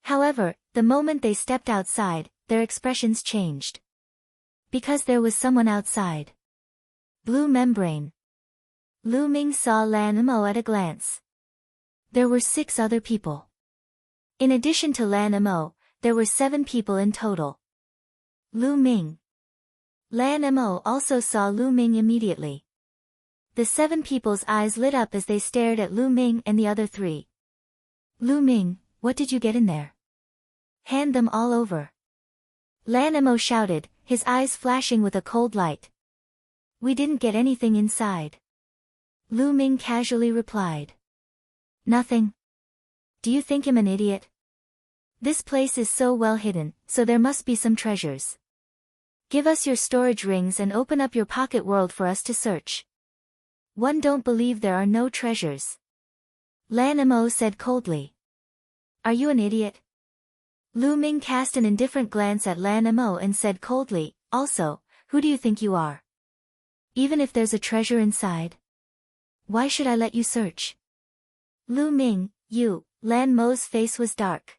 However, the moment they stepped outside, their expressions changed. Because there was someone outside. Blue membrane. Lu Ming saw Lan Mo at a glance. There were 6 other people. In addition to Lan Mo, there were 7 people in total. Lu Ming. Lan Mo also saw Lu Ming immediately. The 7 people's eyes lit up as they stared at Lu Ming and the other 3. Lu Ming, what did you get in there? Hand them all over. Lan Mo shouted, his eyes flashing with a cold light. We didn't get anything inside. Lu Ming casually replied. Nothing. Do you think I'm an idiot? This place is so well hidden, so there must be some treasures. Give us your storage rings and open up your pocket world for us to search. One don't believe there are no treasures. Lan Mo said coldly. Are you an idiot? Lu Ming cast an indifferent glance at Lan Mo and said coldly, also, who do you think you are? Even if there's a treasure inside? Why should I let you search? Lu Ming, you, Lan Mo's face was dark.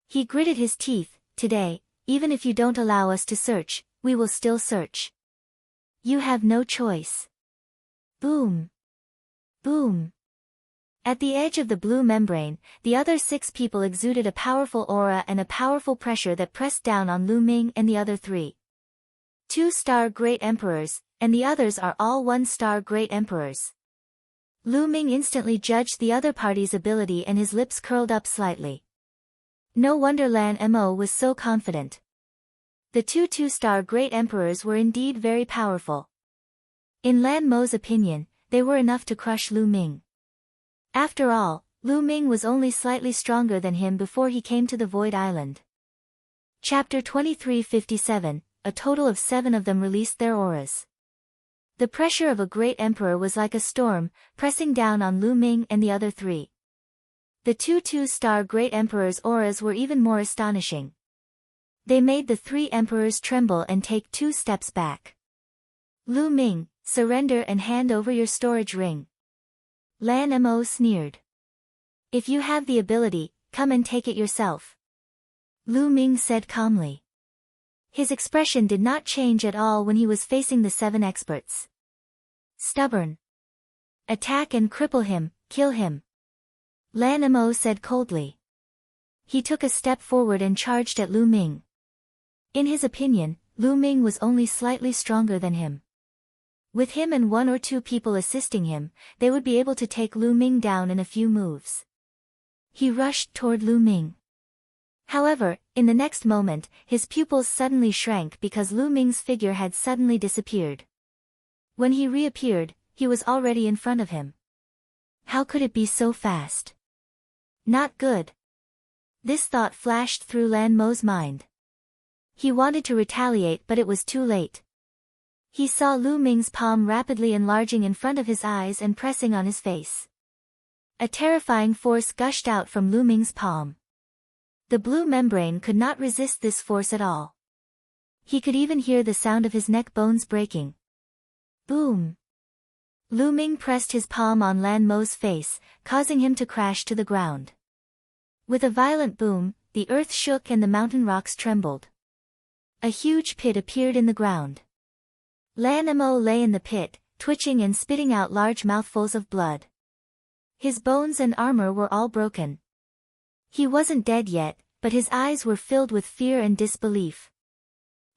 He gritted his teeth, today, even if you don't allow us to search, we will still search. You have no choice. Boom! Boom! At the edge of the blue membrane, the other 6 people exuded a powerful aura and a powerful pressure that pressed down on Lu Ming and the other 3. 2-star Great Emperors, and the others are all 1-star Great Emperors. Lu Ming instantly judged the other party's ability and his lips curled up slightly. No wonder Lan Mo was so confident. The 2-star Great Emperors were indeed very powerful. In Lan Mo's opinion, they were enough to crush Lu Ming. After all, Lu Ming was only slightly stronger than him before he came to the Void Island. Chapter 2357, a total of 7 of them released their auras. The pressure of a great emperor was like a storm, pressing down on Lu Ming and the other 3. The 2-star Great Emperor's auras were even more astonishing. They made the 3 emperors tremble and take 2 steps back. Lu Ming, surrender and hand over your storage ring. Lan Mo sneered. If you have the ability, come and take it yourself. Lu Ming said calmly. His expression did not change at all when he was facing the 7 experts. Stubborn. Attack and cripple him, kill him. Lan Mo said coldly. He took a step forward and charged at Lu Ming. In his opinion, Lu Ming was only slightly stronger than him. With him and 1 or 2 people assisting him, they would be able to take Lu Ming down in a few moves. He rushed toward Lu Ming. However, in the next moment, his pupils suddenly shrank because Lu Ming's figure had suddenly disappeared. When he reappeared, he was already in front of him. How could it be so fast? Not good. This thought flashed through Lan Mo's mind. He wanted to retaliate but it was too late. He saw Lu Ming's palm rapidly enlarging in front of his eyes and pressing on his face. A terrifying force gushed out from Lu Ming's palm. The blue membrane could not resist this force at all. He could even hear the sound of his neck bones breaking. Boom! Lu Ming pressed his palm on Lan Mo's face, causing him to crash to the ground. With a violent boom, the earth shook and the mountain rocks trembled. A huge pit appeared in the ground. Lan Mo lay in the pit, twitching and spitting out large mouthfuls of blood. His bones and armor were all broken. He wasn't dead yet, but his eyes were filled with fear and disbelief.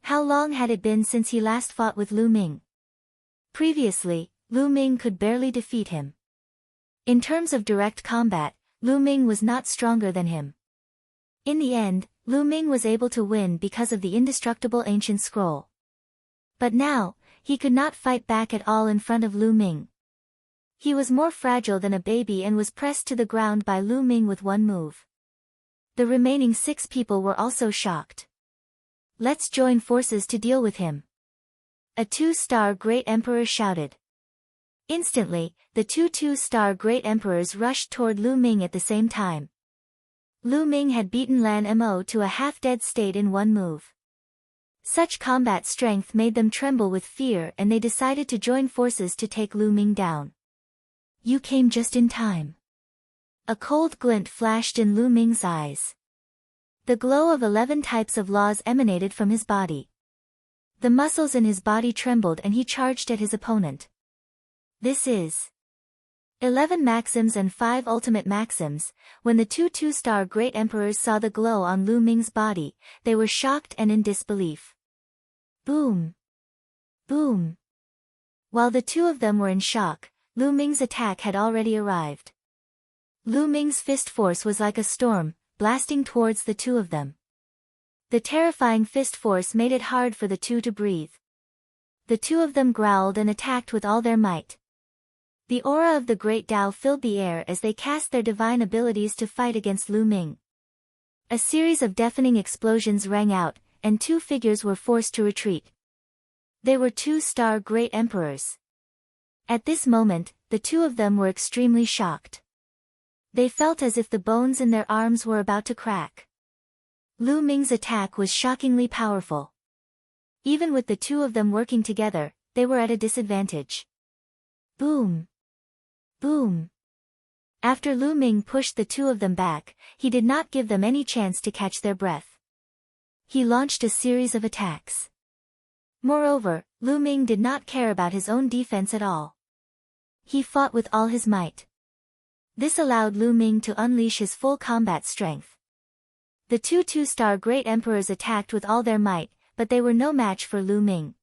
How long had it been since he last fought with Lu Ming? Previously, Lu Ming could barely defeat him. In terms of direct combat, Lu Ming was not stronger than him. In the end, Lu Ming was able to win because of the indestructible ancient scroll. But now, he could not fight back at all in front of Lu Ming. He was more fragile than a baby and was pressed to the ground by Lu Ming with one move. The remaining 6 people were also shocked. Let's join forces to deal with him. A 2-star Great Emperor shouted. Instantly, the 2-star Great Emperors rushed toward Lu Ming at the same time. Lu Ming had beaten Lan Mo to a half-dead state in one move. Such combat strength made them tremble with fear and they decided to join forces to take Lu Ming down. You came just in time. A cold glint flashed in Lu Ming's eyes. The glow of 11 types of laws emanated from his body. The muscles in his body trembled and he charged at his opponent. This is 11 maxims and 5 ultimate maxims. When the 2-star Great Emperors saw the glow on Lu Ming's body, they were shocked and in disbelief. Boom! Boom! While the 2 of them were in shock, Lu Ming's attack had already arrived. Lu Ming's fist force was like a storm, blasting towards the 2 of them. The terrifying fist force made it hard for the 2 to breathe. The 2 of them growled and attacked with all their might. The aura of the Great Tao filled the air as they cast their divine abilities to fight against Lu Ming. A series of deafening explosions rang out, and 2 figures were forced to retreat. They were 2-star Great Emperors. At this moment, the 2 of them were extremely shocked. They felt as if the bones in their arms were about to crack. Lu Ming's attack was shockingly powerful. Even with the 2 of them working together, they were at a disadvantage. Boom! Boom! After Lu Ming pushed the 2 of them back, he did not give them any chance to catch their breath. He launched a series of attacks. Moreover, Lu Ming did not care about his own defense at all. He fought with all his might. This allowed Lu Ming to unleash his full combat strength. The two two-star Great Emperors attacked with all their might, but they were no match for Lu Ming.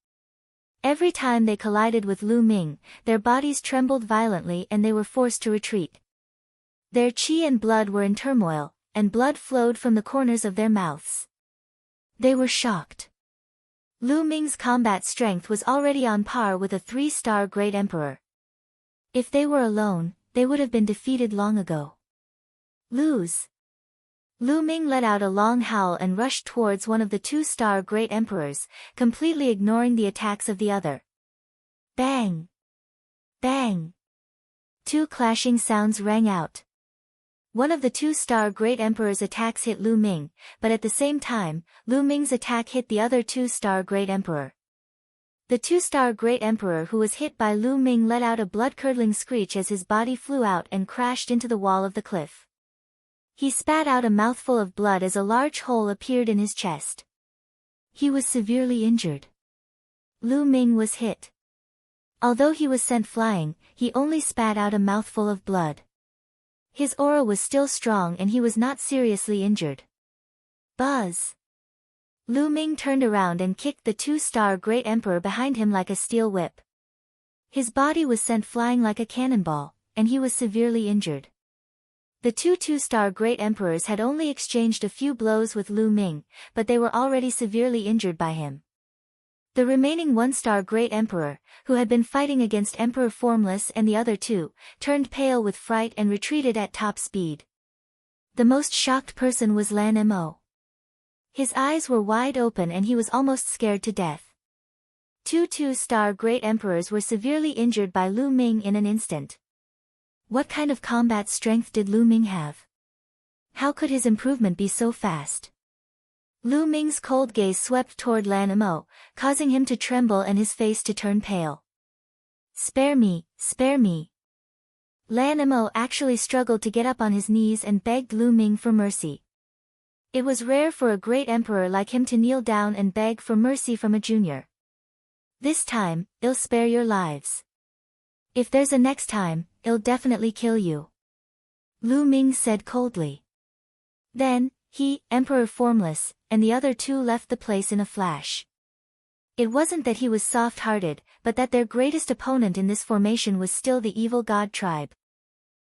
Every time they collided with Lu Ming, their bodies trembled violently and they were forced to retreat. Their qi and blood were in turmoil, and blood flowed from the corners of their mouths. They were shocked. Lu Ming's combat strength was already on par with a three-star Great Emperor. If they were alone, they would have been defeated long ago. Lose. Lu Ming let out a long howl and rushed towards one of the two-star Great Emperors, completely ignoring the attacks of the other. Bang! Bang! Two clashing sounds rang out. One of the two-star Great Emperor's attacks hit Lu Ming, but at the same time, Lu Ming's attack hit the other two-star Great Emperor. The two-star Great Emperor who was hit by Lu Ming let out a blood-curdling screech as his body flew out and crashed into the wall of the cliff. He spat out a mouthful of blood as a large hole appeared in his chest. He was severely injured. Lu Ming was hit. Although he was sent flying, he only spat out a mouthful of blood. His aura was still strong and he was not seriously injured. Buzz! Lu Ming turned around and kicked the two-star Great Emperor behind him like a steel whip. His body was sent flying like a cannonball, and he was severely injured. The two two-star Great Emperors had only exchanged a few blows with Lu Ming, but they were already severely injured by him. The remaining one-star Great Emperor, who had been fighting against Emperor Formless and the other two, turned pale with fright and retreated at top speed. The most shocked person was Lan Mo. His eyes were wide open and he was almost scared to death. Two two-star Great Emperors were severely injured by Lu Ming in an instant. What kind of combat strength did Lu Ming have? How could his improvement be so fast? Lu Ming's cold gaze swept toward Lan Mo, causing him to tremble and his face to turn pale. Spare me, spare me. Lan Mo actually struggled to get up on his knees and begged Lu Ming for mercy. It was rare for a great emperor like him to kneel down and beg for mercy from a junior. This time, I'll spare your lives. If there's a next time, I'll definitely kill you. Lu Ming said coldly. Then, he, Emperor Formless, and the other two left the place in a flash. It wasn't that he was soft-hearted, but that their greatest opponent in this formation was still the evil god tribe.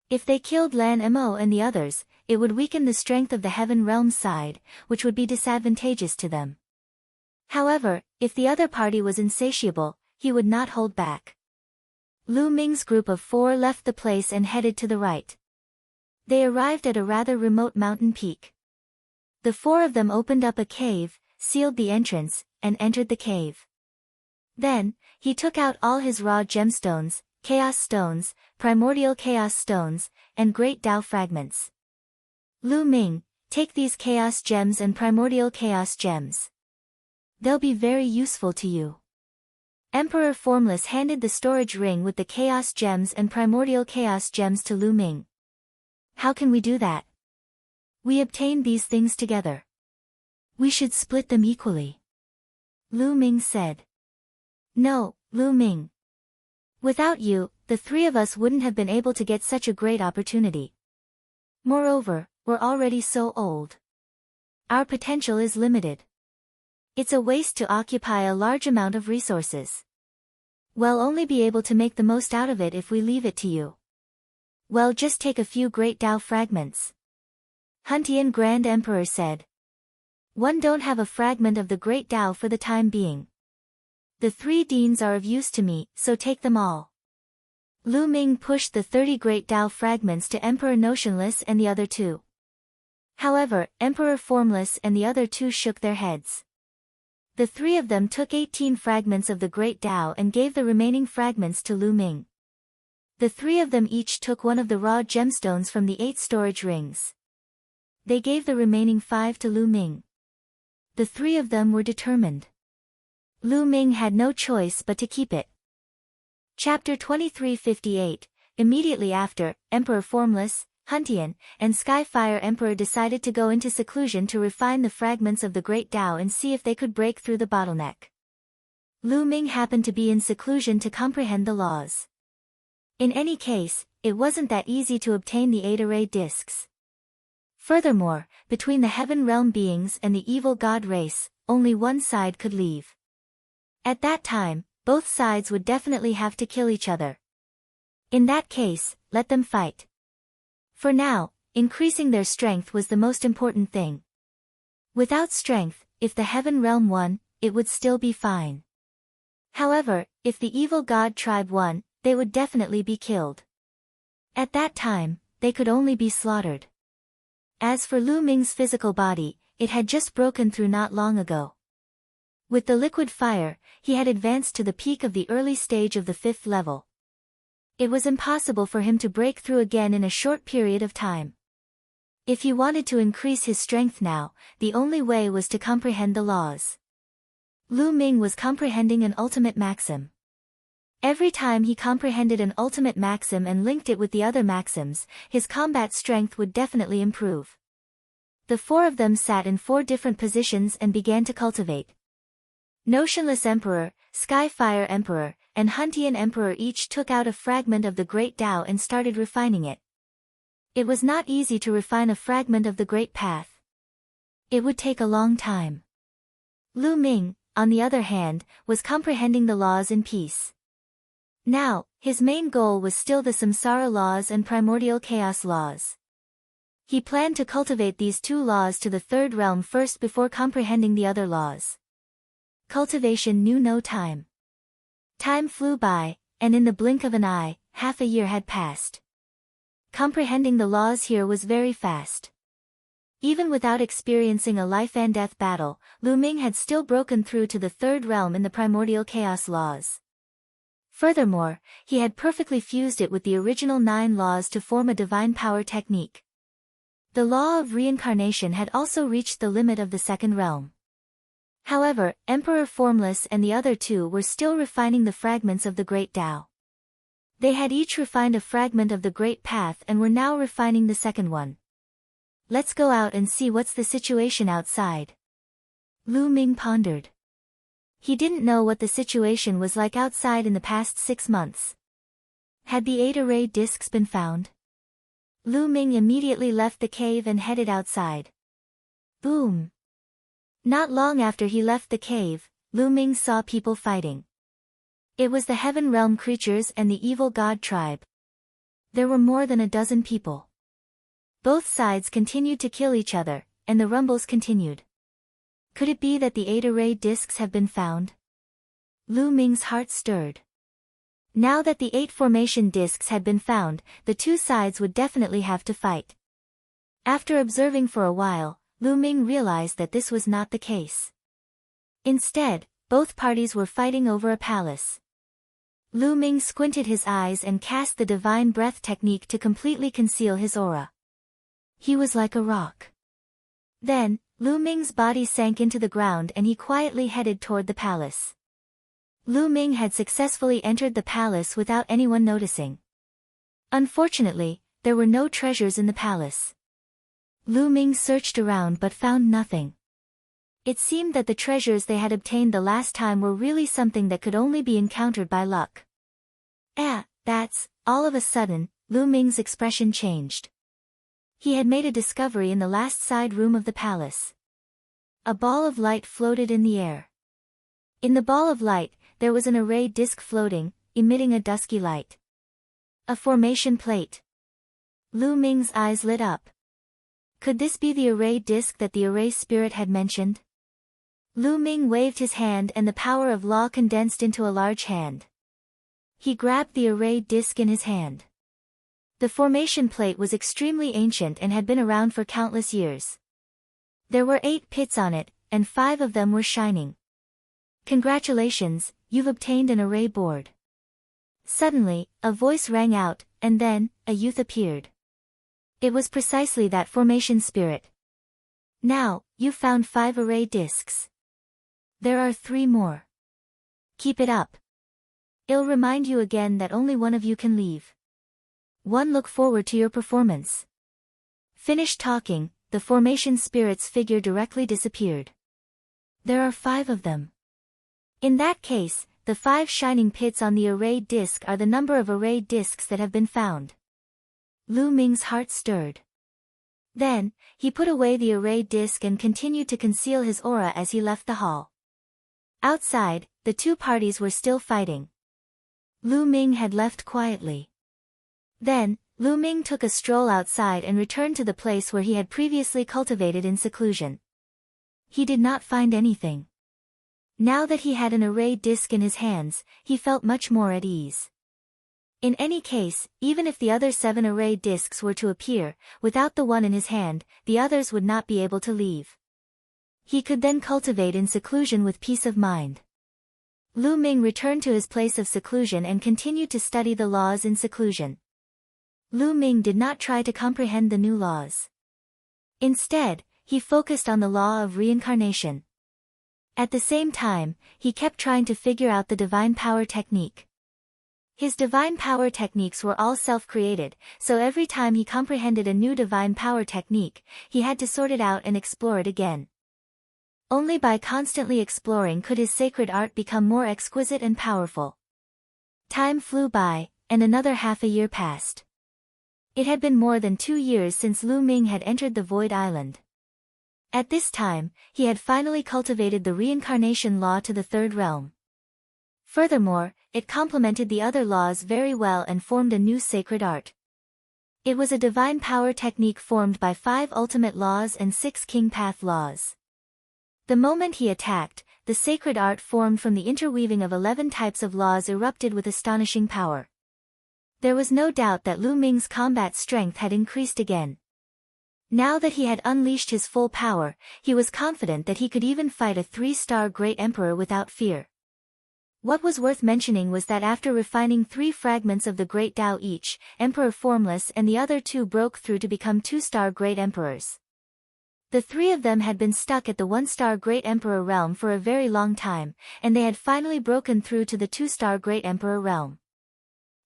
If they killed Lan Mo and the others, it would weaken the strength of the Heaven Realm side, which would be disadvantageous to them. However, if the other party was insatiable, he would not hold back. Lu Ming's group of 4 left the place and headed to the right. They arrived at a rather remote mountain peak. The 4 of them opened up a cave, sealed the entrance, and entered the cave. Then, he took out all his raw gemstones, chaos stones, primordial chaos stones, and great Tao fragments. Lu Ming, take these chaos gems and primordial chaos gems. They'll be very useful to you. Emperor Formless handed the storage ring with the chaos gems and primordial chaos gems to Lu Ming. How can we do that? We obtained these things together. We should split them equally. Lu Ming said. No, Lu Ming. Without you, the 3 of us wouldn't have been able to get such a great opportunity. Moreover, we're already so old. Our potential is limited. It's a waste to occupy a large amount of resources. We'll only be able to make the most out of it if we leave it to you. Well, just take a few great Tao fragments. Huntian Grand Emperor said. One don't have a fragment of the great Tao for the time being. The 3 deans are of use to me, so take them all. Lu Ming pushed the 30 great Tao fragments to Emperor Notionless and the other 2. However, Emperor Formless and the other 2 shook their heads. The 3 of them took 18 fragments of the Great Tao and gave the remaining fragments to Lu Ming. The 3 of them each took one of the raw gemstones from the 8 storage rings. They gave the remaining 5 to Lu Ming. The 3 of them were determined. Lu Ming had no choice but to keep it. Chapter 2358. Immediately after, Emperor Formless, Huntian, and Skyfire Emperor decided to go into seclusion to refine the fragments of the Great Tao and see if they could break through the bottleneck. Lu Ming happened to be in seclusion to comprehend the laws. In any case, it wasn't that easy to obtain the 8 array discs. Furthermore, between the heaven realm beings and the evil god race, only one side could leave. At that time, both sides would definitely have to kill each other. In that case, let them fight. For now, increasing their strength was the most important thing. Without strength, if the heaven realm won, it would still be fine. However, if the evil god tribe won, they would definitely be killed. At that time, they could only be slaughtered. As for Lu Ming's physical body, it had just broken through not long ago. With the liquid fire, he had advanced to the peak of the early stage of the 5th level. It was impossible for him to break through again in a short period of time. If he wanted to increase his strength now, the only way was to comprehend the laws. Lu Ming was comprehending an ultimate maxim. Every time he comprehended an ultimate maxim and linked it with the other maxims, his combat strength would definitely improve. The 4 of them sat in 4 different positions and began to cultivate. Notionless Emperor, Skyfire Emperor, and Huntian Emperor each took out a fragment of the Great Tao and started refining it. It was not easy to refine a fragment of the Great Path. It would take a long time. Lu Ming, on the other hand, was comprehending the laws in peace. Now, his main goal was still the Samsara laws and primordial chaos laws. He planned to cultivate these 2 laws to the 3rd realm first before comprehending the other laws. Cultivation knew no time. Time flew by, and in the blink of an eye, half a year had passed. Comprehending the laws here was very fast. Even without experiencing a life-and-death battle, Lu Ming had still broken through to the 3rd realm in the primordial chaos laws. Furthermore, he had perfectly fused it with the original 9 laws to form a divine power technique. The law of reincarnation had also reached the limit of the 2nd realm. However, Emperor Formless and the other 2 were still refining the fragments of the Great Tao. They had each refined a fragment of the Great Path and were now refining the 2nd one. Let's go out and see what's the situation outside. Lu Ming pondered. He didn't know what the situation was like outside in the past 6 months. Had the 8 array discs been found? Lu Ming immediately left the cave and headed outside. Boom! Not long after he left the cave, Lu Ming saw people fighting. It was the heaven realm creatures and the evil god tribe. There were more than a dozen people. Both sides continued to kill each other, and the rumbles continued. Could it be that the 8 array discs have been found? Lu Ming's heart stirred. Now that the 8 formation discs had been found, the 2 sides would definitely have to fight. After observing for a while, Lu Ming realized that this was not the case. Instead, both parties were fighting over a palace. Lu Ming squinted his eyes and cast the divine breath technique to completely conceal his aura. He was like a rock. Then, Lu Ming's body sank into the ground and he quietly headed toward the palace. Lu Ming had successfully entered the palace without anyone noticing. Unfortunately, there were no treasures in the palace. Lu Ming searched around but found nothing. It seemed that the treasures they had obtained the last time were really something that could only be encountered by luck. That's, all of a sudden, Lu Ming's expression changed. He had made a discovery in the last side room of the palace. A ball of light floated in the air. In the ball of light, there was an array disc floating, emitting a dusky light. A formation plate. Lu Ming's eyes lit up. Could this be the array disc that the array spirit had mentioned? Lu Ming waved his hand and the power of law condensed into a large hand. He grabbed the array disc in his hand. The formation plate was extremely ancient and had been around for countless years. There were 8 pits on it, and 5 of them were shining. Congratulations, you've obtained an array board. Suddenly, a voice rang out, and then, a youth appeared. It was precisely that formation spirit. Now, you've found 5 array discs. There are 3 more. Keep it up. I'll remind you again that only one of you can leave. Look forward to your performance. Finished talking, the formation spirit's figure directly disappeared. There are 5 of them. In that case, the 5 shining pits on the arrayed disc are the number of arrayed discs that have been found. Lu Ming's heart stirred. Then, he put away the arrayed disc and continued to conceal his aura as he left the hall. Outside, the two parties were still fighting. Lu Ming had left quietly. Then, Lu Ming took a stroll outside and returned to the place where he had previously cultivated in seclusion. He did not find anything. Now that he had an arrayed disc in his hands, he felt much more at ease. In any case, even if the other 7 arrayed discs were to appear, without the one in his hand, the others would not be able to leave. He could then cultivate in seclusion with peace of mind. Lu Ming returned to his place of seclusion and continued to study the laws in seclusion. Lu Ming did not try to comprehend the new laws. Instead, he focused on the law of reincarnation. At the same time, he kept trying to figure out the divine power technique. His divine power techniques were all self-created, so every time he comprehended a new divine power technique, he had to sort it out and explore it again. Only by constantly exploring could his sacred art become more exquisite and powerful. Time flew by, and another half a year passed. It had been more than 2 years since Lu Ming had entered the Void Island. At this time, he had finally cultivated the reincarnation law to the 3rd realm. Furthermore, it complemented the other laws very well and formed a new sacred art. It was a divine power technique formed by 5 ultimate laws and 6 king path laws. The moment he attacked, the sacred art formed from the interweaving of 11 types of laws erupted with astonishing power. There was no doubt that Lu Ming's combat strength had increased again. Now that he had unleashed his full power, he was confident that he could even fight a 3-star Great Emperor without fear. What was worth mentioning was that after refining 3 fragments of the Great Tao each, Emperor Formless and the other 2 broke through to become 2-star Great Emperors. The 3 of them had been stuck at the 1-star Great Emperor realm for a very long time, and they had finally broken through to the 2-star Great Emperor realm.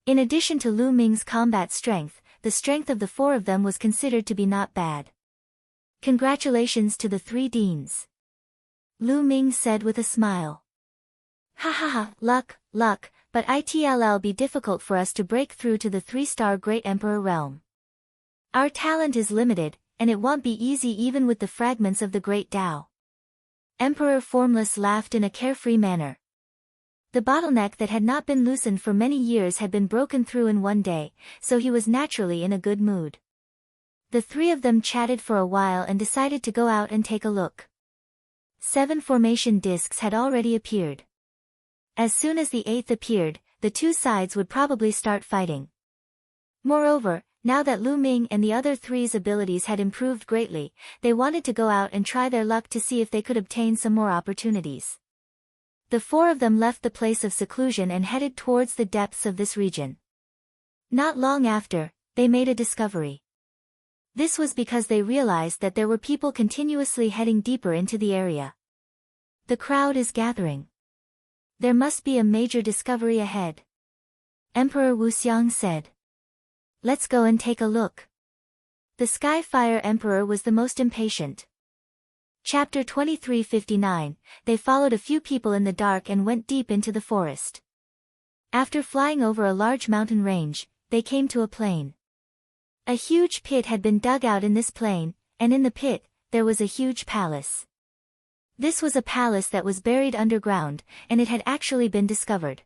In addition to Lu Ming's combat strength, the strength of the 4 of them was considered to be not bad. Congratulations to the 3 deans. Lu Ming said with a smile. Ha ha ha, luck, but it'll be difficult for us to break through to the 3-star Great Emperor realm. Our talent is limited, and it won't be easy even with the fragments of the Great Tao. Emperor Formless laughed in a carefree manner. The bottleneck that had not been loosened for many years had been broken through in one day, so he was naturally in a good mood. The 3 of them chatted for a while and decided to go out and take a look. 7 formation discs had already appeared. As soon as the 8th appeared, the 2 sides would probably start fighting. Moreover, now that Lu Ming and the other 3's abilities had improved greatly, they wanted to go out and try their luck to see if they could obtain some more opportunities. The 4 of them left the place of seclusion and headed towards the depths of this region. Not long after, they made a discovery. This was because they realized that there were people continuously heading deeper into the area. The crowd is gathering. There must be a major discovery ahead. Emperor Wuxiang said. Let's go and take a look. The Skyfire Emperor was the most impatient. Chapter 2359, they followed a few people in the dark and went deep into the forest. After flying over a large mountain range, they came to a plain. A huge pit had been dug out in this plain, and in the pit, there was a huge palace. This was a palace that was buried underground, and it had actually been discovered.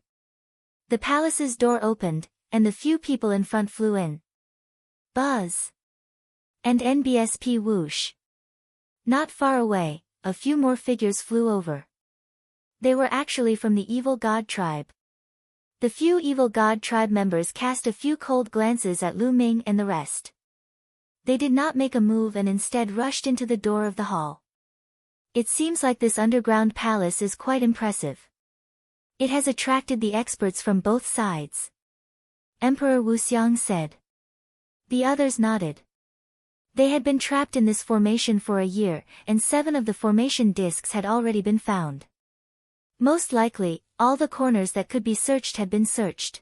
The palace's door opened, and the few people in front flew in. Buzz! And NBSP whoosh! Not far away, a few more figures flew over. They were actually from the Evil God tribe. The few Evil God tribe members cast a few cold glances at Lu Ming and the rest. They did not make a move and instead rushed into the door of the hall. It seems like this underground palace is quite impressive. It has attracted the experts from both sides. Emperor Wuxiang said. The others nodded. They had been trapped in this formation for a year, and 7 of the formation discs had already been found. Most likely, all the corners that could be searched had been searched.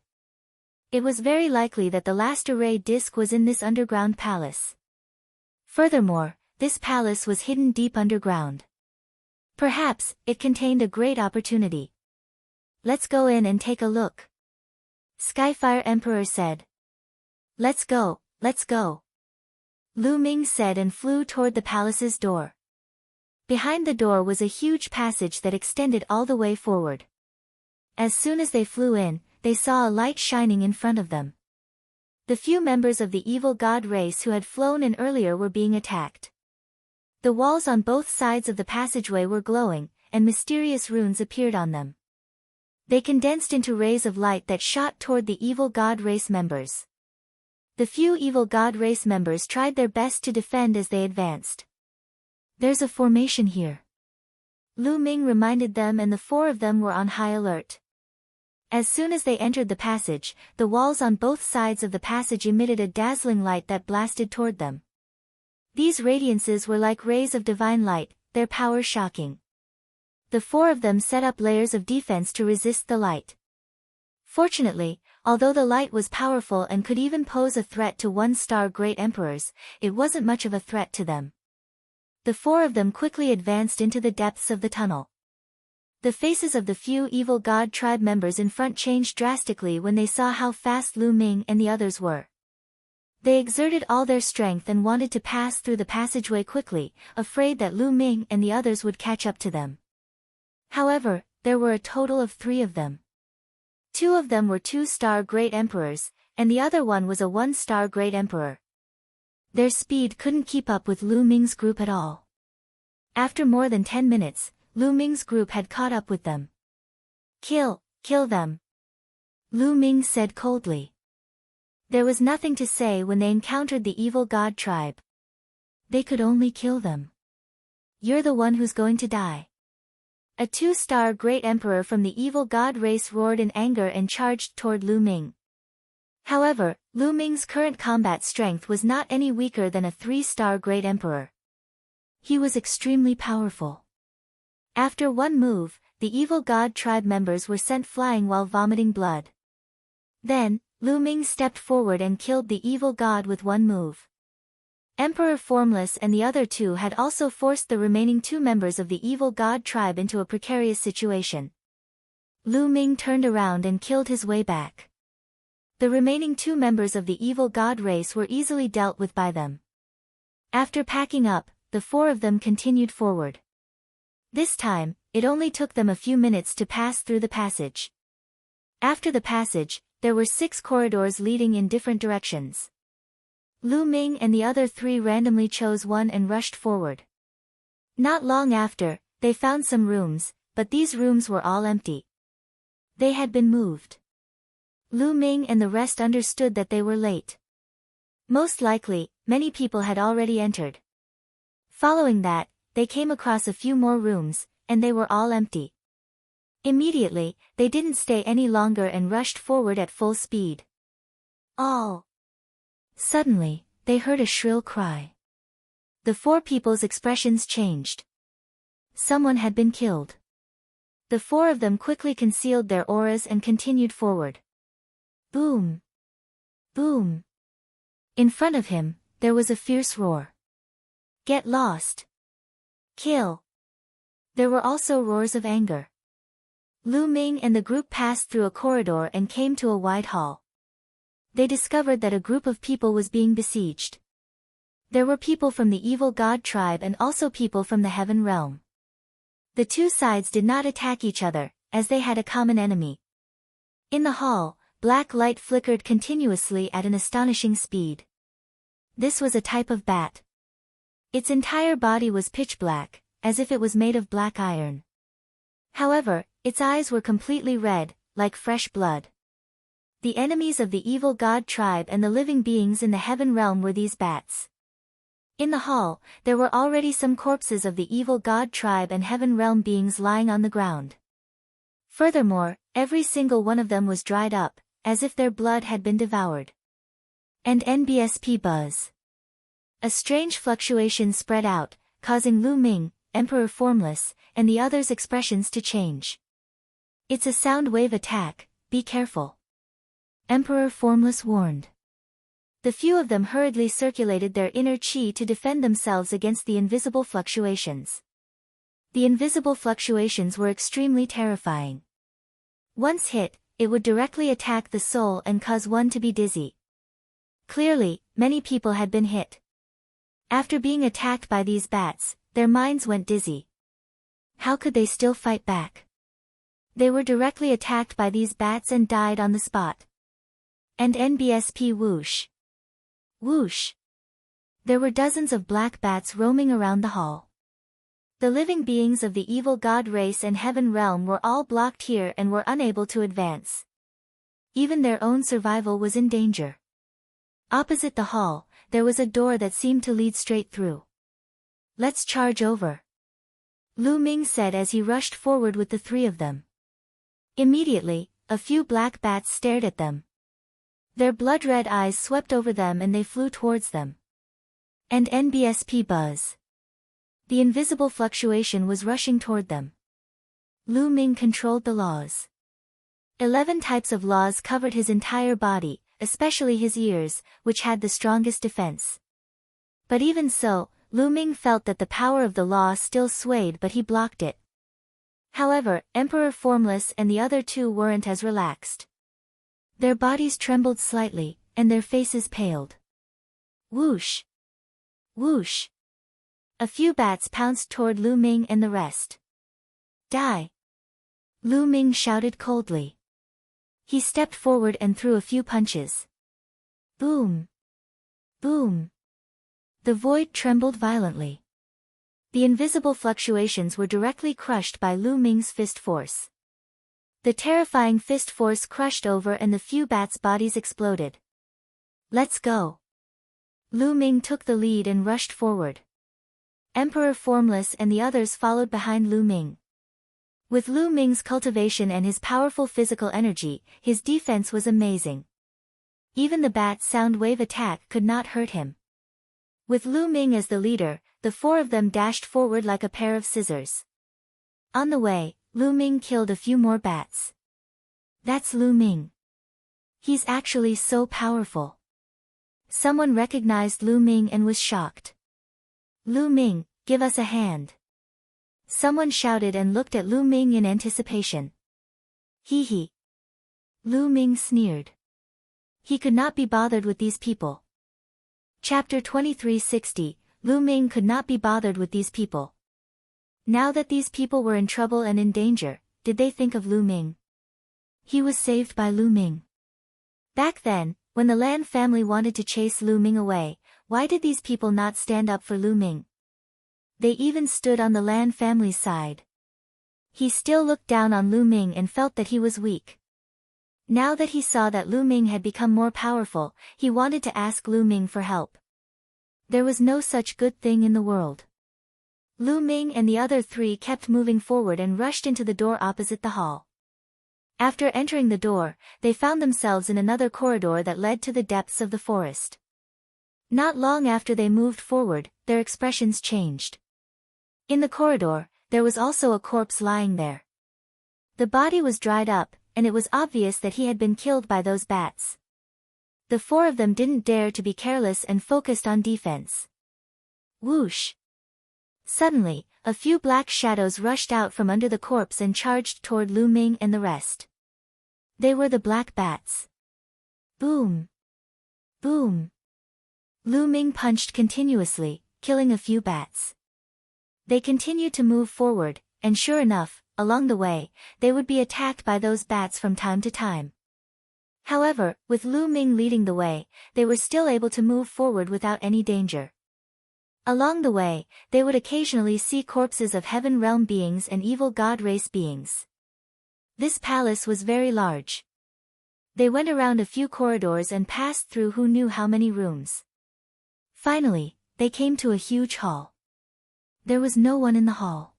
It was very likely that the last array disc was in this underground palace. Furthermore, this palace was hidden deep underground. Perhaps, it contained a great opportunity. Let's go in and take a look. Skyfire Emperor said. Let's go, let's go. Lu Ming said and flew toward the palace's door. Behind the door was a huge passage that extended all the way forward. As soon as they flew in, they saw a light shining in front of them. The few members of the evil god race who had flown in earlier were being attacked. The walls on both sides of the passageway were glowing, and mysterious runes appeared on them. They condensed into rays of light that shot toward the evil god race members. The few evil god race members tried their best to defend as they advanced. There's a formation here. Lu Ming reminded them, and the four of them were on high alert. As soon as they entered the passage, the walls on both sides of the passage emitted a dazzling light that blasted toward them. These radiances were like rays of divine light, their power shocking. The four of them set up layers of defense to resist the light. Fortunately, although the light was powerful and could even pose a threat to one-star great emperors, it wasn't much of a threat to them. The four of them quickly advanced into the depths of the tunnel. The faces of the few evil god tribe members in front changed drastically when they saw how fast Lu Ming and the others were. They exerted all their strength and wanted to pass through the passageway quickly, afraid that Lu Ming and the others would catch up to them. However, there were a total of 3 of them. 2 of them were 2-star great emperors, and the other one was a 1-star great emperor. Their speed couldn't keep up with Lu Ming's group at all. After more than 10 minutes, Lu Ming's group had caught up with them. Kill them. Lu Ming said coldly. There was nothing to say when they encountered the evil god tribe. They could only kill them. You're the one who's going to die. A 2-star great emperor from the evil god race roared in anger and charged toward Lu Ming. However, Lu Ming's current combat strength was not any weaker than a 3-star great emperor. He was extremely powerful. After one move, the evil god tribe members were sent flying while vomiting blood. Then, Lu Ming stepped forward and killed the evil god with one move. Emperor Formless and the other 2 had also forced the remaining 2 members of the evil god tribe into a precarious situation. Lu Ming turned around and killed his way back. The remaining 2 members of the evil god race were easily dealt with by them. After packing up, the 4 of them continued forward. This time, it only took them a few minutes to pass through the passage. After the passage, there were 6 corridors leading in different directions. Lu Ming and the other 3 randomly chose one and rushed forward. Not long after, they found some rooms, but these rooms were all empty. They had been moved. Lu Ming and the rest understood that they were late. Most likely, many people had already entered. Following that, they came across a few more rooms, and they were all empty. Immediately, they didn't stay any longer and rushed forward at full speed. All. Suddenly, they heard a shrill cry. The 4 people's expressions changed. Someone had been killed. The 4 of them quickly concealed their auras and continued forward. Boom! Boom! In front of him, there was a fierce roar. Get lost! Kill! There were also roars of anger. Lu Ming and the group passed through a corridor and came to a wide hall. They discovered that a group of people was being besieged. There were people from the evil god tribe and also people from the heaven realm. The 2 sides did not attack each other, as they had a common enemy. In the hall, black light flickered continuously at an astonishing speed. This was a type of bat. Its entire body was pitch black, as if it was made of black iron. However, its eyes were completely red, like fresh blood. The enemies of the evil god tribe and the living beings in the heaven realm were these bats. In the hall, there were already some corpses of the evil god tribe and heaven realm beings lying on the ground. Furthermore, every single one of them was dried up, as if their blood had been devoured. And NBSP buzz. A strange fluctuation spread out, causing Lu Ming, Emperor Formless, and the others' expressions to change. It's a sound wave attack, be careful. Emperor Formless warned. The few of them hurriedly circulated their inner chi to defend themselves against the invisible fluctuations. The invisible fluctuations were extremely terrifying. Once hit, it would directly attack the soul and cause one to be dizzy. Clearly, many people had been hit. After being attacked by these bats, their minds went dizzy. How could they still fight back? They were directly attacked by these bats and died on the spot. And NBSP whoosh. Whoosh. There were dozens of black bats roaming around the hall. The living beings of the evil god race and heaven realm were all blocked here and were unable to advance. Even their own survival was in danger. Opposite the hall, there was a door that seemed to lead straight through. Let's charge over, Lu Ming said as he rushed forward with the three of them. Immediately, a few black bats stared at them. Their blood-red eyes swept over them and they flew towards them. And NBSP buzz. The invisible fluctuation was rushing toward them. Lu Ming controlled the laws. 11 types of laws covered his entire body, especially his ears, which had the strongest defense. But even so, Lu Ming felt that the power of the law still swayed, but he blocked it. However, Emperor Formless and the other two weren't as relaxed. Their bodies trembled slightly, and their faces paled. Whoosh! Whoosh! A few bats pounced toward Lu Ming and the rest. Die! Lu Ming shouted coldly. He stepped forward and threw a few punches. Boom! Boom! The void trembled violently. The invisible fluctuations were directly crushed by Lu Ming's fist force. The terrifying fist force crushed over and the few bats' bodies exploded. Let's go! Lu Ming took the lead and rushed forward. Emperor Formless and the others followed behind Lu Ming. With Lu Ming's cultivation and his powerful physical energy, his defense was amazing. Even the bat sound wave attack could not hurt him. With Lu Ming as the leader, the four of them dashed forward like a pair of scissors. On the way, Lu Ming killed a few more bats. That's Lu Ming. He's actually so powerful. Someone recognized Lu Ming and was shocked. Lu Ming, give us a hand. Someone shouted and looked at Lu Ming in anticipation. Hee hee. Lu Ming sneered. He could not be bothered with these people. Chapter 2360, Lu Ming could not be bothered with these people. Now that these people were in trouble and in danger, did they think of Lu Ming? He was saved by Lu Ming. Back then, when the Lan family wanted to chase Lu Ming away, why did these people not stand up for Lu Ming? They even stood on the Lan family's side. He still looked down on Lu Ming and felt that he was weak. Now that he saw that Lu Ming had become more powerful, he wanted to ask Lu Ming for help. There was no such good thing in the world. Lu Ming and the other three kept moving forward and rushed into the door opposite the hall. After entering the door, they found themselves in another corridor that led to the depths of the forest. Not long after they moved forward, their expressions changed. In the corridor, there was also a corpse lying there. The body was dried up, and it was obvious that he had been killed by those bats. The four of them didn't dare to be careless and focused on defense. Whoosh! Suddenly, a few black shadows rushed out from under the corpse and charged toward Lu Ming and the rest. They were the black bats. Boom! Boom! Lu Ming punched continuously, killing a few bats. They continued to move forward, and sure enough, along the way, they would be attacked by those bats from time to time. However, with Lu Ming leading the way, they were still able to move forward without any danger. Along the way, they would occasionally see corpses of heaven realm beings and evil god race beings. This palace was very large. They went around a few corridors and passed through who knew how many rooms. Finally, they came to a huge hall. There was no one in the hall.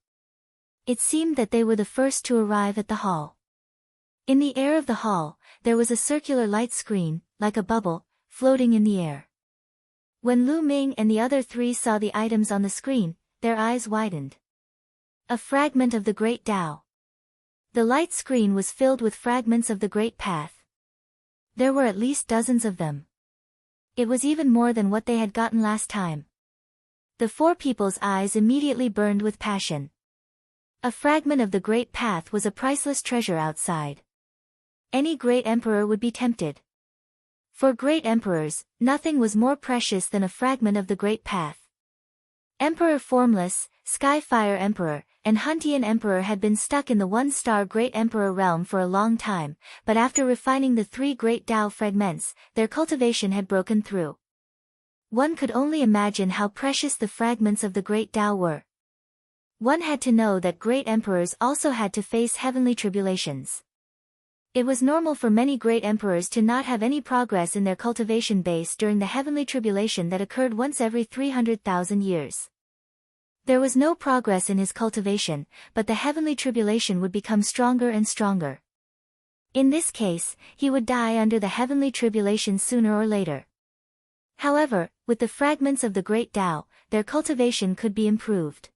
It seemed that they were the first to arrive at the hall. In the air of the hall, there was a circular light screen, like a bubble, floating in the air. When Lu Ming and the other three saw the items on the screen, their eyes widened. A fragment of the Great Tao. The light screen was filled with fragments of the Great Path. There were at least dozens of them. It was even more than what they had gotten last time. The four people's eyes immediately burned with passion. A fragment of the Great Path was a priceless treasure outside. Any great emperor would be tempted. For great emperors, nothing was more precious than a fragment of the great path. Emperor Formless, Skyfire Emperor, and Huntian Emperor had been stuck in the one-star Great Emperor realm for a long time, but after refining the 3 great Tao fragments, their cultivation had broken through. One could only imagine how precious the fragments of the great Tao were. One had to know that great emperors also had to face heavenly tribulations. It was normal for many great emperors to not have any progress in their cultivation base during the heavenly tribulation that occurred once every 300,000 years. There was no progress in his cultivation, but the heavenly tribulation would become stronger and stronger. In this case, he would die under the heavenly tribulation sooner or later. However, with the fragments of the great Tao, their cultivation could be improved.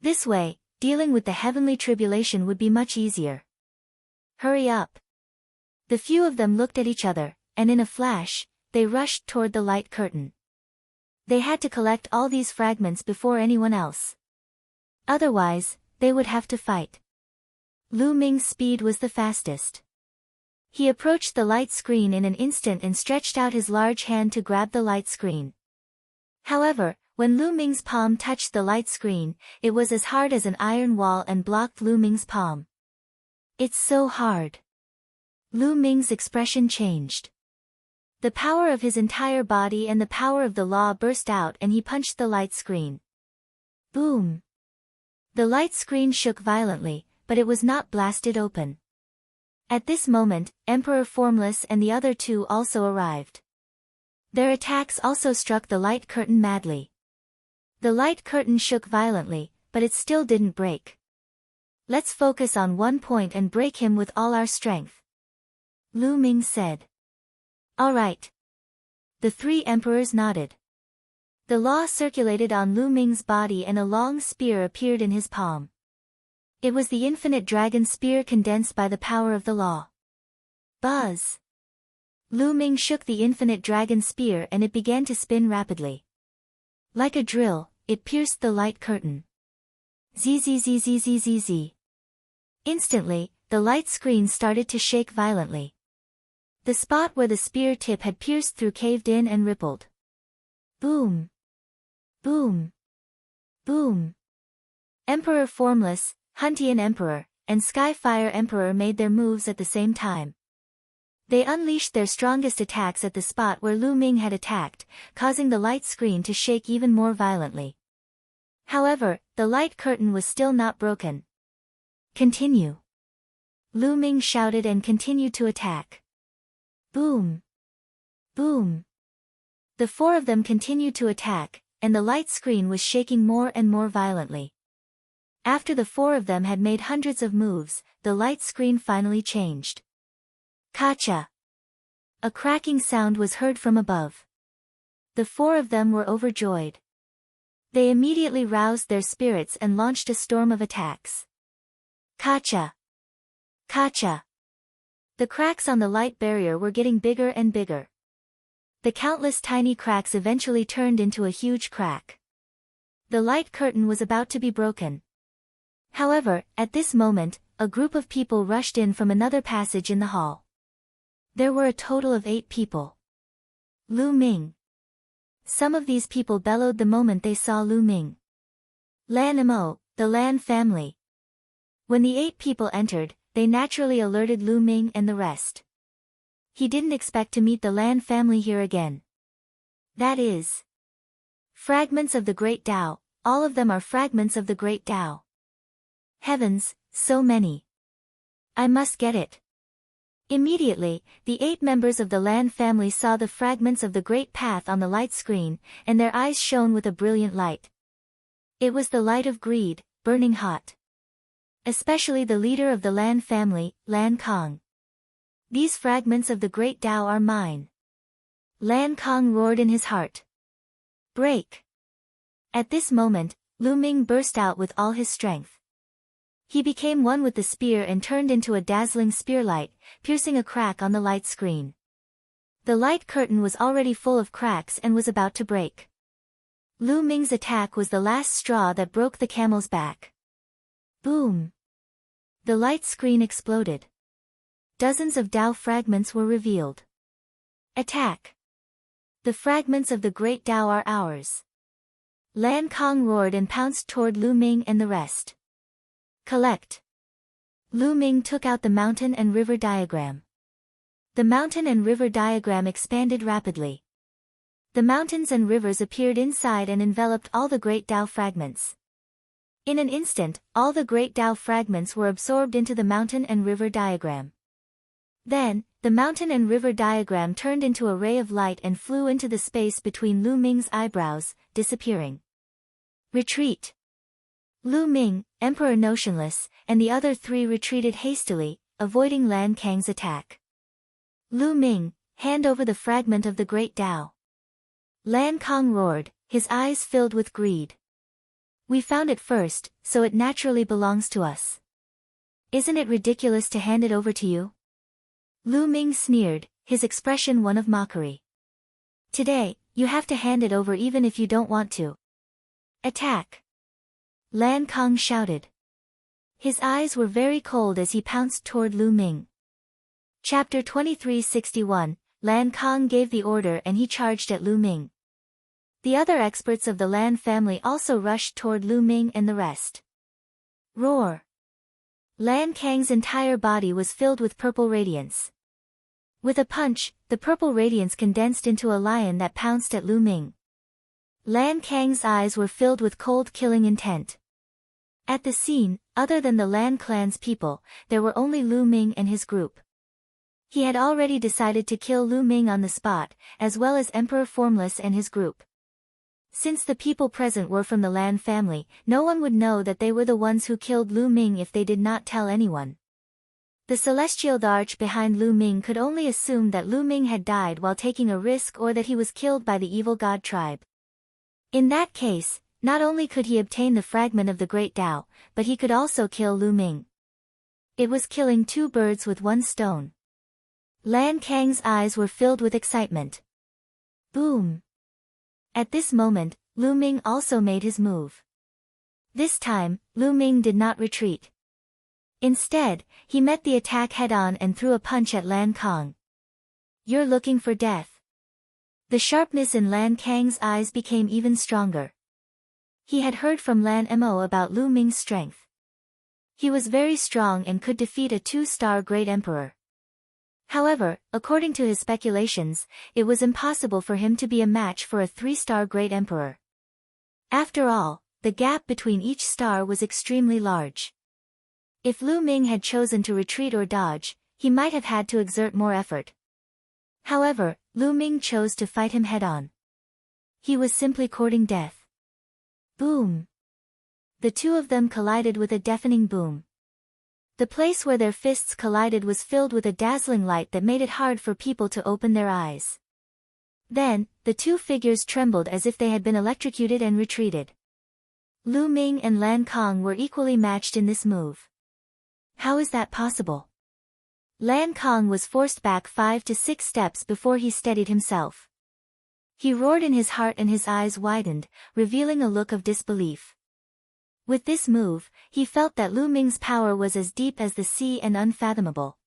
This way, dealing with the heavenly tribulation would be much easier. Hurry up! The few of them looked at each other, and in a flash, they rushed toward the light curtain. They had to collect all these fragments before anyone else. Otherwise, they would have to fight. Lu Ming's speed was the fastest. He approached the light screen in an instant and stretched out his large hand to grab the light screen. However, when Lu Ming's palm touched the light screen, it was as hard as an iron wall and blocked Lu Ming's palm. It's so hard. Lu Ming's expression changed. The power of his entire body and the power of the law burst out and he punched the light screen. Boom! The light screen shook violently, but it was not blasted open. At this moment, Emperor Formless and the other 2 also arrived. Their attacks also struck the light curtain madly. The light curtain shook violently, but it still didn't break. Let's focus on one point and break him with all our strength. Lu Ming said. All right. The 3 emperors nodded. The law circulated on Lu Ming's body and a long spear appeared in his palm. It was the infinite dragon spear condensed by the power of the law. Buzz! Lu Ming shook the infinite dragon spear and it began to spin rapidly. Like a drill, it pierced the light curtain. Zzzzzzzzz. Instantly, the light screen started to shake violently. The spot where the spear tip had pierced through caved in and rippled. Boom! Boom! Boom! Emperor Formless, Huntian Emperor, and Skyfire Emperor made their moves at the same time. They unleashed their strongest attacks at the spot where Lu Ming had attacked, causing the light screen to shake even more violently. However, the light curtain was still not broken. Continue! Lu Ming shouted and continued to attack. Boom! Boom! The 4 of them continued to attack, and the light screen was shaking more and more violently. After the 4 of them had made hundreds of moves, the light screen finally changed. Kacha! A cracking sound was heard from above. The 4 of them were overjoyed. They immediately roused their spirits and launched a storm of attacks. Kacha! Kacha! The cracks on the light barrier were getting bigger and bigger. The countless tiny cracks eventually turned into a huge crack. The light curtain was about to be broken. However, at this moment, a group of people rushed in from another passage in the hall. There were a total of 8 people. Lu Ming. Some of these people bellowed the moment they saw Lu Ming. Lan Mo, the Lan family. When the 8 people entered, they naturally alerted Lu Ming and the rest. He didn't expect to meet the Lan family here again. That is. Fragments of the Great Tao, all of them are fragments of the Great Tao. Heavens, so many. I must get it. Immediately, the 8 members of the Lan family saw the fragments of the Great Path on the light screen, and their eyes shone with a brilliant light. It was the light of greed, burning hot. Especially the leader of the Lan family, Lan Kong. These fragments of the Great Tao are mine. Lan Kong roared in his heart. Break! At this moment, Lu Ming burst out with all his strength. He became one with the spear and turned into a dazzling spearlight, piercing a crack on the light screen. The light curtain was already full of cracks and was about to break. Lu Ming's attack was the last straw that broke the camel's back. Boom! The light screen exploded. dozens of Tao fragments were revealed. Attack! The fragments of the great Tao are ours. Lan Kong roared and pounced toward Lu Ming and the rest. Collect! Lu Ming took out the mountain and river diagram. The mountain and river diagram expanded rapidly. The mountains and rivers appeared inside and enveloped all the great Tao fragments. In an instant, all the great Tao fragments were absorbed into the mountain and river diagram. Then, the mountain and river diagram turned into a ray of light and flew into the space between Lu Ming's eyebrows, disappearing. Retreat! Lu Ming, Emperor Notionless, and the other three retreated hastily, avoiding Lan Kang's attack. Lu Ming, hand over the fragment of the great Tao. Lan Kang roared, his eyes filled with greed. We found it first, so it naturally belongs to us. Isn't it ridiculous to hand it over to you? Lu Ming sneered, his expression one of mockery. Today, you have to hand it over even if you don't want to. Attack! Lan Kang shouted. His eyes were very cold as he pounced toward Lu Ming. Chapter 2361, Lan Kang gave the order and he charged at Lu Ming. The other experts of the Lan family also rushed toward Lu Ming and the rest. Roar! Lan Kang's entire body was filled with purple radiance. With a punch, the purple radiance condensed into a lion that pounced at Lu Ming. Lan Kang's eyes were filled with cold killing intent. At the scene, other than the Lan clan's people, there were only Lu Ming and his group. He had already decided to kill Lu Ming on the spot, as well as Emperor Formless and his group. Since the people present were from the Lan family, no one would know that they were the ones who killed Lu Ming if they did not tell anyone. The celestial arch behind Lu Ming could only assume that Lu Ming had died while taking a risk or that he was killed by the evil god tribe. In that case, not only could he obtain the fragment of the great Tao, but he could also kill Lu Ming. It was killing two birds with one stone. Lan Kang's eyes were filled with excitement. Boom! At this moment, Lu Ming also made his move. This time, Lu Ming did not retreat. Instead, he met the attack head-on and threw a punch at Lan Kang. You're looking for death. The sharpness in Lan Kang's eyes became even stronger. He had heard from Lan Mo about Lu Ming's strength. He was very strong and could defeat a 2-star great emperor. However, according to his speculations, it was impossible for him to be a match for a 3-star great emperor. After all, the gap between each star was extremely large. If Lu Ming had chosen to retreat or dodge, he might have had to exert more effort. However, Lu Ming chose to fight him head-on. He was simply courting death. Boom! The two of them collided with a deafening boom. The place where their fists collided was filled with a dazzling light that made it hard for people to open their eyes. Then, the two figures trembled as if they had been electrocuted and retreated. Lu Ming and Lan Kang were equally matched in this move. How is that possible? Lan Kang was forced back 5 to 6 steps before he steadied himself. He roared in his heart and his eyes widened, revealing a look of disbelief. With this move, he felt that Lu Ming's power was as deep as the sea and unfathomable.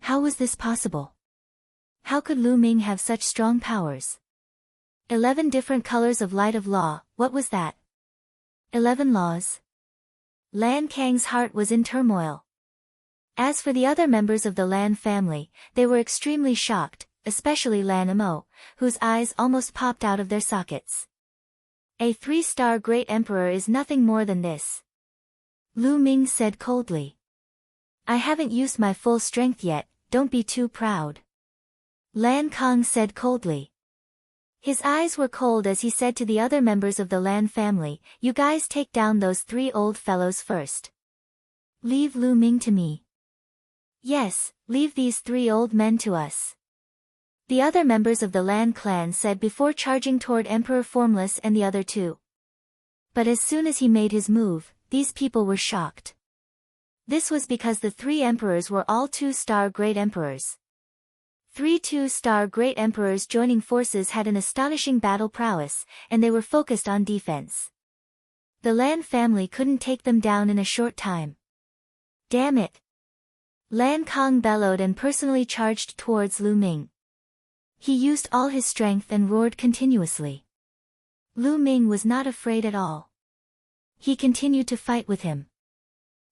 How was this possible? How could Lu Ming have such strong powers? 11 different colors of light of law, what was that? 11 laws? Lan Kang's heart was in turmoil. As for the other members of the Lan family, they were extremely shocked, especially Lan Mo, whose eyes almost popped out of their sockets. A 3-star great emperor is nothing more than this. Lu Ming said coldly. I haven't used my full strength yet, don't be too proud. Lan Kang said coldly. His eyes were cold as he said to the other members of the Lan family, you guys take down those 3 old fellows first. Leave Lu Ming to me. Yes, leave these 3 old men to us. The other members of the Lan clan said before charging toward Emperor Formless and the other 2. But as soon as he made his move, these people were shocked. This was because the 3 emperors were all 2-star great emperors. 3 2-star great emperors joining forces had an astonishing battle prowess, and they were focused on defense. The Lan family couldn't take them down in a short time. Damn it! Lan Kang bellowed and personally charged towards Lu Ming. He used all his strength and roared continuously. Lu Ming was not afraid at all. He continued to fight with him.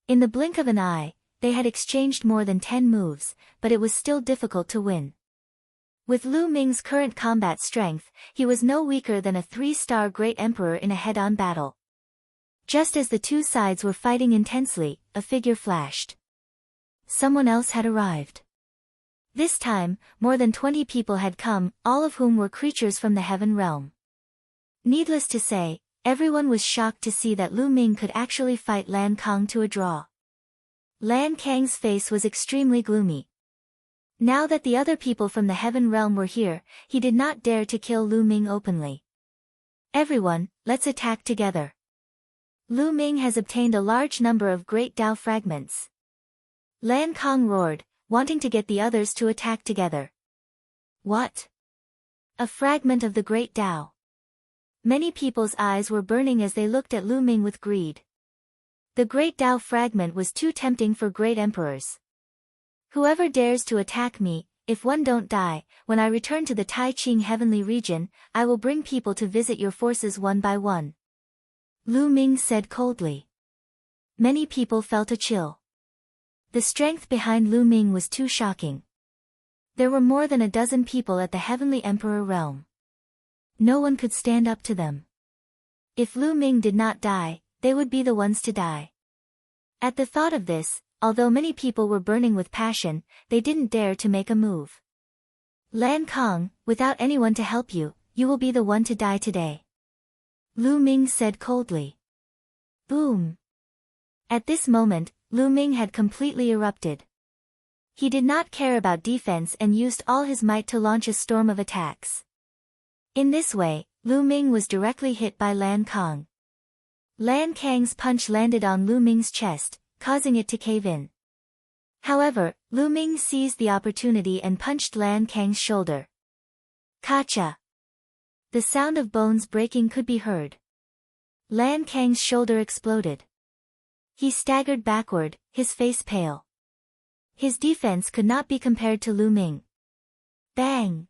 In the blink of an eye, they had exchanged more than 10 moves, but it was still difficult to win. With Lu Ming's current combat strength, he was no weaker than a 3-star Great Emperor in a head-on battle. Just as the two sides were fighting intensely, a figure flashed. Someone else had arrived. This time, more than 20 people had come, all of whom were creatures from the heaven realm. Needless to say, everyone was shocked to see that Lu Ming could actually fight Lan Kang to a draw. Lan Kang's face was extremely gloomy. Now that the other people from the heaven realm were here, he did not dare to kill Lu Ming openly. Everyone, let's attack together. Lu Ming has obtained a large number of great Dao fragments. Lan Kang roared, wanting to get the others to attack together. What? A fragment of the great Dao. Many people's eyes were burning as they looked at Lu Ming with greed. The great Dao fragment was too tempting for great emperors. Whoever dares to attack me, if one don't die, when I return to the Tai Ching heavenly region, I will bring people to visit your forces one by one. Lu Ming said coldly. Many people felt a chill. The strength behind Lu Ming was too shocking. There were more than a dozen people at the Heavenly Emperor realm. No one could stand up to them. If Lu Ming did not die, they would be the ones to die. At the thought of this, although many people were burning with passion, they didn't dare to make a move. Lan Kang, without anyone to help you, you will be the one to die today. Lu Ming said coldly. Boom. At this moment, Lu Ming had completely erupted. He did not care about defense and used all his might to launch a storm of attacks. In this way, Lu Ming was directly hit by Lan Kang. Lan Kang's punch landed on Lu Ming's chest, causing it to cave in. However, Lu Ming seized the opportunity and punched Lan Kang's shoulder. Kacha! The sound of bones breaking could be heard. Lan Kang's shoulder exploded. He staggered backward, his face pale. His defense could not be compared to Lu Ming. Bang!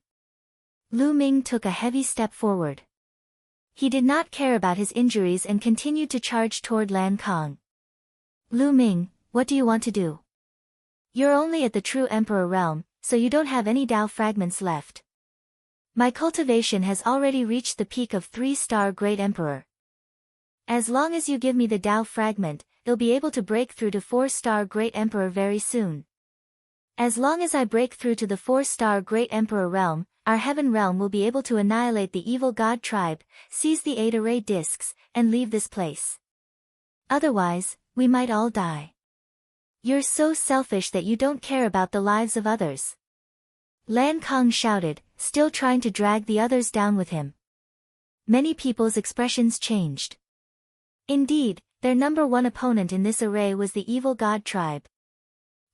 Lu Ming took a heavy step forward. He did not care about his injuries and continued to charge toward Lan Kang. Lu Ming, what do you want to do? You're only at the true Emperor realm, so you don't have any Dao fragments left. My cultivation has already reached the peak of 3-star Great Emperor. As long as you give me the Dao fragment, you'll be able to break through to 4-star Great Emperor very soon. As long as I break through to the 4-star Great Emperor realm, our heaven realm will be able to annihilate the evil god tribe, seize the 8 array discs, and leave this place. Otherwise, we might all die. You're so selfish that you don't care about the lives of others. Lan Kang shouted, still trying to drag the others down with him. Many people's expressions changed. Indeed, their number one opponent in this array was the evil god tribe.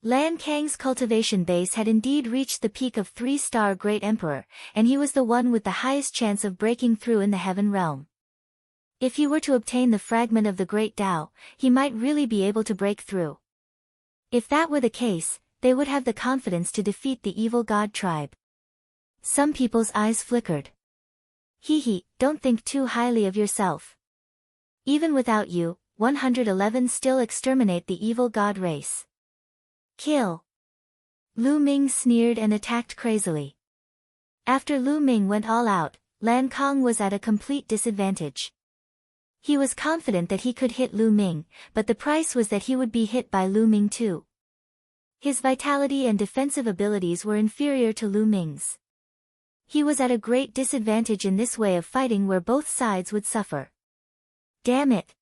Lan Kang's cultivation base had indeed reached the peak of 3-star Great Emperor, and he was the one with the highest chance of breaking through in the heaven realm. If he were to obtain the fragment of the Great Dao, he might really be able to break through. If that were the case, they would have the confidence to defeat the evil god tribe. Some people's eyes flickered. Hee, don't think too highly of yourself. Even without you, 111 still exterminate the evil god race. Kill! Lu Ming sneered and attacked crazily. After Lu Ming went all out, Lan Kang was at a complete disadvantage. He was confident that he could hit Lu Ming, but the price was that he would be hit by Lu Ming too. His vitality and defensive abilities were inferior to Lu Ming's. He was at a great disadvantage in this way of fighting where both sides would suffer. Damn it!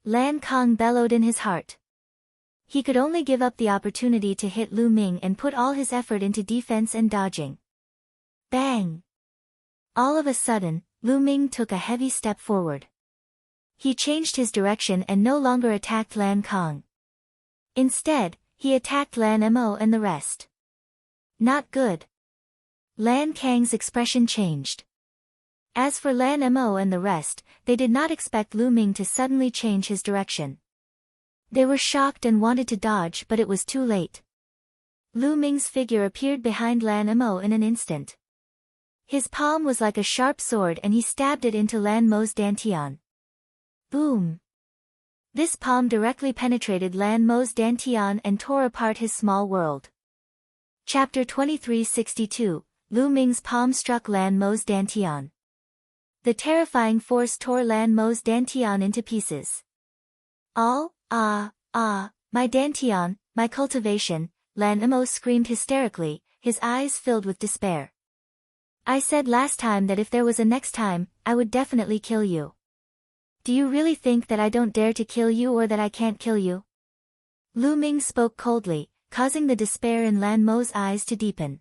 Lan Kang bellowed in his heart. He could only give up the opportunity to hit Lu Ming and put all his effort into defense and dodging. Bang! All of a sudden, Lu Ming took a heavy step forward. He changed his direction and no longer attacked Lan Kang. Instead, he attacked Lan Mo and the rest. Not good. Lan Kang's expression changed. As for Lan Mo and the rest, they did not expect Lu Ming to suddenly change his direction. They were shocked and wanted to dodge, but it was too late. Lu Ming's figure appeared behind Lan Mo in an instant. His palm was like a sharp sword and he stabbed it into Lan Mo's dantian. Boom! This palm directly penetrated Lan Mo's dantian and tore apart his small world. Chapter 2362, Lu Ming's palm struck Lan Mo's dantian. The terrifying force tore Lan Mo's dantian into pieces. My dantian, my cultivation, Lan Mo screamed hysterically, his eyes filled with despair. I said last time that if there was a next time, I would definitely kill you. Do you really think that I don't dare to kill you or that I can't kill you? Lu Ming spoke coldly, causing the despair in Lan Mo's eyes to deepen.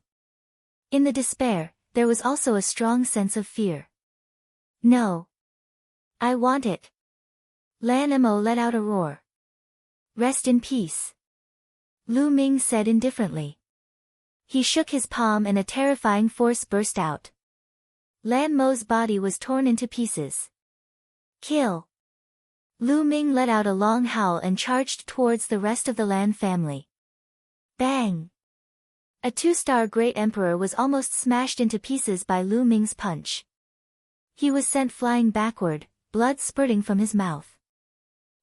In the despair, there was also a strong sense of fear. No. I want it. Lan Mo let out a roar. Rest in peace. Lu Ming said indifferently. He shook his palm and a terrifying force burst out. Lan Mo's body was torn into pieces. Kill! Lu Ming let out a long howl and charged towards the rest of the Lan family. Bang! A 2-star Great Emperor was almost smashed into pieces by Lu Ming's punch. He was sent flying backward, blood spurting from his mouth.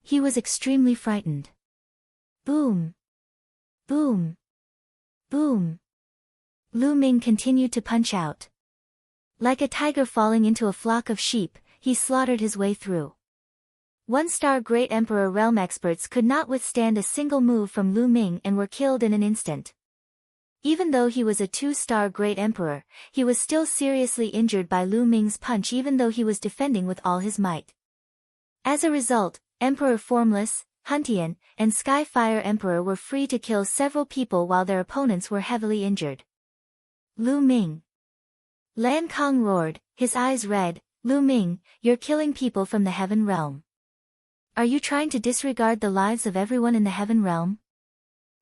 He was extremely frightened. Boom! Boom! Boom! Lu Ming continued to punch out. Like a tiger falling into a flock of sheep, he slaughtered his way through. 1-star Great Emperor realm experts could not withstand a single move from Lu Ming and were killed in an instant. Even though he was a 2-star Great Emperor, he was still seriously injured by Lu Ming's punch even though he was defending with all his might. As a result, Emperor Formless, Huntian, and Skyfire Emperor were free to kill several people while their opponents were heavily injured. Lu Ming. Lan Kong roared, his eyes red, Lu Ming, you're killing people from the heaven realm. Are you trying to disregard the lives of everyone in the heaven realm?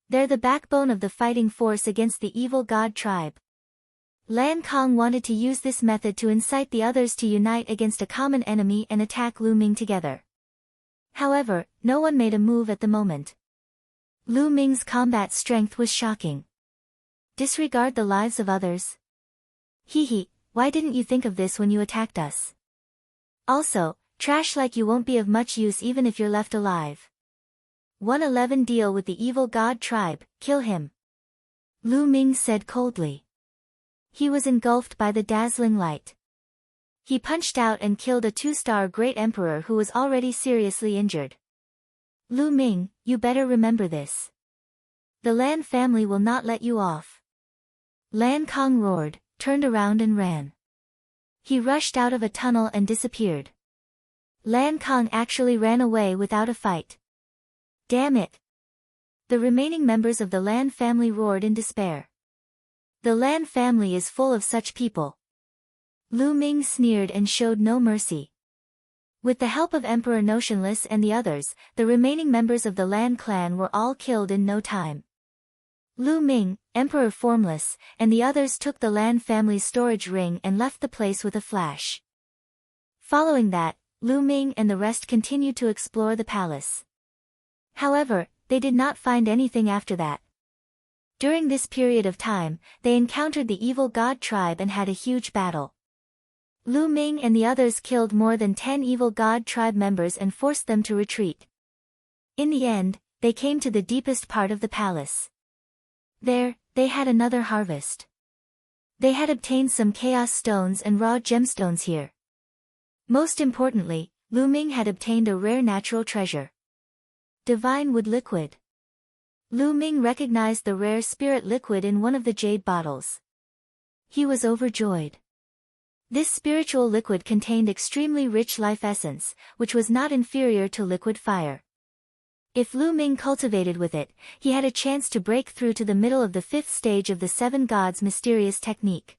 They're the backbone of the fighting force against the evil god tribe. Lan Kong wanted to use this method to incite the others to unite against a common enemy and attack Lu Ming together. However, no one made a move at the moment. Lu Ming's combat strength was shocking. Disregard the lives of others? Hehe, why didn't you think of this when you attacked us? Also, trash like you won't be of much use even if you're left alive. 111 Deal with the evil god tribe, kill him. Lu Ming said coldly. He was engulfed by the dazzling light. He punched out and killed a 2-star Great Emperor who was already seriously injured. Lu Ming, you better remember this. The Lan family will not let you off. Lan Kong roared, turned around and ran. He rushed out of a tunnel and disappeared. Lan Kong actually ran away without a fight. Damn it! The remaining members of the Lan family roared in despair. The Lan family is full of such people. Lu Ming sneered and showed no mercy. With the help of Emperor Notionless and the others, the remaining members of the Lan clan were all killed in no time. Lu Ming, Emperor Formless, and the others took the Lan family's storage ring and left the place with a flash. Following that, Lu Ming and the rest continued to explore the palace. However, they did not find anything after that. During this period of time, they encountered the evil god tribe and had a huge battle. Lu Ming and the others killed more than 10 evil god tribe members and forced them to retreat. In the end, they came to the deepest part of the palace. There, they had another harvest. They had obtained some chaos stones and raw gemstones here. Most importantly, Lu Ming had obtained a rare natural treasure. Divine Wood Liquid. Lu Ming recognized the rare spirit liquid in one of the jade bottles. He was overjoyed. This spiritual liquid contained extremely rich life essence, which was not inferior to liquid fire. If Lu Ming cultivated with it, he had a chance to break through to the middle of the 5th stage of the 7 gods' mysterious technique.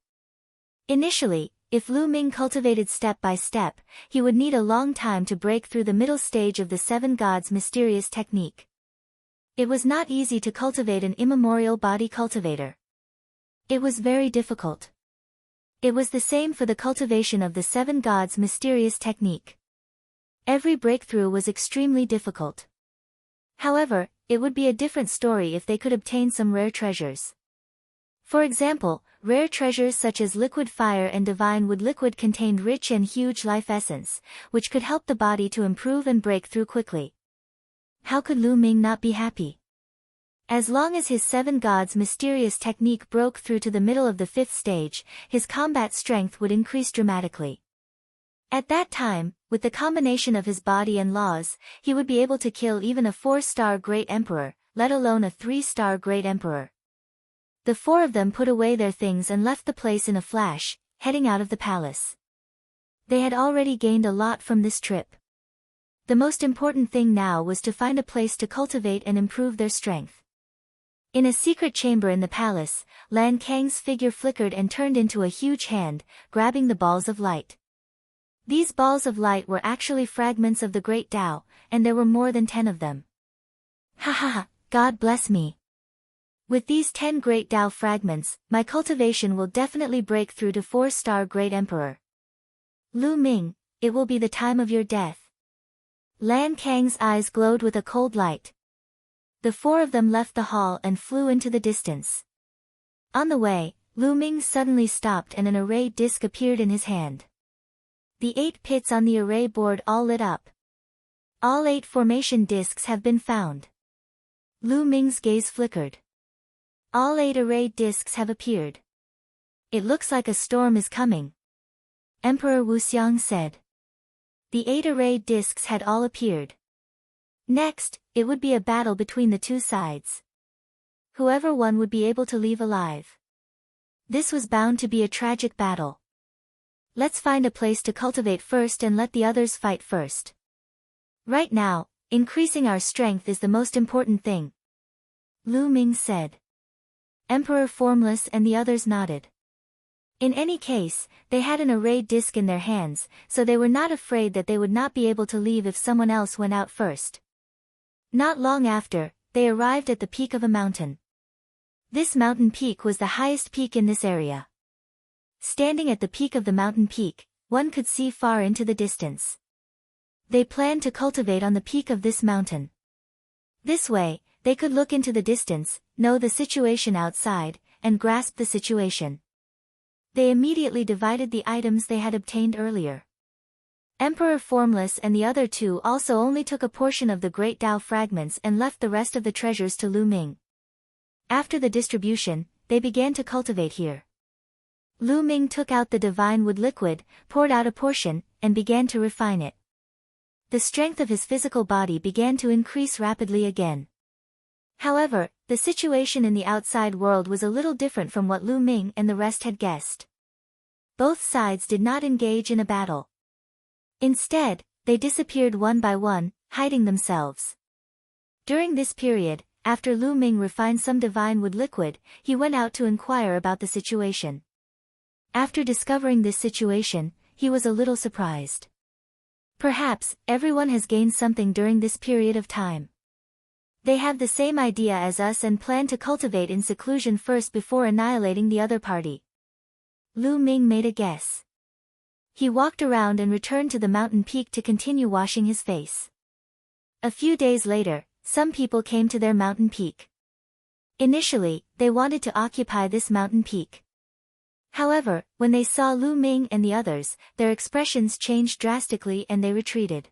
Initially, if Lu Ming cultivated step by step, he would need a long time to break through the middle stage of the 7 gods' mysterious technique. It was not easy to cultivate an immemorial body cultivator. It was very difficult. It was the same for the cultivation of the 7 gods' mysterious technique. Every breakthrough was extremely difficult. However, it would be a different story if they could obtain some rare treasures. For example, rare treasures such as liquid fire and divine wood liquid contained rich and huge life essence, which could help the body to improve and break through quickly. How could Lu Ming not be happy? As long as his seven gods' mysterious technique broke through to the middle of the fifth stage, his combat strength would increase dramatically. At that time, with the combination of his body and laws, he would be able to kill even a 4-star Great Emperor, let alone a 3-star Great Emperor. The four of them put away their things and left the place in a flash, heading out of the palace. They had already gained a lot from this trip. The most important thing now was to find a place to cultivate and improve their strength. In a secret chamber in the palace, Lan Kang's figure flickered and turned into a huge hand, grabbing the balls of light. These balls of light were actually fragments of the Great Tao, and there were more than 10 of them. Ha ha ha, God bless me. With these 10 Great Tao fragments, my cultivation will definitely break through to 4-star Great Emperor. Lu Ming, it will be the time of your death. Lan Kang's eyes glowed with a cold light. The four of them left the hall and flew into the distance. On the way, Lu Ming suddenly stopped and an array disc appeared in his hand. The 8 pits on the array board all lit up. All 8 formation discs have been found. Lu Ming's gaze flickered. All 8 array discs have appeared. It looks like a storm is coming. Emperor Wuxiang said. The 8 array discs had all appeared. Next, it would be a battle between the two sides. Whoever won would be able to leave alive. This was bound to be a tragic battle. Let's find a place to cultivate first and let the others fight first. Right now, increasing our strength is the most important thing. Lu Ming said. Emperor Formless and the others nodded. In any case, they had an array disc in their hands, so they were not afraid that they would not be able to leave if someone else went out first. Not long after, they arrived at the peak of a mountain. This mountain peak was the highest peak in this area. Standing at the peak of the mountain peak, one could see far into the distance. They planned to cultivate on the peak of this mountain. This way, they could look into the distance, know the situation outside, and grasp the situation. They immediately divided the items they had obtained earlier. Emperor Formless and the other two also only took a portion of the Great Tao fragments and left the rest of the treasures to Lu Ming. After the distribution, they began to cultivate here. Lu Ming took out the divine wood liquid, poured out a portion, and began to refine it. The strength of his physical body began to increase rapidly again. However, the situation in the outside world was a little different from what Lu Ming and the rest had guessed. Both sides did not engage in a battle. Instead, they disappeared one by one, hiding themselves. During this period, after Lu Ming refined some divine wood liquid, he went out to inquire about the situation. After discovering this situation, he was a little surprised. Perhaps, everyone has gained something during this period of time. They have the same idea as us and plan to cultivate in seclusion first before annihilating the other party. Lu Ming made a guess. He walked around and returned to the mountain peak to continue washing his face. A few days later, some people came to their mountain peak. Initially, they wanted to occupy this mountain peak. However, when they saw Lu Ming and the others, their expressions changed drastically and they retreated.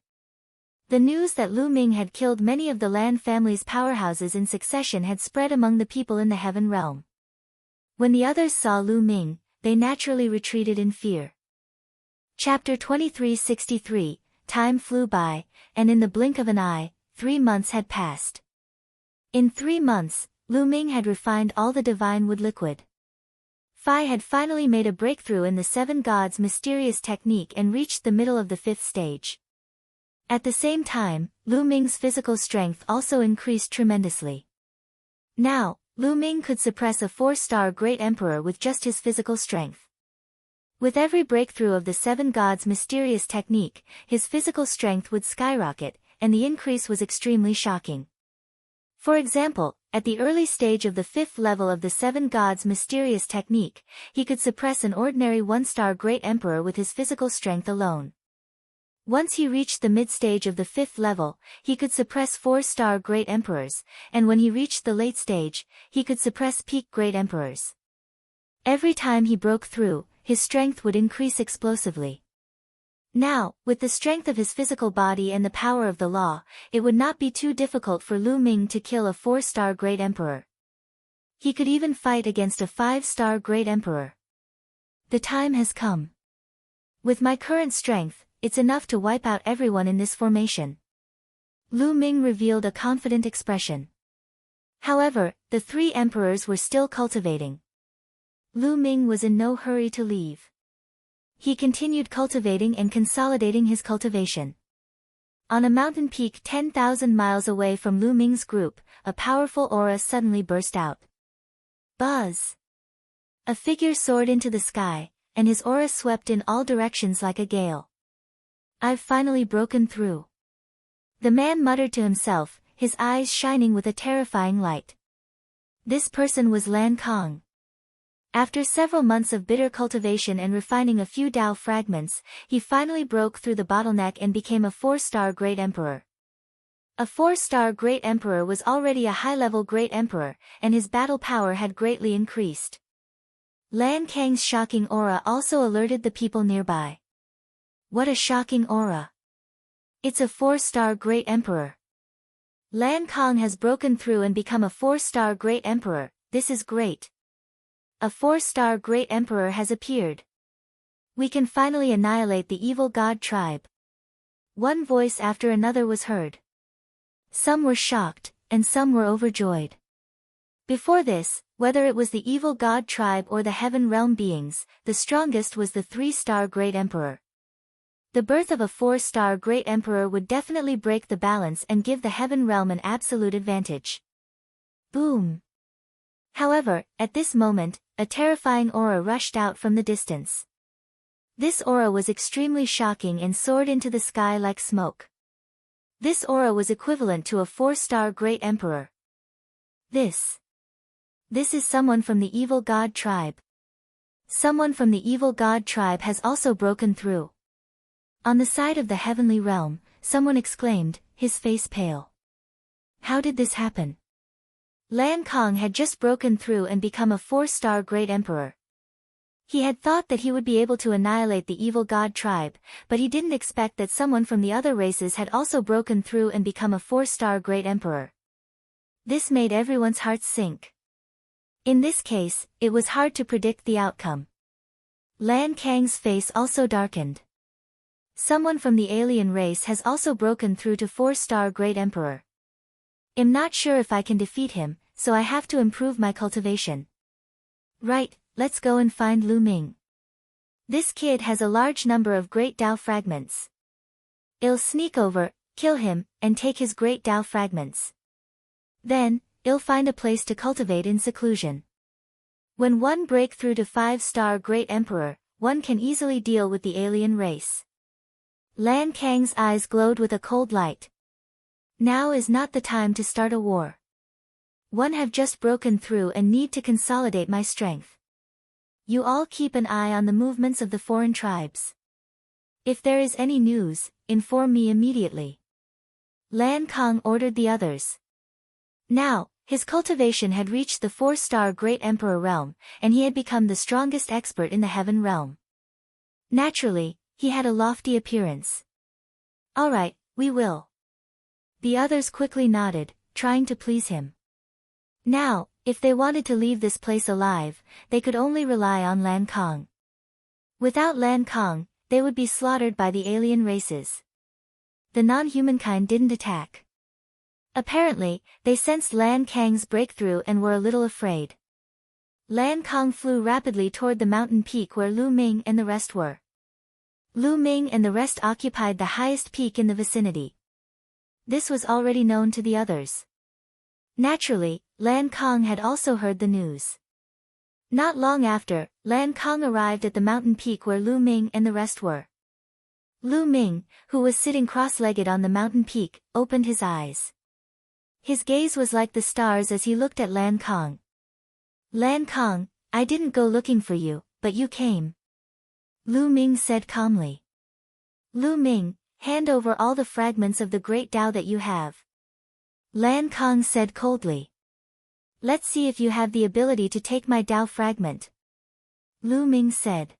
The news that Lu Ming had killed many of the Lan family's powerhouses in succession had spread among the people in the Heaven Realm. When the others saw Lu Ming, they naturally retreated in fear. Chapter 2363, Time flew by, and in the blink of an eye, 3 months had passed. In 3 months, Lu Ming had refined all the divine wood liquid. Fai had finally made a breakthrough in the 7 gods' mysterious technique and reached the middle of the 5th stage. At the same time, Lu Ming's physical strength also increased tremendously. Now, Lu Ming could suppress a 4-star Great Emperor with just his physical strength. With every breakthrough of the 7 gods' mysterious technique, his physical strength would skyrocket, and the increase was extremely shocking. For example, at the early stage of the 5th level of the 7 gods' mysterious technique, he could suppress an ordinary 1-star Great Emperor with his physical strength alone. Once he reached the mid-stage of the 5th level, he could suppress 4-star Great Emperors, and when he reached the late stage, he could suppress peak Great Emperors. Every time he broke through, his strength would increase explosively. Now, with the strength of his physical body and the power of the law, it would not be too difficult for Lu Ming to kill a 4-star Great Emperor. He could even fight against a 5-star Great Emperor. The time has come. With my current strength, it's enough to wipe out everyone in this formation. Lu Ming revealed a confident expression. However, the 3 emperors were still cultivating. Lu Ming was in no hurry to leave. He continued cultivating and consolidating his cultivation. On a mountain peak 10,000 miles away from Lu Ming's group, a powerful aura suddenly burst out. Buzz! A figure soared into the sky, and his aura swept in all directions like a gale. I've finally broken through. The man muttered to himself, his eyes shining with a terrifying light. This person was Lan Kong. After several months of bitter cultivation and refining a few Dao fragments, he finally broke through the bottleneck and became a 4-star Great Emperor. A 4-star Great Emperor was already a high-level Great Emperor, and his battle power had greatly increased. Lan Kang's shocking aura also alerted the people nearby. What a shocking aura! It's a 4-star Great Emperor. Lan Kong has broken through and become a 4-star Great Emperor. This is great. A 4-star Great Emperor has appeared. We can finally annihilate the evil god tribe. One voice after another was heard. Some were shocked, and some were overjoyed. Before this, whether it was the evil god tribe or the heaven realm beings, the strongest was the 3-star Great Emperor. The birth of a 4-star Great Emperor would definitely break the balance and give the heaven realm an absolute advantage. Boom! However, at this moment, a terrifying aura rushed out from the distance. This aura was extremely shocking and soared into the sky like smoke. This aura was equivalent to a 4-star Great Emperor. This is someone from the evil god tribe. Someone from the evil god tribe has also broken through. On the side of the heavenly realm, someone exclaimed, his face pale. How did this happen? Lan Kong had just broken through and become a 4-star Great Emperor. He had thought that he would be able to annihilate the evil god tribe, but he didn't expect that someone from the other races had also broken through and become a 4-star Great Emperor. This made everyone's hearts sink. In this case, it was hard to predict the outcome. Lan Kang's face also darkened. Someone from the alien race has also broken through to 4-star Great Emperor. I'm not sure if I can defeat him, so I have to improve my cultivation. Right, let's go and find Lu Ming. This kid has a large number of great Dao fragments. I'll sneak over, kill him, and take his great Dao fragments. Then, I'll find a place to cultivate in seclusion. When one breaks through to 5-star Great Emperor, one can easily deal with the alien race. Lan Kang's eyes glowed with a cold light. Now is not the time to start a war. One have just broken through and need to consolidate my strength. You all keep an eye on the movements of the foreign tribes. If there is any news, inform me immediately. Lan Kong ordered the others. Now, his cultivation had reached the 4-star Great Emperor realm, and he had become the strongest expert in the heaven realm. Naturally, he had a lofty appearance. All right, we will. The others quickly nodded, trying to please him. Now, if they wanted to leave this place alive, they could only rely on Lan Kong. Without Lan Kong, they would be slaughtered by the alien races. The non-humankind didn't attack. Apparently, they sensed Lan Kang's breakthrough and were a little afraid. Lan Kong flew rapidly toward the mountain peak where Lu Ming and the rest were. Lu Ming and the rest occupied the highest peak in the vicinity. This was already known to the others. Naturally, Lan Kong had also heard the news. Not long after, Lan Kong arrived at the mountain peak where Lu Ming and the rest were. Lu Ming, who was sitting cross-legged on the mountain peak, opened his eyes. His gaze was like the stars as he looked at Lan Kong. Lan Kong, I didn't go looking for you, but you came. Lu Ming said calmly. Lu Ming, hand over all the fragments of the great Tao that you have. Lan Kong said coldly. Let's see if you have the ability to take my Tao fragment. Lu Ming said.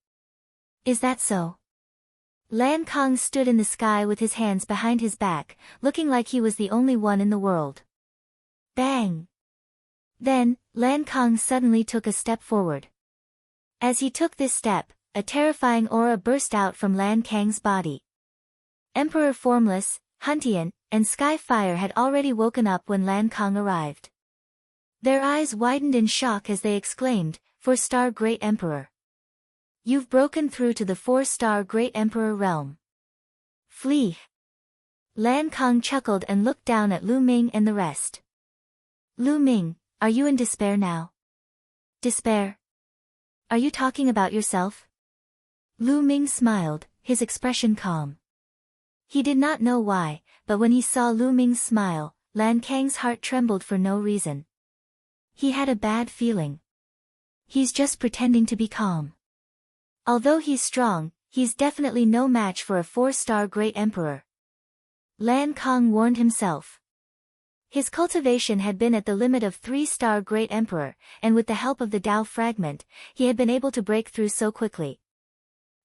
Is that so? Lan Kong stood in the sky with his hands behind his back, looking like he was the only one in the world. Bang! Then, Lan Kong suddenly took a step forward. As he took this step, a terrifying aura burst out from Lan Kang's body. Emperor Formless, Huntian, and Sky Fire had already woken up when Lan Kong arrived. Their eyes widened in shock as they exclaimed, "4-star Great Emperor! You've broken through to the 4-star Great Emperor realm. Flee!" Lan Kong chuckled and looked down at Lu Ming and the rest. Lu Ming, are you in despair now? Despair? Are you talking about yourself? Lu Ming smiled, his expression calm. He did not know why, but when he saw Lu Ming's smile, Lan Kang's heart trembled for no reason. He had a bad feeling. He's just pretending to be calm. Although he's strong, he's definitely no match for a 4-star Great Emperor. Lan Kong warned himself. His cultivation had been at the limit of 3-star Great Emperor, and with the help of the Tao fragment, he had been able to break through so quickly.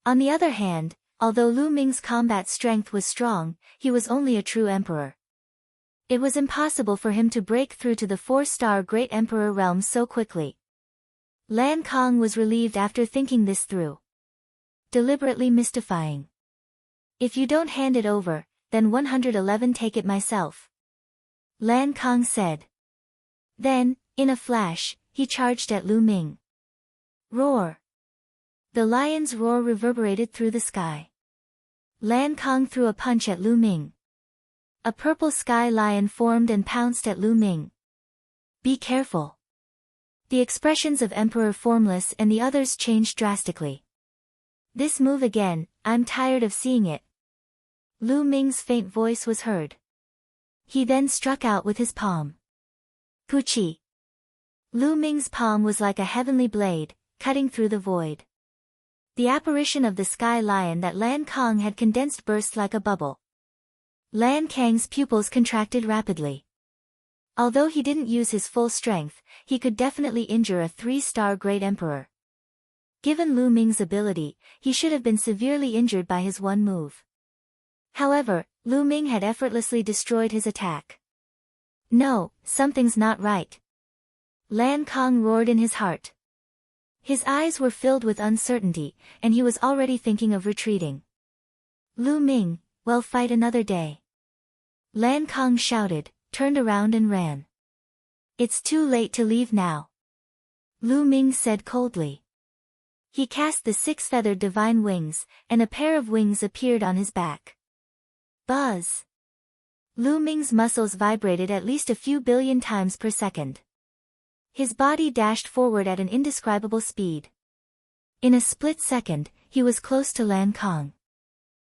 On the other hand, although Lu Ming's combat strength was strong, he was only a true emperor. It was impossible for him to break through to the 4-star Great Emperor realm so quickly. Lan Kong was relieved after thinking this through. Deliberately mystifying. If you don't hand it over, then 111 take it myself. Lan Kong said. Then, in a flash, he charged at Lu Ming. Roar! The lion's roar reverberated through the sky. Lan Kong threw a punch at Lu Ming. A purple sky lion formed and pounced at Lu Ming. Be careful. The expressions of Emperor Formless and the others changed drastically. This move again, I'm tired of seeing it. Lu Ming's faint voice was heard. He then struck out with his palm. Puchi! Lu Ming's palm was like a heavenly blade, cutting through the void. The apparition of the sky lion that Lan Kong had condensed burst like a bubble. Lan Kang's pupils contracted rapidly. Although he didn't use his full strength, he could definitely injure a 3-star Great Emperor. Given Lu Ming's ability, he should have been severely injured by his one move. However, Lu Ming had effortlessly destroyed his attack. No, something's not right. Lan Kong roared in his heart. His eyes were filled with uncertainty, and he was already thinking of retreating. Lu Ming, well, fight another day. Lan Kong shouted, turned around and ran. It's too late to leave now. Lu Ming said coldly. He cast the 6-feathered divine wings, and a pair of wings appeared on his back. Buzz! Lu Ming's muscles vibrated at least a few billion times per second. His body dashed forward at an indescribable speed. In a split second, he was close to Lan Kong.